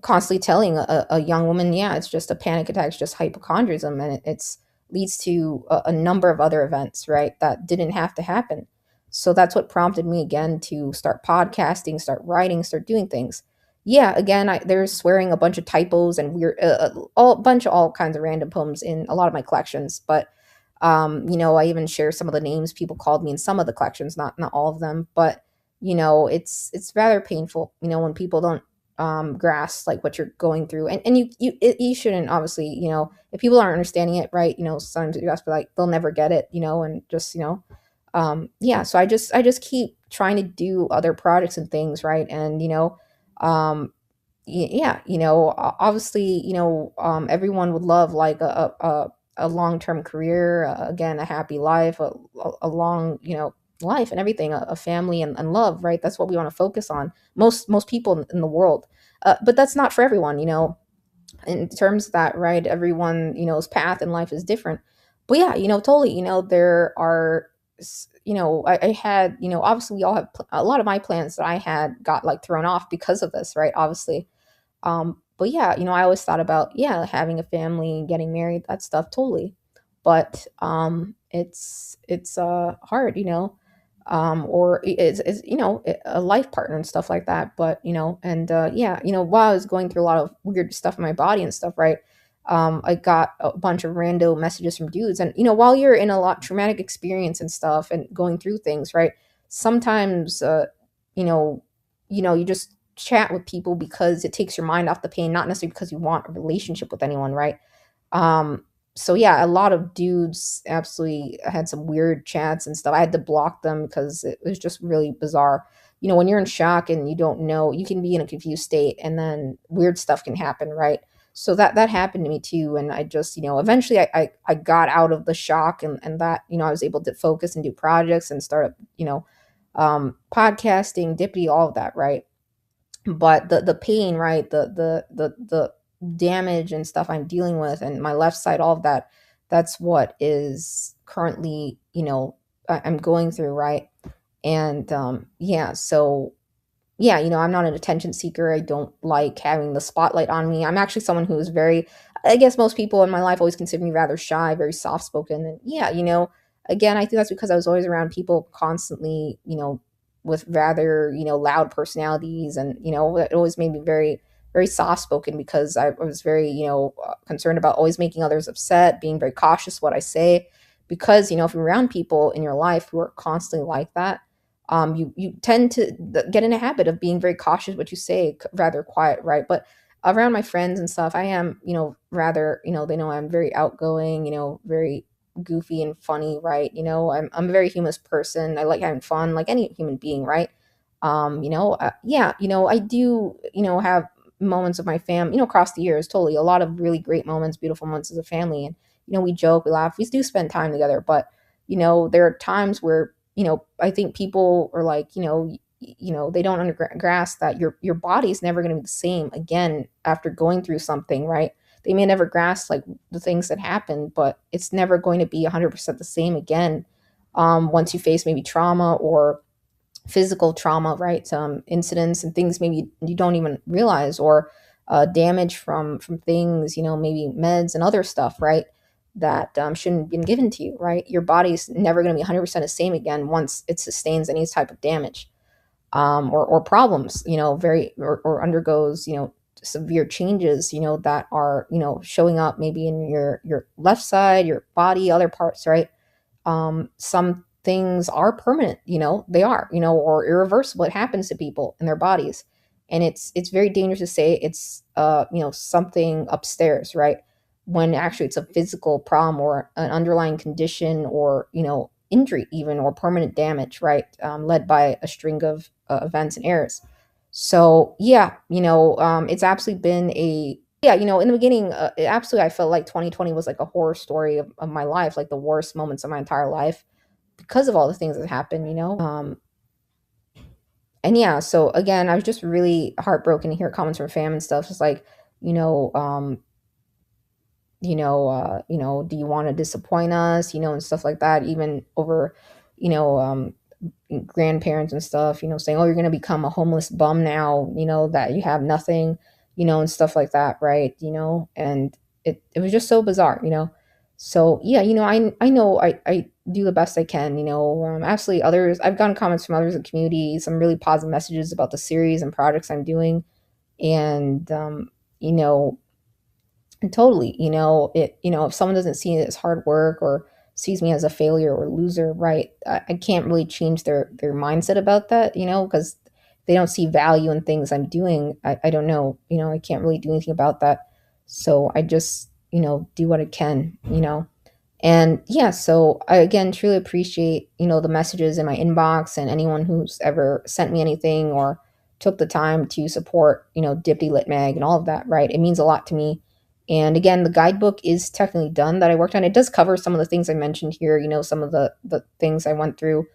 constantly telling a young woman, yeah, it's just a panic attack, it's just hypochondriacism, and it's leads to a number of other events, right, that didn't have to happen. So that's what prompted me again to start podcasting, start writing, start doing things. Yeah, again, there's swearing, a bunch of typos and weird, all bunch of all kinds of random poems in a lot of my collections, but I even share some of the names people called me in some of the collections, not all of them, but it's rather painful, when people don't grasp like what you're going through, and you shouldn't, obviously, if people aren't understanding it, right, sometimes you have to be like, they'll never get it, and just, yeah, so I just keep trying to do other projects and things, right, and um yeah, obviously, everyone would love like a long-term career, again, a happy life, a long, life and everything, a family and love, right? That's what we want to focus on. Most people in the world, but that's not for everyone, in terms of that, right? Everyone, his path in life is different. But yeah, totally, there are, I had, obviously we all have a lot of my plans that I had got like thrown off because of this, right? Obviously. But yeah, I always thought about, yeah, having a family, getting married, that stuff, totally. But it's hard, or it's a life partner and stuff like that. But and yeah, while I was going through a lot of weird stuff in my body and stuff, right? I got a bunch of rando messages from dudes, and while you're in a lot traumatic experience and stuff, and going through things, right? Sometimes, you know, you just chat with people because it takes your mind off the pain, not necessarily because you want a relationship with anyone, right? Um, so yeah, a lot of dudes absolutely had some weird chats and stuff. I had to block them because it was just really bizarre. When you're in shock and you don't know, you can be in a confused state, and then weird stuff can happen, right? So that happened to me too, and I just, eventually I got out of the shock, and that, I was able to focus and do projects and start up, podcasting, dippity, all of that, right? But the pain, right, the damage and stuff I'm dealing with, and my left side, all of that, that's what is currently, I'm going through, right? And yeah, so yeah, I'm not an attention seeker. I don't like having the spotlight on me. I'm actually someone who is very, I guess most people in my life always consider me rather shy, very soft spoken. And yeah, again, I think that's because I was always around people constantly, with rather, loud personalities. And, it always made me very, very soft spoken because I was very, concerned about always making others upset, being very cautious what I say. Because, if you're around people in your life who are constantly like that, you tend to get in a habit of being very cautious what you say, rather quiet, right? But around my friends and stuff, I am, rather, they know I'm very outgoing, very goofy and funny, right? I'm a very humorous person. I like having fun, like any human being, right? Yeah, I do, have moments of my fam, across the years, totally a lot of really great moments, beautiful moments as a family, and we joke, we laugh, we do spend time together, but there are times where I think people are like, they don't grasp that your body's never going to be the same again after going through something, right? They may never grasp like the things that happen, but it's never going to be 100% the same again. Once you face maybe trauma or physical trauma, right? Some incidents and things maybe you don't even realize, or damage from things, maybe meds and other stuff, right? That shouldn't have been given to you, right? Your body's never going to be 100% the same again once it sustains any type of damage, or problems, very, or undergoes, severe changes, that are, showing up maybe in your left side, your body, other parts, right? Some things are permanent, they are, or irreversible. It happens to people in their bodies. And it's very dangerous to say it's, something upstairs, right? When actually it's a physical problem or an underlying condition, or, injury even, or permanent damage, right? Led by a string of events and errors. So yeah, it's absolutely been a, yeah, in the beginning, absolutely, I felt like 2020 was like a horror story of my life, like the worst moments of my entire life because of all the things that happened, and yeah, so again, I was just really heartbroken to hear comments from fam and stuff. It's like, you know, um, do you want to disappoint us, and stuff like that, even over, you know, um, grandparents and stuff, saying, oh, you're going to become a homeless bum now, that you have nothing, and stuff like that, right? And it was just so bizarre, So yeah, I know I do the best I can, absolutely. Others, I've gotten comments from others in the community, some really positive messages about the series and projects I'm doing. And, you know, and totally, if someone doesn't see it as hard work, or sees me as a failure or loser, right? I can't really change their mindset about that, because they don't see value in things I'm doing. I don't know, I can't really do anything about that. So I just, do what I can, and yeah, so I again truly appreciate, the messages in my inbox, and anyone who's ever sent me anything or took the time to support, Dippy Lit Mag and all of that, right? It means a lot to me. And again, the guidebook is technically done that I worked on. It does cover some of the things I mentioned here, some of the things I went through,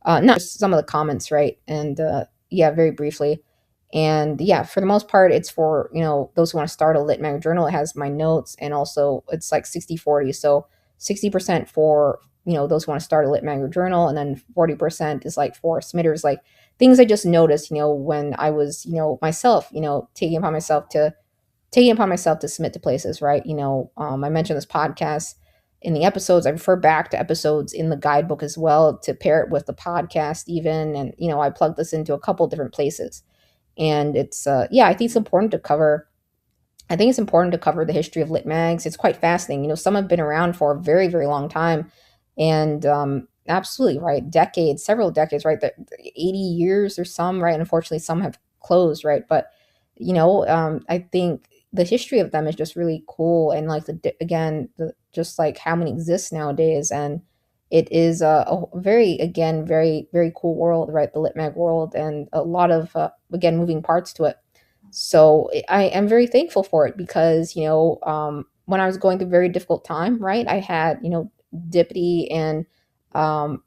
not just some of the comments, right? And yeah, very briefly. And yeah, for the most part, it's for, those who want to start a lit mag journal. It has my notes, and also it's like 60-40. So 60% for, those who want to start a lit mag journal, and then 40% is like for submitters, like things I just noticed, when I was, myself, taking upon myself to submit to places, right? I mentioned this podcast in the episodes. I refer back to episodes in the guidebook as well to pair it with the podcast even. And, I plug this into a couple different places. And it's, yeah, I think it's important to cover the history of lit mags. It's quite fascinating. Some have been around for a very, very long time. And absolutely, right, decades, several decades, right, 80 years or some, right? And unfortunately, some have closed, right? But I think the history of them is just really cool, and like again, just like how many exist nowadays, and it is a very, again, very very cool world, right? The lit mag world, and a lot of again, moving parts to it. So I am very thankful for it because when I was going through a very difficult time, right, I had Dippity and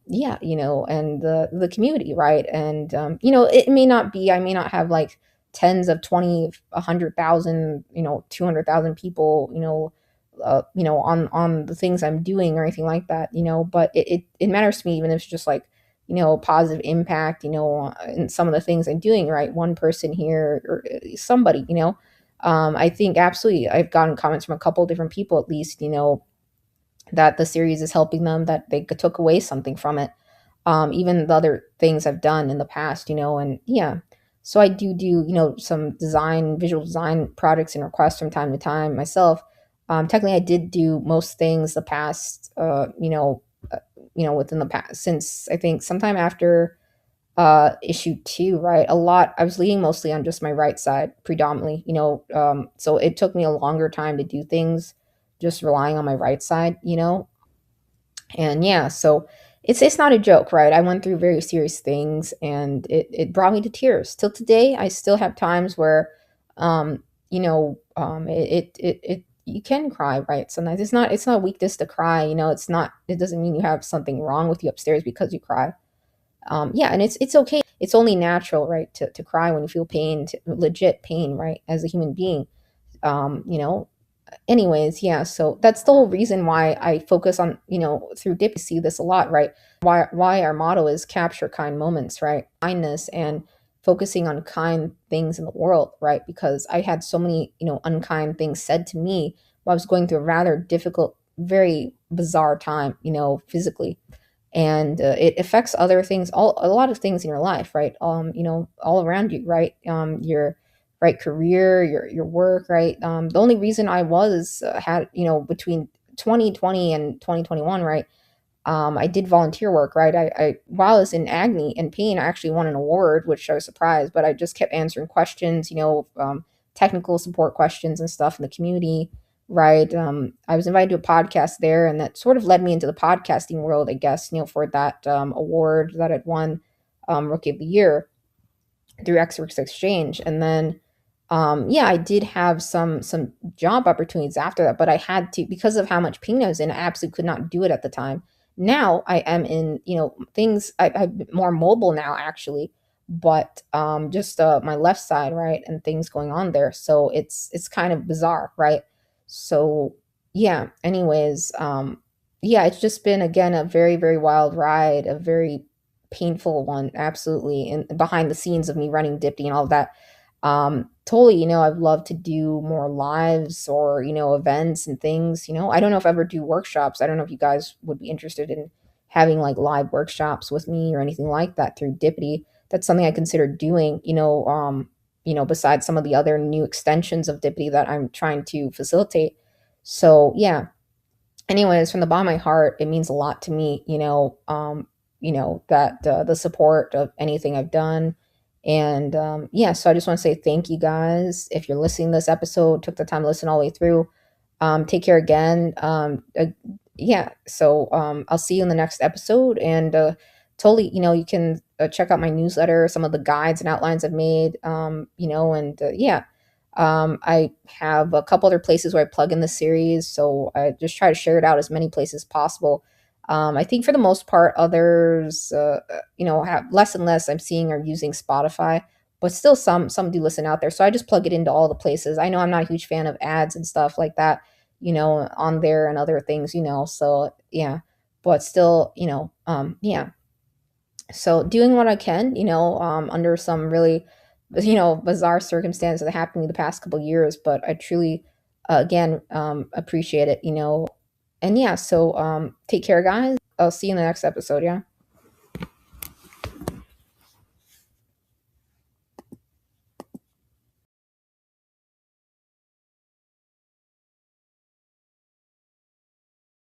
yeah, and the community, right? And it may not be, I may not have like tens of 20, 100,000, 200,000 people, on the things I'm doing or anything like that, but it matters to me, even if it's just like positive impact, in some of the things I'm doing, right? One person here or somebody, I think absolutely I've gotten comments from a couple different people at least, that the series is helping them, that they took away something from it. Even the other things I've done in the past, and yeah. So I do, some visual design projects and requests from time to time myself. Technically, I did do most things the past, within the past, since I think sometime after issue 2, right? A lot, I was leaning mostly on just my right side predominantly, so it took me a longer time to do things just relying on my right side, and yeah, so it's not a joke, right? I went through very serious things, and it brought me to tears. Till today, I still have times where, it you can cry, right? Sometimes it's not a weakness to cry. It doesn't mean you have something wrong with you upstairs because you cry. Yeah, and it's okay. It's only natural, right, to cry when you feel pain, legit pain, right, as a human being. You know, anyways, yeah, so that's the whole reason why I focus on, through dip, see this a lot, right? Why our motto is capture kind moments, right? Kindness and focusing on kind things in the world, right? Because I had so many, unkind things said to me while I was going through a rather difficult, very bizarre time, physically. And it affects other things, a lot of things in your life, right? All around you, right? Your right career, your work, right? The only reason I was had between 2020 and 2021, right? I did volunteer work, right? I while I was in agony and pain, I actually won an award, which I was surprised, but I just kept answering questions, technical support questions and stuff in the community, right? I was invited to a podcast there, and that sort of led me into the podcasting world, I guess, for that award that I'd won, Rookie of the Year through Exworks Exchange. And then yeah, I did have some job opportunities after that, but I had to, because of how much pain I was in, I absolutely could not do it at the time. Now I am in, things, I'm more mobile now actually, but just my left side, right, and things going on there. So it's kind of bizarre, right? So yeah, anyways, yeah, it's just been, again, a very very wild ride, a very painful one, absolutely, and behind the scenes of me running Dipty and all of that. Totally, I'd love to do more lives or, events and things. I don't know if I ever do workshops. I don't know if you guys would be interested in having like live workshops with me or anything like that through Dippity. That's something I consider doing, besides some of the other new extensions of Dippity that I'm trying to facilitate. So yeah, anyways, from the bottom of my heart, it means a lot to me, that the support of anything I've done. And yeah, so I just want to say thank you guys. If you're listening to this episode, took the time to listen all the way through, take care again. Yeah, so I'll see you in the next episode. And totally, you can check out my newsletter, some of the guides and outlines I've made, and yeah. I have a couple other places where I plug in the series, so I just try to share it out as many places as possible. I think for the most part, others, have less and less I'm seeing are using Spotify, but still some do listen out there. So I just plug it into all the places. I know I'm not a huge fan of ads and stuff like that, on there and other things, So yeah, but still, yeah. So doing what I can, under some really, bizarre circumstances that happened to me the past couple years, but I truly, again, appreciate it, and yeah, so take care, guys. I'll see you in the next episode. Yeah.